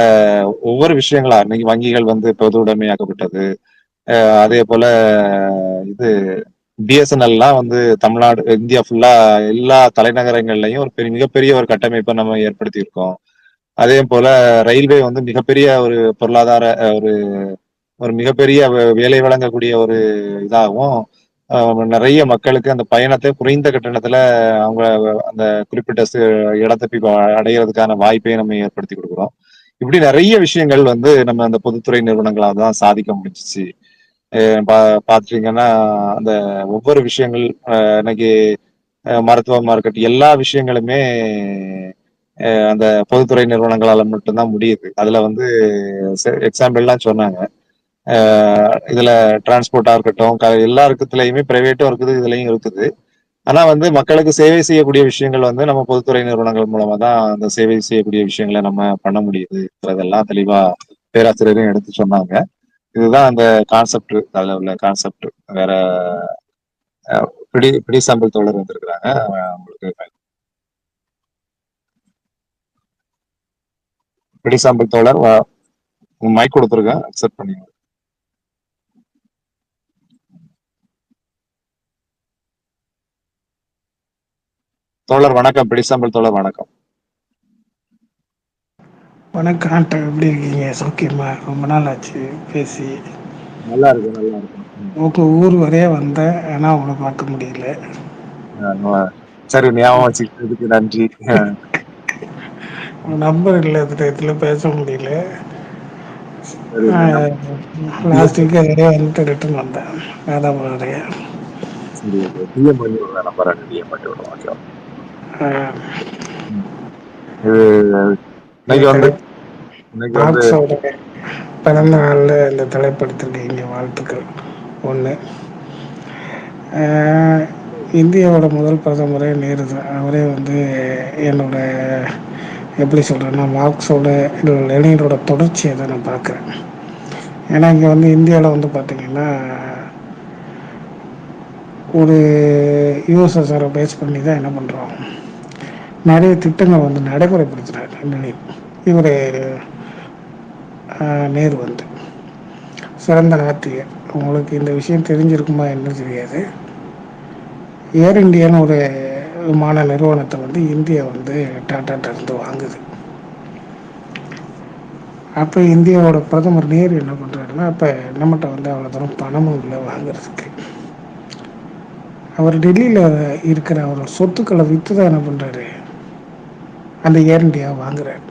ஒவ்வொரு விஷயங்களா இன்னைக்கு வங்கிகள் வந்து பொது உடைமையாக்கப்பட்டது. அதே போல இது பிஎஸ்என்எல்லாம் வந்து தமிழ்நாடு இந்தியா ஃபுல்லா எல்லா தலைநகரங்கள்லயும் ஒரு மிகப்பெரிய ஒரு கட்டமைப்பை நம்ம ஏற்படுத்தி இருக்கோம். அதே போல ரயில்வே வந்து மிகப்பெரிய ஒரு பொருளாதார ஒரு ஒரு மிகப்பெரிய வேலை வழங்கக்கூடிய ஒரு இதாகவும் நிறைய மக்களுக்கு அந்த பயணத்தை குறைந்த கட்டணத்துல அவங்க அந்த குறிப்பிட்ட இடத்தை போய் அடைகிறதுக்கான வாய்ப்பையும் நம்ம ஏற்படுத்தி கொடுக்குறோம். இப்படி நிறைய விஷயங்கள் வந்து நம்ம அந்த பொதுத்துறை நிறுவனங்களால தான் சாதிக்க முடிஞ்சிச்சு. பாத்துட்டீங்கன்னா அந்த ஒவ்வொரு விஷயங்கள் இன்னைக்கு மருத்துவமா இருக்கட்டும், எல்லா விஷயங்களுமே அந்த பொதுத்துறை நிறுவனங்களால மட்டும்தான் முடியுது. அதுல வந்து எக்ஸாம்பிள்லாம் சொன்னாங்க. இதுல டிரான்ஸ்போர்ட்டா இருக்கட்டும், எல்லா இருக்குதுலயுமே பிரைவேட்டும் இருக்குது, இதுலயும் இருக்குது. ஆனா வந்து மக்களுக்கு சேவை செய்யக்கூடிய விஷயங்கள் வந்து நம்ம பொதுத்துறை நிறுவனங்கள் மூலமா தான் அந்த சேவை செய்யக்கூடிய விஷயங்களை நம்ம பண்ண முடியுதுங்கிறதெல்லாம் தெளிவா பேராசிரியரும் எடுத்து சொன்னாங்க. இதுதான் அந்த கான்செப்ட், அதில் உள்ள கான்செப்ட். வேற பிடி சாம்பிள் தோழர் வந்திருக்கிறாங்க, உங்களுக்கு பிடி சாம்பிள் தோழர் மைக் கொடுத்துருக்கேன், அக்செப்ட் பண்ணி. தோழர் வணக்கம், பிடி சாம்பிள் தோழர் வணக்கம். வணக்கம் ஆண்ட, எப்படி இருக்கீங்க? சௌக்கியமா? ரொம்ப நாள் ஆச்சு பேசி. நல்லா இருக்கு, நல்லா இருக்கும். உங்க ஊர் வரையே வந்தேன், ஆனா உங்களை பார்க்க முடியல. சரி, ஞாபகம் வச்சுக்கிறதுக்கு நன்றி. நம்பர் இல்லை, இதில் பேச முடியல. லாஸ்ட் வீக் வரையே வந்துட்டு ரிட்டர்ன் வந்தேன் வேதாபுரம் வரைய. சரி, டிஎம் பண்ணி விடுவேன், நம்பர் டிஎம் பண்ணி விடுவோம். ஓகே. இது இன்னைக்கு வந்து பிறந்த நாளில் இந்த தலைப்படுத்திருக்கீங்க, வாழ்த்துக்கள். ஒன்று, இந்தியாவோட முதல் பிரதமரே நேரு தான். அவரே வந்து என்னோட எப்படி சொல்கிறேன்னா மார்க்ஸோட லெனினோட தொடர்ச்சியை தான் நான் பார்க்குறேன். ஏன்னா இங்கே வந்து இந்தியாவில் வந்து பார்த்திங்கன்னா ஒரு யூஎஸ்எஸ்ஆரை பேஸ் பண்ணி தான் என்ன பண்ணுறோம், நிறைய திட்டங்கள் வந்து நடைமுறைப்படுத்துகிறார் லெனின். இவர் நேரு வந்து சிறந்த நாத்திகர். உங்களுக்கு இந்த விஷயம் தெரிஞ்சிருக்குமா என்ன தெரியாது. ஏர் இந்தியான்னு ஒரு விமான நிறுவனத்தை வந்து இந்தியா வந்து டாட்டாட்ட இருந்து வாங்குது. அப்போ இந்தியாவோட பிரதமர் நேரு என்ன பண்ணுறாருன்னா, அப்போ நம்மகிட்ட வந்து அவ்வளோ தூரம் பணமும் இல்லை வாங்குறதுக்கு. அவர் டெல்லியில் இருக்கிற அவரோட சொத்துக்களை விற்று தான் என்ன பண்ணுறாரு, அந்த ஏர் இந்தியா வாங்குறாரு.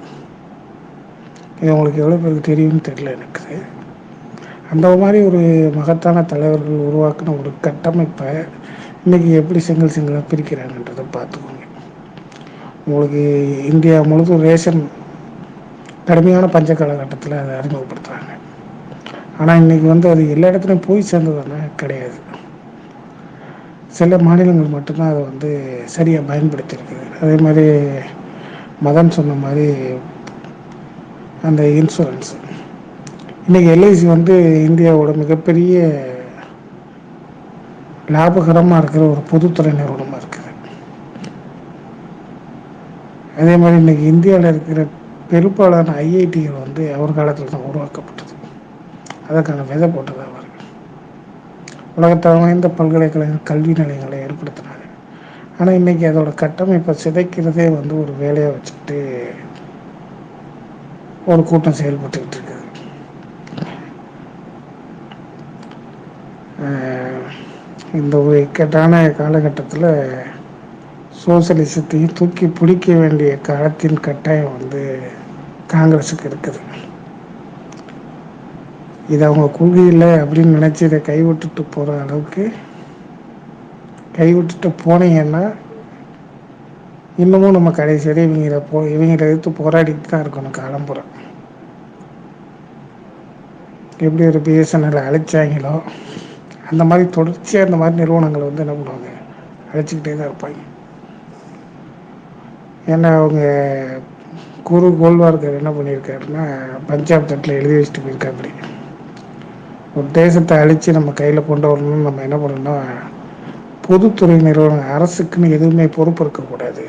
இது உங்களுக்கு எவ்வளோ பேருக்கு தெரியும்னு தெரியல எனக்கு. அந்த மாதிரி ஒரு மகத்தான தலைவர்கள் உருவாக்கின ஒரு கட்டமைப்பை இன்றைக்கி எப்படி சிங்கிளாக பிரிக்கிறாங்கன்றதை பார்த்துக்கோங்க. உங்களுக்கு இந்தியா முழுதும் ரேஷன் கடுமையான பஞ்ச காலகட்டத்தில் அதை அறிமுகப்படுத்துகிறாங்க. ஆனால் இன்றைக்கி வந்து அது எல்லா இடத்துலையும் போய் சேர்ந்ததானே கிடையாது. சில மாநிலங்கள் மட்டும்தான் அதை வந்து சரியாக பயன்படுத்தியிருக்குது. அதே மாதிரி மதன் சொன்ன மாதிரி அந்த இன்சூரன்ஸ், இன்றைக்கி எல்ஐசி வந்து இந்தியாவோட மிகப்பெரிய லாபகரமாக இருக்கிற ஒரு பொதுத்துறை நிறுவனமாக இருக்குது. அதே மாதிரி இன்றைக்கி இந்தியாவில் இருக்கிற பெரும்பாலான ஐஐடிகள் வந்து அவர் காலத்தில் தான் உருவாக்கப்பட்டது. அதற்கான விதை போட்டது அவர். உலகத்தரம் வாய்ந்த பல்கலைக்கழக கல்வி நிலையங்களை ஏற்படுத்தினாங்க. ஆனால் இன்றைக்கி அதோட கட்டமைப்பை சிதைக்கிறதே வந்து ஒரு வேலையாக வச்சுக்கிட்டு ஒரு கூட்டம் செயல்பட்டுக்கிட்டு இருக்குது. இந்த ஒரு இக்கட்டான காலகட்டத்தில் சோசியலிசத்தையும் தூக்கி பிடிக்க வேண்டிய காலத்தின் கட்டாயம் வந்து காங்கிரஸுக்கு இருக்குது. இது அவங்க கொள்கையில் அப்படின்னு நினச்சி இதை கைவிட்டுட்டு போகிற அளவுக்கு கைவிட்டுட்டு போனீங்கன்னா இன்னமும் நம்ம கடைசி வரை இவங்களை எதிர்த்து போராடிட்டு தான் இருக்கணும் காலம்புறம். எப்படி ஒரு பிஎஸ்என்எல் அழைச்சாங்களோ அந்த மாதிரி தொடர்ச்சியாக அந்த மாதிரி நிறுவனங்களை வந்து என்ன பண்ணுவாங்க, அழைச்சிக்கிட்டே தான் இருப்பாங்க. ஏன்னா அவங்க குரு கோல்வார்கர் என்ன பண்ணியிருக்காருன்னா, பஞ்சாப் தட்டில் எழுதி வச்சுட்டு போயிருக்காப்படி, ஒரு தேசத்தை அழித்து நம்ம கையில் கொண்டு வரணும்னு நம்ம என்ன பண்ணணும்னா, பொதுத்துறை நிறுவனம் அரசுக்குன்னு எதுவுமே பொறுப்பு இருக்கக்கூடாது.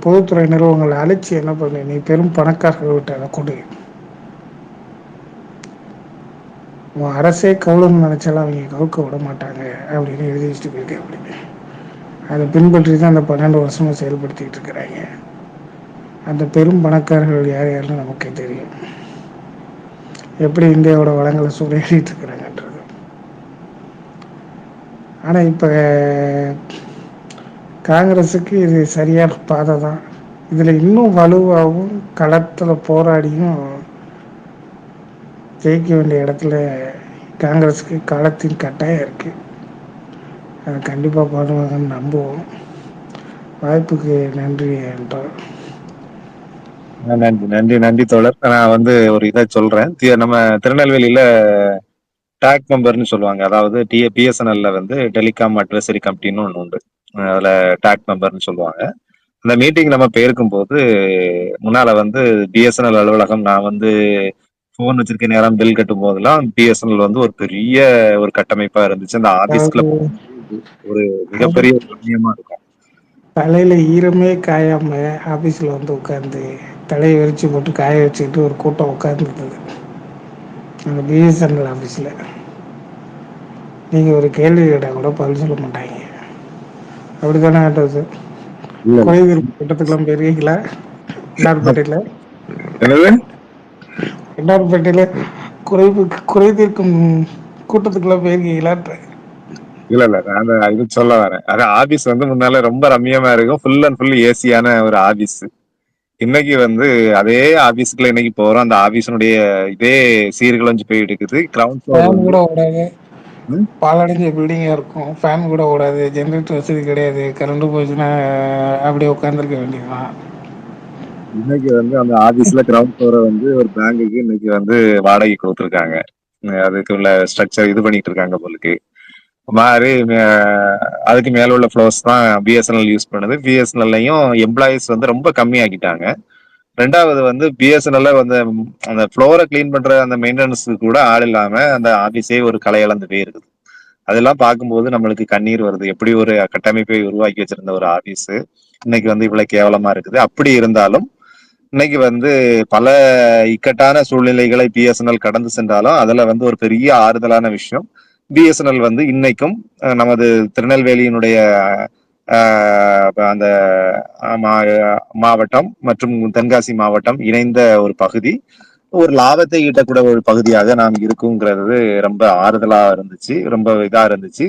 பொதுத்துறை நிறுவனங்களை அழித்து என்ன பண்ணு, நீ பெரும் பணக்காரர்கள் விட்டு அதை கொடு, அரசே கவுளன்னு நினைச்சாலும் அவங்க கவுக்க விட மாட்டாங்க அப்படின்னு எழுதி வச்சுட்டு போயிருக்கேன். அப்படி அதை பின்பற்றி தான் அந்த 12 வருஷமா செயல்படுத்திக்கிட்டு இருக்கிறாங்க. அந்த பெரும் பணக்காரர்கள் யார் யாருன்னு நமக்கே தெரியும், எப்படி இந்தியாவோட வளங்களை சூறையாடிட்டு இருக்கிறாங்கன்றது. ஆனால் இப்போ காங்கிரஸுக்கு இது சரியான பாதை தான். இதில் இன்னும் வலுவாகவும் களத்தில் போராடியும் ஜெயிக்க வேண்டிய இடத்துல காங்கிரஸுக்கு காலத்தின் கட்டாயம் இருக்குது. அதை கண்டிப்பாக பண்ணுவாங்கன்னு நம்புவோம். வாய்ப்புக்கு நன்றி என்றால். நன்றி தோழர். நான் வந்து ஒரு இதை சொல்றேன். நம்ம திருநெல்வேலியில டாக் மெம்பர்னு சொல்லுவாங்க. அதாவது பிஎஸ்என்எல்ல வந்து டெலிகாம் அட்வைசரி கமிட்டின்னு ஒன்று உண்டு. அதுல டாக் மெம்பர்னு சொல்லுவாங்க. அந்த மீட்டிங் நம்ம போயிருக்கும் போது முன்னால வந்து பிஎஸ்என்எல் அலுவலகம் நான் வந்து போன் வச்சிருக்க நேரம் பில் கட்டும் போதெல்லாம் பிஎஸ்என்எல் வந்து ஒரு பெரிய ஒரு கட்டமைப்பா இருந்துச்சு. அந்த ஆபீஸ்க்குள்ள ஒரு மிகப்பெரிய ஒரு ரம்மியமா இருக்கும். தலையில ஈரமே காயாம ஆபீஸ்ல வந்து உட்காந்து தலையை விரிச்சு போட்டு காய வச்சுக்கிட்டு ஒரு கூட்டம் உட்காந்துருந்தது அந்த பிஎஸ்என்எல் ஆபீஸ்ல. நீங்க ஒரு கேள்வி கேட்டா கூட பதில் சொல்ல மாட்டாங்க. அப்படித்தானே ஆட்டோஸ்? இல்ல குறைதீர்ப்பு கூட்டத்துக்கெல்லாம் போயிருக்கீங்களா? ரெண்டார்பேட்டையில என்னது ரெண்டார்பேட்டையில குறை தீர்க்கும் கூட்டத்துக்கெல்லாம் போயிருக்கீங்களான்ற? இல்ல நான் இது சொல்ல வரேன். அது ஆபீஸ் வந்து முன்னால ரொம்ப ரம்மியமா இருக்கும். ஃபுல் அண்ட் ஃபுல் ஏசியான ஒரு ஆபீஸ். இன்னைக்கு வந்து அதே ஆபீஸ்க்குள்ள இன்னைக்கு போறோம். அந்த ஆபீஸினுடைய இதே சீர்குலைஞ்சு போயிட்டு இருக்குது. கிரவுண்ட் ஃப்ளோர் ஃபேன் வந்து கூட ஓடாது, பாலடைஞ்ச பில்டிங்கா இருக்கும். ஃபேன் கூட ஓடாது, ஜென்ரேட்டர் வசதி கிடையாது. கரண்ட் போச்சுன்னா அப்படியே உட்காந்துருக்க வேண்டியதுதான். இன்னைக்கு வந்து அந்த ஆபீஸ்ல கிரவுண்ட் ஃப்ளோரை வந்து ஒரு பேங்குக்கு இன்னைக்கு வந்து வாடகை கொடுத்துருக்காங்க. அதுக்கு உள்ள ஸ்ட்ரக்சர் இது பண்ணிட்டு இருக்காங்க போலுக்கு மாதிரி. அதுக்கு மேல உள்ள ஃப்ளோர்ஸ் தான் பிஎஸ்என்எல் யூஸ் பண்ணுது. பிஎஸ்என்எல்லையும் எம்ப்ளாயிஸ் வந்து ரொம்ப கம்மியாக்கிட்டாங்க. ரெண்டாவது வந்து பிஎஸ்என்எல்ல வந்து அந்த ஃப்ளோரை கிளீன் பண்ற அந்த மெயின்டெனன்ஸுக்கு கூட ஆள் இல்லாம அந்த ஆபீஸே ஒரு களை இழந்து போயிருக்குது. அதெல்லாம் பார்க்கும்போது நம்மளுக்கு கண்ணீர் வருது. எப்படி ஒரு கட்டமைப்பை உருவாக்கி வச்சிருந்த ஒரு ஆபீஸ் இன்னைக்கு வந்து இவ்வளவு கேவலமா இருக்குது. அப்படி இருந்தாலும் இன்னைக்கு வந்து பல இக்கட்டான சூழ்நிலைகளை பிஎஸ்என்எல் கடந்து சென்றாலும் அதுல வந்து ஒரு பெரிய ஆறுதலான விஷயம், பிஎஸ்என்எல் வந்து இன்னைக்கும் நமது திருநெல்வேலியினுடைய அந்த மாவட்டம் மற்றும் தென்காசி மாவட்டம் இணைந்த ஒரு பகுதி, ஒரு லாபத்தை ஈட்டக்கூட ஒரு பகுதியாக நாம் இருக்குங்கிறது ரொம்ப ஆறுதலா இருந்துச்சு. ரொம்ப இதா இருந்துச்சு.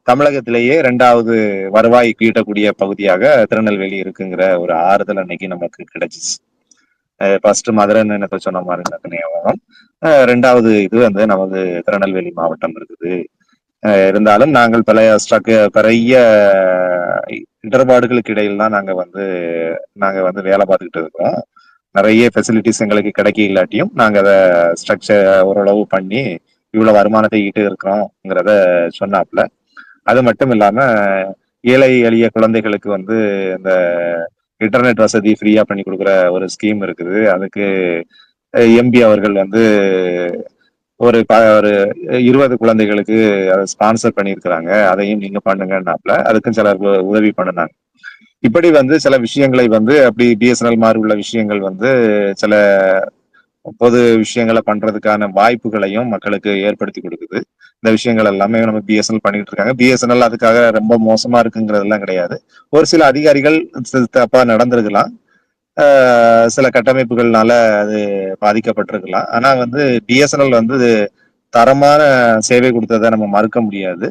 தமிழகத்திலேயே 2வது வருவாய் ஈட்டக்கூடிய பகுதியாக திருநெல்வேலி இருக்குங்கிற ஒரு ஆறுதல் அன்னைக்கு நமக்கு கிடைச்சிச்சு. ஃபர்ஸ்ட் மதுரை நினைப்ப சொன்ன மாதிரி எனக்கு ஞாபகம். 2வது இது வந்து நமது திருநெல்வேலி மாவட்டம் இருக்குது. இருந்தாலும் நாங்கள் பெரிய இடர்பாடுகளுக்கு இடையில் தான் நாங்க வந்து வேலை பார்த்துக்கிட்டு இருக்கிறோம். நிறைய ஃபெசிலிட்டிஸ் எங்களுக்கு கிடைக்க இல்லாட்டியும் நாங்க அதை ஸ்ட்ரக்சர் ஓரளவு பண்ணி இவ்வளவு வருமானத்தை ஈட்டு இருக்கிறோம்ங்கிறத சொன்னாப்ல. அது மட்டும் இல்லாம ஏழை எளிய குழந்தைகளுக்கு வந்து இந்த இன்டர்நெட் வசதி ஃப்ரீயா பண்ணி கொடுக்குற ஒரு ஸ்கீம் இருக்குது. அதுக்கு எம்பி அவர்கள் வந்து ஒரு 20 குழந்தைகளுக்கு அதை ஸ்பான்சர் பண்ணியிருக்கிறாங்க. அதையும் நீங்க பண்ணுங்கன்னாப்ல. அதுக்கும் சிலர் உதவி பண்ணினாங்க. இப்படி வந்து சில விஷயங்களை வந்து அப்படி பிஎஸ்என்எல் மாதிரி உள்ள விஷயங்கள் வந்து சில பொது விஷயங்களை பண்றதுக்கான வாய்ப்புகளையும் மக்களுக்கு ஏற்படுத்தி கொடுக்குது. இந்த விஷயங்கள் எல்லாமே நம்ம பிஎஸ்என்எல் பண்ணிட்டு இருக்காங்க. பிஎஸ்என்எல் அதுக்காக ரொம்ப மோசமா இருக்குங்கிறதெல்லாம் கிடையாது. ஒரு சில அதிகாரிகள் தப்பா நடந்திருக்கலாம், சில கட்டமைப்புகள்னால அது பாதிக்கப்பட்டிருக்கலாம். ஆனா வந்து பிஎஸ்என்எல் வந்து தரமான சேவை கொடுத்ததை நம்ம மறுக்க முடியாது.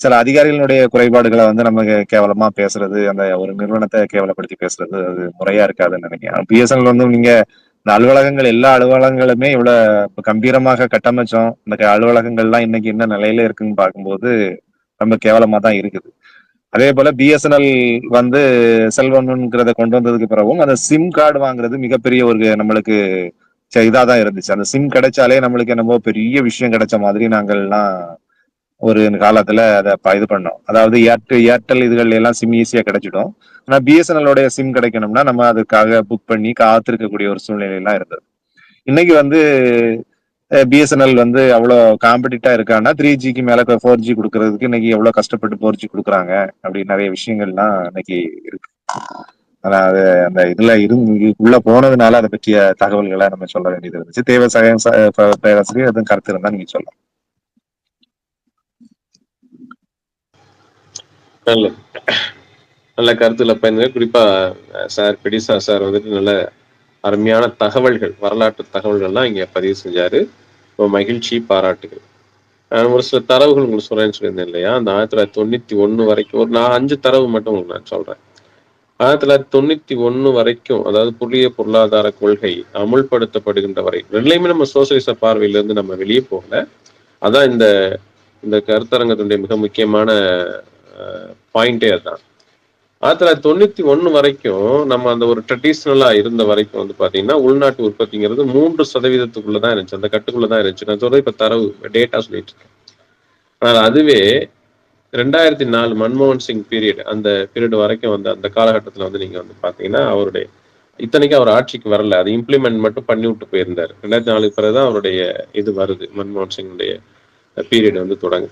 சில அதிகாரிகளுடைய குறைபாடுகளை வந்து நம்ம கேவலமா பேசுறது, அந்த ஒரு நிறுவனத்தை கேவலப்படுத்தி பேசுறது அது முறையா இருக்காதுன்னு நினைக்கிறேன். பிஎஸ்என்எல் வந்து நீங்க இந்த அலுவலகங்கள் எல்லா அலுவலகங்களுமே இவ்வளவு கம்பீரமாக கட்டமைச்சோம். இந்த அலுவலகங்கள்லாம் இன்னைக்கு என்ன நிலையில இருக்குன்னு பார்க்கும்போது ரொம்ப கேவலமா தான் இருக்குது. அதே போல பிஎஸ்என்எல் வந்து செல்வன்ங்கிறத கொண்டு வந்ததுக்கு பிறகும் அந்த சிம் கார்டு வாங்குறது மிகப்பெரிய ஒரு நம்மளுக்கு இதாதான் இருந்துச்சு. அந்த சிம் கிடைச்சாலே நம்மளுக்கு என்னமோ பெரிய விஷயம் கிடைச்ச மாதிரி நாங்கள்லாம் ஒரு காலத்துல அதை இது பண்ணோம். அதாவது ஏர்டெல் இதுகள் எல்லாம் சிம் ஈஸியா கிடைச்சிடும். ஆனா பிஎஸ்என்எல் சிம் கிடைக்கணும்னா நம்ம அதுக்காக புக் பண்ணி காத்திருக்கக்கூடிய ஒரு சூழ்நிலை எல்லாம் இருந்தது. இன்னைக்கு வந்து பிஎஸ்என்எல் வந்து அவ்வளவு காம்படிட்டா இருக்கான்னா 3Gக்கு மேல 4G கொடுக்கறதுக்கு இன்னைக்கு எவ்வளவு கஷ்டப்பட்டு 4G கொடுக்குறாங்க அப்படி நிறைய விஷயங்கள்லாம் இன்னைக்கு இருக்கு. ஆனா அது அந்த இதுல உள்ள போனதுனால அதை பற்றிய தகவல்களை நம்ம சொல்ல வேண்டியது இருந்துச்சு. பேராசிரியர் எதுவும் கருத்து இருந்தா நீங்க சொல்லலாம். நல்ல கருத்துல பயனுங்க. குறிப்பா சார் பிடிசா சார் வந்துட்டு நல்ல அருமையான தகவல்கள், வரலாற்று தகவல்கள்லாம் இங்க பதிவு செஞ்சாரு. மகிழ்ச்சி, பாராட்டுகள். ஒரு சில தரவுகள் உங்களுக்கு சொல்றேன்னு சொல்லியிருந்தேன் இல்லையா? அந்த 1991 வரைக்கும் ஒரு 5 தரவு மட்டும் உங்களுக்கு நான் சொல்றேன். 1991 வரைக்கும், அதாவது புதிய பொருளாதார கொள்கை அமுல்படுத்தப்படுகின்ற வரை, ரெண்டுலையுமே நம்ம சோசியலிச பார்வையிலிருந்து நம்ம வெளியே போகல. அதான் இந்த கருத்தரங்கத்தினுடைய மிக முக்கியமான பாயிண்டே அதுதான். 1991 வரைக்கும் நம்ம அந்த ஒரு ட்ரெடிஷ்னலா இருந்த வரைக்கும் வந்து பாத்தீங்கன்னா உள்நாட்டு உற்பத்திங்கிறது 3% இருந்துச்சு. அந்த கட்டுக்குள்ளதான் இருந்துச்சு. நான் சொல்றது இப்ப தரவு டேட்டா சொல்லிட்டு இருக்கேன். ஆனால் அதுவே 2004 மன்மோகன் சிங் பீரியட், அந்த பீரியட் வரைக்கும் வந்து அந்த காலகட்டத்துல வந்து நீங்க வந்து பாத்தீங்கன்னா அவருடைய இத்தனைக்கும் அவர் ஆட்சிக்கு வரல, அதை இம்ப்ளிமெண்ட் மட்டும் பண்ணி விட்டு போயிருந்தார். 2004 பிறகுதான் அவருடைய இது வருது, மன்மோகன் சிங்குடைய பீரியட் வந்து தொடங்கு.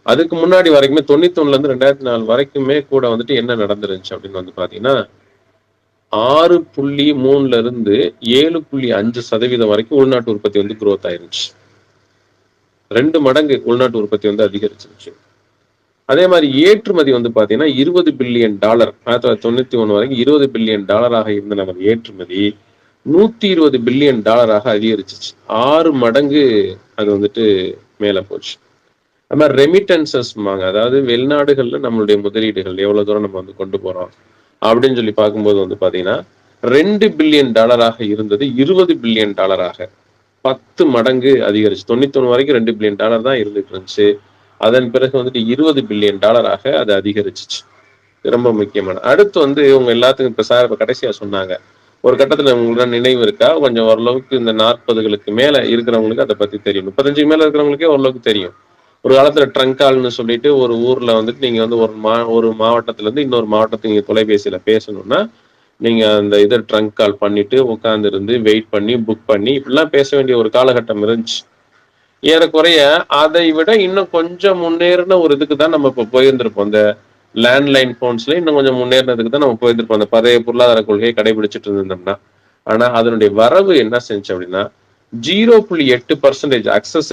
அதுக்கு முன்னாடி வரைக்குமே 91ல இருந்து 2004 வரைக்குமே கூட வந்துட்டு என்ன நடந்துருந்துச்சு அப்படின்னு வந்து பாத்தீங்கன்னா 6.3ல இருந்து 7.5% வரைக்கும் உள்நாட்டு உற்பத்தி வந்து குரோத் ஆயிருந்துச்சு. 2 மடங்கு உள்நாட்டு உற்பத்தி வந்து அதிகரிச்சிருச்சு. அதே மாதிரி ஏற்றுமதி வந்து பாத்தீங்கன்னா $20 பில்லியன் 1991 வரைக்கும் $20 பில்லியன் இருந்த நமது ஏற்றுமதி $120 பில்லியன் அதிகரிச்சிச்சு. 6 மடங்கு அது வந்துட்டு மேல போச்சு. அது மாதிரி ரெமிட்டன்சஸ், அதாவது வெளிநாடுகள்ல நம்மளுடைய முதலீடுகள் எவ்வளவு தூரம் நம்ம வந்து கொண்டு போறோம் அப்படின்னு சொல்லி பார்க்கும்போது வந்து பாத்தீங்கன்னா $2 பில்லியன் இருந்தது $20 பில்லியன் 10 மடங்கு அதிகரிச்சு. 91 வரைக்கும் $2 பில்லியன் தான் இருந்துட்டு இருந்துச்சு. அதன் பிறகு வந்துட்டு $20 பில்லியன் அது அதிகரிச்சிச்சு. ரொம்ப முக்கியமான. அடுத்து வந்து உங்க எல்லாத்துக்கும் இப்ப சார் கடைசியா சொன்னாங்க, ஒரு கட்டத்துல உங்களுக்கு நினைவு இருக்கா, கொஞ்சம் ஓரளவுக்கு இந்த 40களுக்கு மேல இருக்கிறவங்களுக்கு அதை பத்தி தெரியும், 35 மேல இருக்கிறவங்களுக்கே ஓரளவுக்கு தெரியும். ஒரு காலத்துல ட்ரங்கால்னு சொல்லிட்டு ஒரு ஊர்ல வந்துட்டு நீங்க வந்து ஒரு மாவட்டத்துல இருந்து இன்னொரு மாவட்டத்துக்கு நீங்க தொலைபேசியில பேசணும்னா நீங்க அந்த இதை ட்ரங்க் கால் பண்ணிட்டு உட்கார்ந்து இருந்து வெயிட் பண்ணி புக் பண்ணி இப்படிலாம் பேச வேண்டிய ஒரு காலகட்டம் இருந்துச்சு. ஏறக்குறைய அதை விட இன்னும் கொஞ்சம் முன்னேறின ஒரு இதுக்கு தான் நம்ம இப்ப போயிருந்திருப்போம். இந்த லேண்ட்லைன் போன்ஸ்ல இன்னும் கொஞ்சம் முன்னேறினதுக்கு தான் நம்ம போயிருந்திருப்போம், அந்த பழைய பொருளாதார கொள்கையை கடைபிடிச்சிட்டு இருந்தோம்னா. ஆனா அதனுடைய வரவு என்ன செஞ்சு அப்படின்னா 0.8% அக்சஸ்,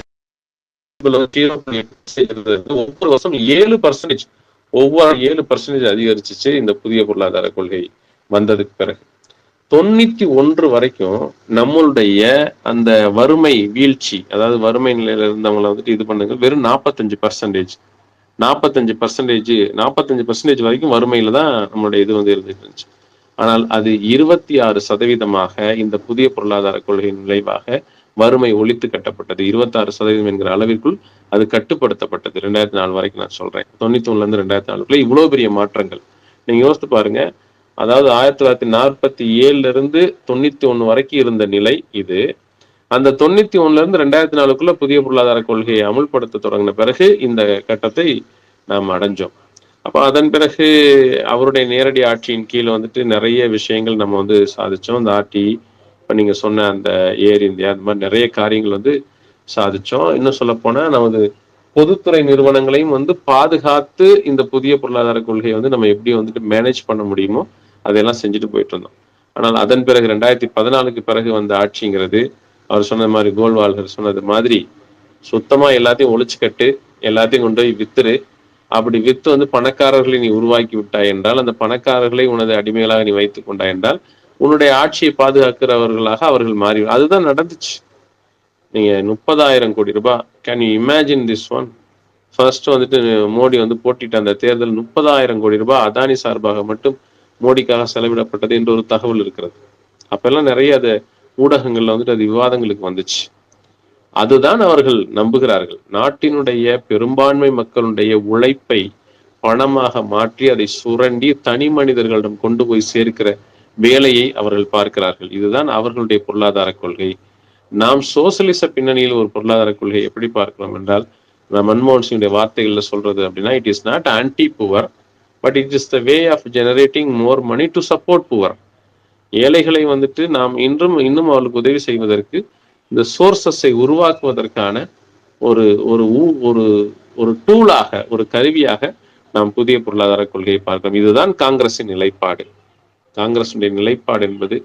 0.8% ஒவ்வொரு வருஷம் 7%, ஒவ்வொரு 7% அதிகரிச்சிச்சு இந்த புதிய பொருளாதார கொள்கை வந்ததுக்கு பிறகு. 91 வரைக்கும் நம்மளுடைய அந்த வறுமை வீழ்ச்சி, அதாவது வறுமை நிலையில இருந்தவங்களை வந்துட்டு இது பண்ணுங்க வெறும் 45%, 45% வரைக்கும் வறுமையில தான் நம்மளுடைய இது வந்து இருந்துட்டு இருந்துச்சு. ஆனால் அது 26% இந்த புதிய பொருளாதார கொள்கையின் விளைவாக வறுமை ஒழித்து கட்டப்பட்டது. 26% என்கிற அளவிற்குள் அது கட்டுப்படுத்தப்பட்டது. 2004 வரைக்கும் நான் சொல்றேன். 91ல இருந்து 2004 இவ்வளவு பெரிய மாற்றங்கள் நீங்க யோசித்து பாருங்க. அதாவது 1947ல இருந்து 91 வரைக்கும் இருந்த நிலை இது. அந்த 91ல இருந்து 2004க்குள்ள புதிய பொருளாதார கொள்கையை அமுல்படுத்த தொடங்கின பிறகு இந்த கட்டத்தை நாம் அடைஞ்சோம். அப்ப அதன் பிறகு அவருடைய நேரடி ஆட்சியின் கீழ் வந்துட்டு நிறைய விஷயங்கள் நம்ம வந்து சாதிச்சோம். அந்த ஆர்டி, இப்ப நீங்க சொன்ன அந்த ஏர் இந்தியா, அந்த மாதிரி நிறைய காரியங்கள் வந்து சாதிச்சோம். இன்னும் சொல்ல போனா நமது பொதுத்துறை நிறுவனங்களையும் வந்து பாதுகாத்து இந்த புதிய பொருளாதார கொள்கையை வந்து நம்ம எப்படி வந்துட்டு மேனேஜ் பண்ண முடியுமோ அதையெல்லாம் செஞ்சுட்டு போயிட்டு இருந்தோம். ஆனால் அதன் பிறகு 2014க்கு பிறகு வந்த ஆட்சிங்கிறது அவர் சொன்ன மாதிரி, கோல்வால்கர் சொன்னது மாதிரி சுத்தமா எல்லாத்தையும் ஒழிச்சு கட்டு, எல்லாத்தையும் கொண்டு போய் வித்துரு. அப்படி வித்து வந்து பணக்காரர்களை நீ உருவாக்கி விட்டாய் என்றால், அந்த பணக்காரர்களை உனது அடிமைகளாக நீ வைத்துக் கொண்டாய் என்றால் உன்னுடைய ஆட்சியை பாதுகாக்கிறவர்களாக அவர்கள் மாறி. அதுதான் நடந்துச்சு. நீங்க 30,000 கோடி ரூபாய், can you imagine this one? First வந்துட்டு மோடி வந்து போட்டிட்ட அந்த தேர்தல் 30,000 கோடி ரூபாய் அதானி சார்பாக மட்டும் மோடிக்காக செலவிடப்பட்டது என்று ஒரு தகவல் இருக்கிறது. அப்பெல்லாம் நிறைய அது ஊடகங்கள்ல வந்துட்டு அது விவாதங்களுக்கு வந்துச்சு. அதுதான் அவர்கள் நம்புகிறார்கள். நாட்டினுடைய பெரும்பான்மை மக்களுடைய உழைப்பை பணமாக மாற்றி அதை சுரண்டி தனி மனிதர்களிடம் கொண்டு போய் சேர்க்கிற வேலையை அவர்கள் பார்க்கிறார்கள். இதுதான் அவர்களுடைய பொருளாதார கொள்கை. நாம் சோசியலிச பின்னணியில் ஒரு பொருளாதார கொள்கை எப்படி பார்க்கிறோம் என்றால், மன்மோகன் சிங்குடைய வார்த்தைகள்ல சொல்றது அப்படின்னா, it is not anti poor, but it is the way of generating more money to support poor. ஏழைகளை வந்துட்டு நாம் இன்னும் அவர்களுக்கு உதவி செய்வதற்கு இந்த சோர்சஸை உருவாக்குவதற்கான ஒரு ஒரு ஒரு ஒரு டூலாக, ஒரு கருவியாக நாம் புதிய பொருளாதார கொள்கையை பார்க்கிறோம். இதுதான் காங்கிரசின் நிலைப்பாடு. காங்கிரசுடைய நிலைப்பாடு என்பது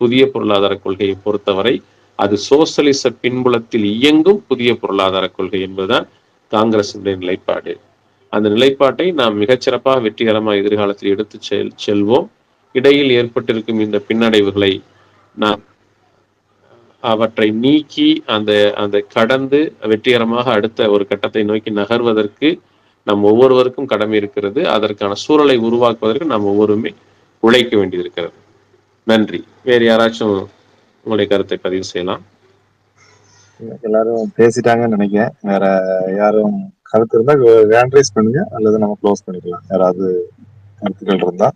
புதிய பொருளாதார கொள்கையை பொறுத்தவரை அது சோசலிச பின்புலத்தில் இயங்கும் புதிய பொருளாதார கொள்கை என்பதுதான் காங்கிரசினுடைய நிலைப்பாடு. அந்த நிலைப்பாட்டை நாம் மிகச்சிறப்பாக வெற்றிகரமாக எதிர்காலத்தில் எடுத்து செல்வோம். இடையில் ஏற்பட்டிருக்கும் இந்த பின்னடைவுகளை நாம் அவற்றை நீக்கி அந்த கடந்து வெற்றிகரமாக அடுத்த ஒரு கட்டத்தை நோக்கி நகர்வதற்கு நம் ஒவ்வொருவருக்கும் கடமை இருக்கிறது. அதற்கான சூழலை உருவாக்குவதற்கு நாம் ஒவ்வொருமே உழைக்க வேண்டியிருக்கிறது. நன்றி. வேறு யாராச்சும் உங்களுடைய கருத்தை பதிவு செய்யலாம். எல்லாரும் பேசிட்டாங்கன்னு நினைக்கிறேன். வேற யாரும் கருத்து இருந்தா ஹேண்ட் ரைஸ் பண்ணுங்க, அல்லது நம்ம க்ளோஸ் பண்ணிக்கலாம். யாராவது கருத்துக்கள் இருந்தா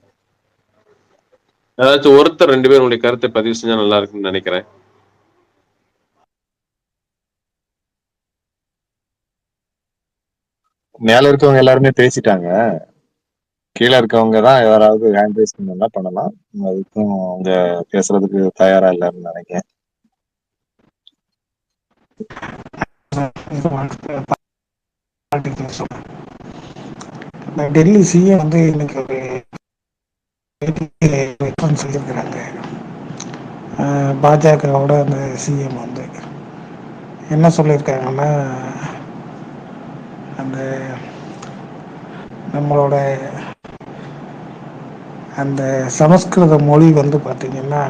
யாராச்சும் ஒருத்தர் 2 பேர் உங்களுடைய கருத்தை பதிவு செஞ்சா நல்லா இருக்குன்னு நினைக்கிறேன். மேல இருக்கவங்க எல்லாருமே பேசிட்டாங்க. கீழே இருக்கவங்க தான் யாராவது ஹேண்ட் ரைஸ் பண்ணலாம் பண்ணலாம். அதுக்கும் அவங்க பேசுறதுக்கு தயாரா இல்லைன்னு நினைக்கிறேன். இந்த டெல்லி சிஎம் வந்து இன்னைக்கு ஒரு பேட்டிக்கு சொல்லியிருக்கிறாங்க. பாஜகவோட அந்த சிஎம் வந்து என்ன சொல்லியிருக்காங்கன்னா, அந்த நம்மளோட அந்த சமஸ்கிருத மொழி வந்து பார்த்தீங்கன்னா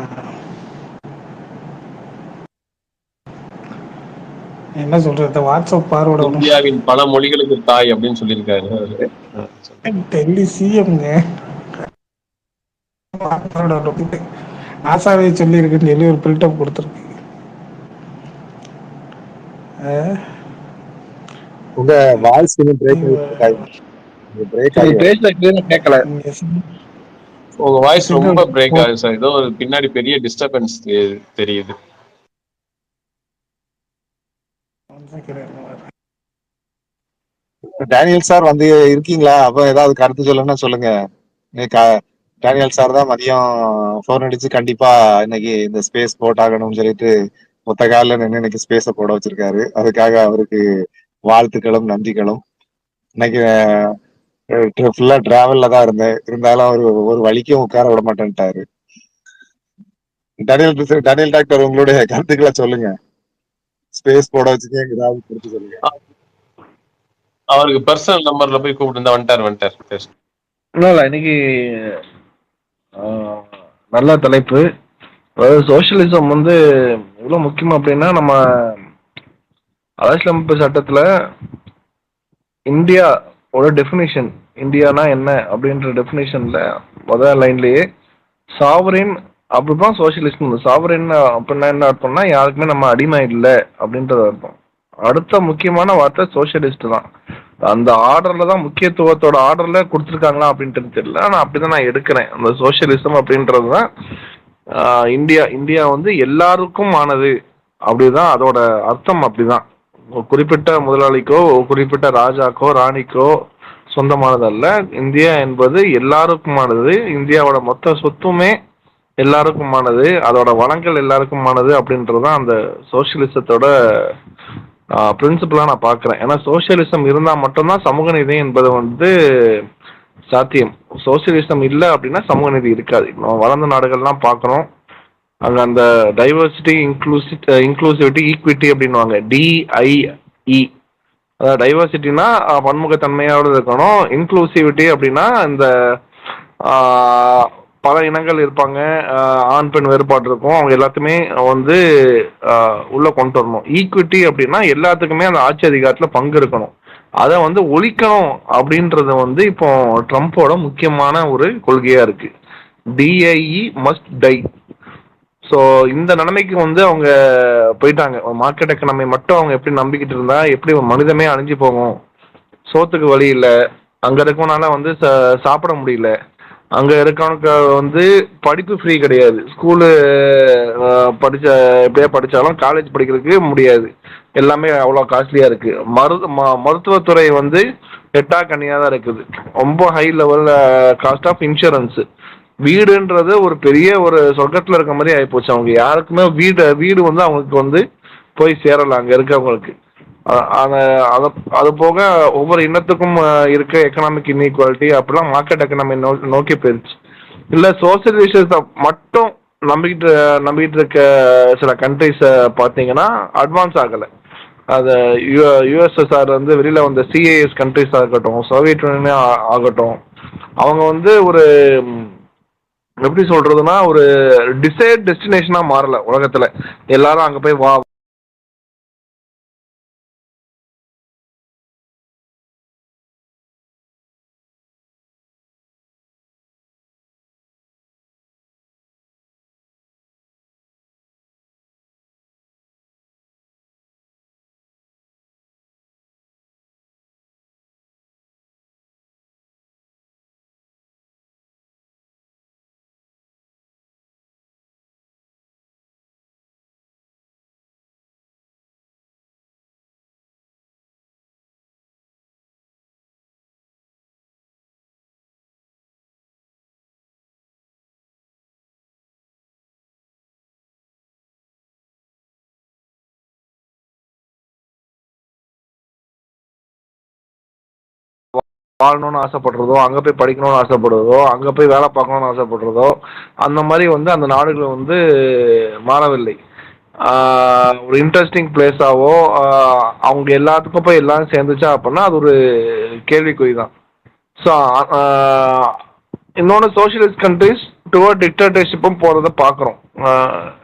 என்ன சொல்றது, வாட்ஸ்அப் பார்வோட இந்தியாவின் பல மொழிகளுக்கு தாய் அப்படின்னு சொல்லியிருக்காரு அவரு. டெல்லி சிஎம்ங்க ஆசாவே சொல்லியிருக்குன்னு சொல்லி ஒரு பில்டப் கொடுத்துருக்கு. உங்க வாய்ஸ் கொஞ்சம் பிரேக் ஆகி பிரேக் ஆகி நீங்க பேசுற கிளியரா கேட்கல. உங்க வாய்ஸ் ரொம்ப சிக்னல் பிரேக் ஆகுது சார். ஏதோ ஒரு பின்னாடி பெரிய டிஸ்டர்பன்ஸ் தெரியுது. டேனியல் சார் வந்து இருக்கீங்களா? அப்ப ஏதாவது கருத்து சொல்லணும்னா சொல்லுங்க. டேனியல் சார் தான் மதியம் போன் அடிச்சு கண்டிப்பா இன்னைக்கு இந்த ஸ்பேஸ் போட்டாகணும்னு சொல்லிட்டு மொத்த காலில் நின்று இன்னைக்கு ஸ்பேஸ போட வச்சிருக்காரு. அதுக்காக அவருக்கு வாழ்த்துக்களும் நன்றிகளும். இன்னைக்கு ஃபுல்லா டிராவல்ல தான் இருந்தேன், இருந்தாலும் அவர் ஒரு வழிக்கும் உட்கார விட மாட்டேன்ட்டாரு. டேனியல் டாக்டர் உங்களுடைய கருத்துக்களை சொல்லுங்க. ஸ்பேஸ் போட வச்சுக்கே ஏதாவது கருத்து சொல்லுங்க. அவருக்கு பர்சனல் நம்பர்ல போய் கூப்பிட்டு வந்துட்டார். இல்ல இன்னைக்கு நல்ல தலைப்பு. அதாவது சோசியலிசம் வந்து எவ்வளவு முக்கியம் அப்படின்னா, நம்ம அரசியலமைப்பு சட்டத்துல இந்தியா ஒரு டெபினிஷன், இந்தியானா என்ன அப்படின்ற டெபினிஷன்ல முதல் லைன்லயே சாவரின் அப்படிதான் சோசியலிசம். சாவரின் அப்படின்னா என்ன அர்த்தம்னா, யாருக்குமே நம்ம அடிமை இல்லை அப்படின்றது அர்த்தம். அடுத்த முக்கியமான வார்த்தை சோசியலிஸ்ட் தான். அந்த ஆர்டர்ல தான், முக்கியத்துவத்தோட ஆர்டர்ல கொடுத்துருக்காங்களா அப்படின்றது தெரியல, ஆனா அப்படிதான் நான் எடுக்கிறேன். அந்த சோசியலிசம் அப்படின்றது தான் இந்தியா வந்து எல்லாருக்கும் ஆனது அப்படிதான் அதோட அர்த்தம். அப்படிதான் குறிப்பிட்ட முதலாளிக்கோ குறிப்பிட்ட ராஜாக்கோ ராணிக்கோ சொந்தமானதல்ல. இந்தியா என்பது எல்லாருக்குமானது. இந்தியாவோட மொத்த சொத்துமே எல்லாருக்குமானது, அதோட வளங்கள் எல்லாருக்குமானது அப்படின்றதுதான் அந்த சோசியலிசத்தோட பிரின்சிபலா நான் பாக்குறேன். ஏன்னா சோசியலிசம் இருந்தா மட்டும்தான் சமூக நீதி என்பது வந்து சாத்தியம். சோசியலிசம் இல்லை அப்படின்னா சமூக நீதி இருக்காது. நம்ம வளர்ந்த நாடுகள்லாம் பார்க்கணும், அங்க அந்த டைவர்சிட்டி இன்க்ளூசிவிட்டி ஈக்விட்டி அப்படின்வாங்க, டிஐஇ. அதாவது டைவர்சிட்டினா பன்முகத்தன்மையோடு இருக்கணும், இன்க்ளூசிவிட்டி அப்படின்னா இந்த பல இனங்கள் இருப்பாங்க, ஆண் பெண் வேறுபாடு இருக்கும், அவங்க எல்லாத்துமே வந்து உள்ள கொண்டு வரணும். ஈக்விட்டி அப்படின்னா எல்லாத்துக்குமே அந்த ஆட்சி அதிகாரத்துல பங்கு இருக்கணும். அதை வந்து ஒழிக்கணும் அப்படின்றது வந்து இப்போ ட்ரம்ப்போட முக்கியமான ஒரு கொள்கையா இருக்கு. DIE must tie. ஸோ இந்த நிலைமைக்கு வந்து அவங்க போயிட்டாங்க. மார்க்கெட் எக்கனாமி மட்டும் அவங்க எப்படி நம்பிக்கிட்டு இருந்தா எப்படி மனிதமே அழிஞ்சு போகும், சோத்துக்கு வழி இல்லை, அங்க இருக்கவனால வந்து சாப்பிட முடியல, அங்க இருக்கவனுக்கு வந்து படிப்பு ஃப்ரீ கிடையாது, ஸ்கூலு படிச்ச எப்படியா படிச்சாலும் காலேஜ் படிக்கிறதுக்கு முடியாது, எல்லாமே அவ்வளோ காஸ்ட்லியா இருக்கு. மருத்துவத்துறை வந்து எட்டா கனியா தான் இருக்குது. ரொம்ப high level cost of insurance. வீடுன்றது ஒரு பெரிய ஒரு சொர்க்கத்துல இருக்க மாதிரி ஆயிப்போச்சு. அவங்க யாருக்குமே வீடு வந்து அவங்களுக்கு வந்து போய் சேரல அங்க இருக்கவங்களுக்கு. அது போக ஒவ்வொரு இனத்துக்கும் இருக்க எக்கனாமிக் இன்இக்வாலிட்டி அப்படிலாம் மார்க்கெட் எக்கனாமி நோக்கி போயிருச்சு. இல்ல சோசியலிசத்தை மட்டும் நம்பிக்கிட்டு இருக்க சில கண்ட்ரிஸ் பார்த்தீங்கன்னா அட்வான்ஸ் ஆகலை. அது யுஎஸ்எஸ்ஆர் வந்து வெளியில வந்த சிஏஎஸ் கண்ட்ரிஸ் ஆகட்டும், சோவியத் யூனியனே ஆகட்டும், அவங்க வந்து ஒரு எப்படி சொல்றதுன்னா ஒரு டிசைட் டெஸ்டினேஷனா மாறல உலகத்துல. எல்லாரும் அங்க போய் வா வாழணும்னு ஆசைப்படுறதோ, அங்க போய் படிக்கணும்னு ஆசைப்படுறதோ, அங்க போய் வேலை பார்க்கணும்னு ஆசைப்படுறதோ, அந்த மாதிரி வந்து அந்த நாடுகள் வந்து மாறவில்லை. ஒரு இன்ட்ரெஸ்டிங் பிளேஸாவோ அவங்க எல்லாத்துக்கும் போய் எல்லாரும் சேர்ந்துச்சா அப்படின்னா அது ஒரு கேள்விக்குறி தான். ஸோ இன்னொன்று சோஷியலிஸ்ட் கண்ட்ரிஸ் டுவர்ட் டிக்டேட்டர்ஷிப்பும் போகிறத பார்க்குறோம்.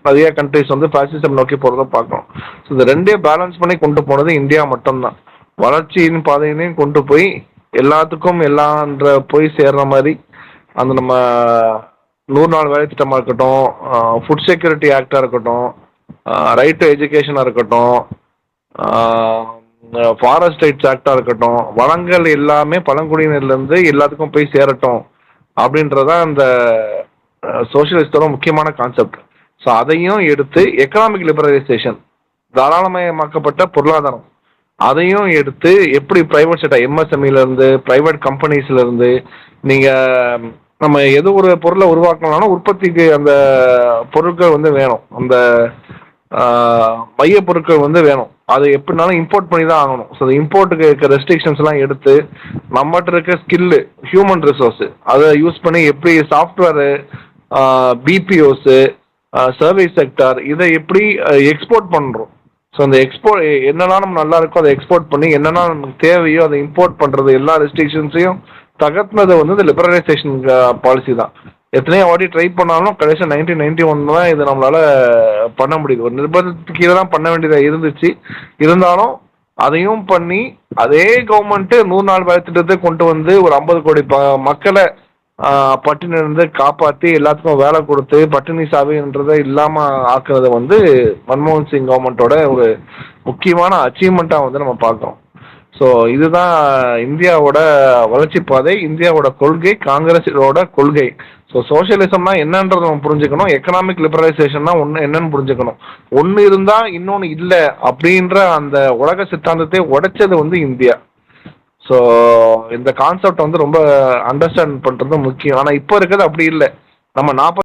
நிறைய கண்ட்ரிஸ் வந்து ஃபாசிசம் நோக்கி போகிறத பார்க்குறோம். ஸோ இந்த ரெண்டையும் பேலன்ஸ் பண்ணி கொண்டு போனது இந்தியா மட்டும்தான். வளர்ச்சியின் பாதையிலையும் கொண்டு போய் எல்லாத்துக்கும் எல்லான்ற போய் சேர்ற மாதிரி அந்த நம்ம 100 நாள் வேலை திட்டமாக இருக்கட்டும், ஃபுட் செக்யூரிட்டி ஆக்டாக இருக்கட்டும், ரைட் டு எஜுகேஷனாக இருக்கட்டும், ஃபாரஸ்ட் ரைட்ஸ் ஆக்டாக இருக்கட்டும், வளங்கள் எல்லாமே பழங்குடியினர்லேருந்து எல்லாத்துக்கும் போய் சேரட்டும் அப்படின்றதான் அந்த சோஷியலிஸ்டோட முக்கியமான கான்செப்ட். ஸோ அதையும் எடுத்து எக்கனாமிக் லிபரலைசேஷன், தாராளமயமாக்கப்பட்ட பொருளாதாரம், அதையும் எடுத்து எப்படி பிரைவேட் செக்டர் எம்எஸ்எம்இலேருந்து பிரைவேட் கம்பெனிஸ்லேருந்து நீங்கள் நம்ம எது ஒரு பொருளை உருவாக்கணும்னாலும் உற்பத்திக்கு அந்த பொருட்கள் வந்து வேணும், அந்த மைய பொருட்கள் வந்து வேணும். அது எப்படினாலும் இம்போர்ட் பண்ணி தான் ஆகணும். ஸோ இம்போர்ட்டுக்கு இருக்க ரெஸ்ட்ரிக்ஷன்ஸ் எல்லாம் எடுத்து நம்மகிட்ட இருக்க ஸ்கில்லு, ஹியூமன் ரிசோர்ஸு, அதை யூஸ் பண்ணி எப்படி சாஃப்ட்வேரு, பிபிஓஸு, சர்வீஸ் செக்டார், இதை எப்படி எக்ஸ்போர்ட் பண்ணுறோம். ஸோ அந்த என்னெல்லாம் நம்ம நல்லா இருக்கோ அதை எக்ஸ்போர்ட் பண்ணி என்னென்னா நமக்கு தேவையோ அதை இம்போர்ட் பண்ணுறது, எல்லா ரெஸ்ட்ரிக்ஷன்ஸையும் தகர்த்தது வந்து இந்த லிபரலைசேஷன் பாலிசி தான். எத்தனையோ வாட்டி ட்ரை பண்ணாலும் கடைசி 1991 தான் இது நம்மளால பண்ண முடியுது. ஒரு நிர்பந்தத்துக்கு கீழே தான் பண்ண வேண்டியதாக இருந்துச்சு. இருந்தாலும் அதையும் பண்ணி அதே கவர்மெண்ட்டு 100 நாள் வேலை திட்டத்தை கொண்டு வந்து ஒரு 50 கோடி மக்களை பட்டினிலிருந்து காப்பாற்றி எல்லாத்துக்கும் வேலை கொடுத்து பட்டினி சாவின்றதை இல்லாமல் ஆக்குறத வந்து மன்மோகன் சிங் கவர்மெண்ட்டோட ஒரு முக்கியமான அச்சீவ்மெண்ட்டாக வந்து நம்ம பார்க்குறோம். ஸோ இதுதான் இந்தியாவோட வளர்ச்சி பாதை, இந்தியாவோட கொள்கை, காங்கிரஸோட கொள்கை. ஸோ சோஷியலிசம்னா என்னன்றதை நம்ம புரிஞ்சுக்கணும், எக்கனாமிக் லிபரலைசேஷன்னா என்னன்னு புரிஞ்சுக்கணும். ஒன்று இருந்தால் இன்னொன்று இல்லை அப்படின்ற அந்த உலக சித்தாந்தத்தை உடைச்சது வந்து இந்தியா. ஸோ இந்த கான்செப்ட் வந்து ரொம்ப அண்டர்ஸ்டாண்ட் பண்ணுறது முக்கியம். ஆனால் இப்போ இருக்கிறது அப்படி இல்லை. நம்ம 40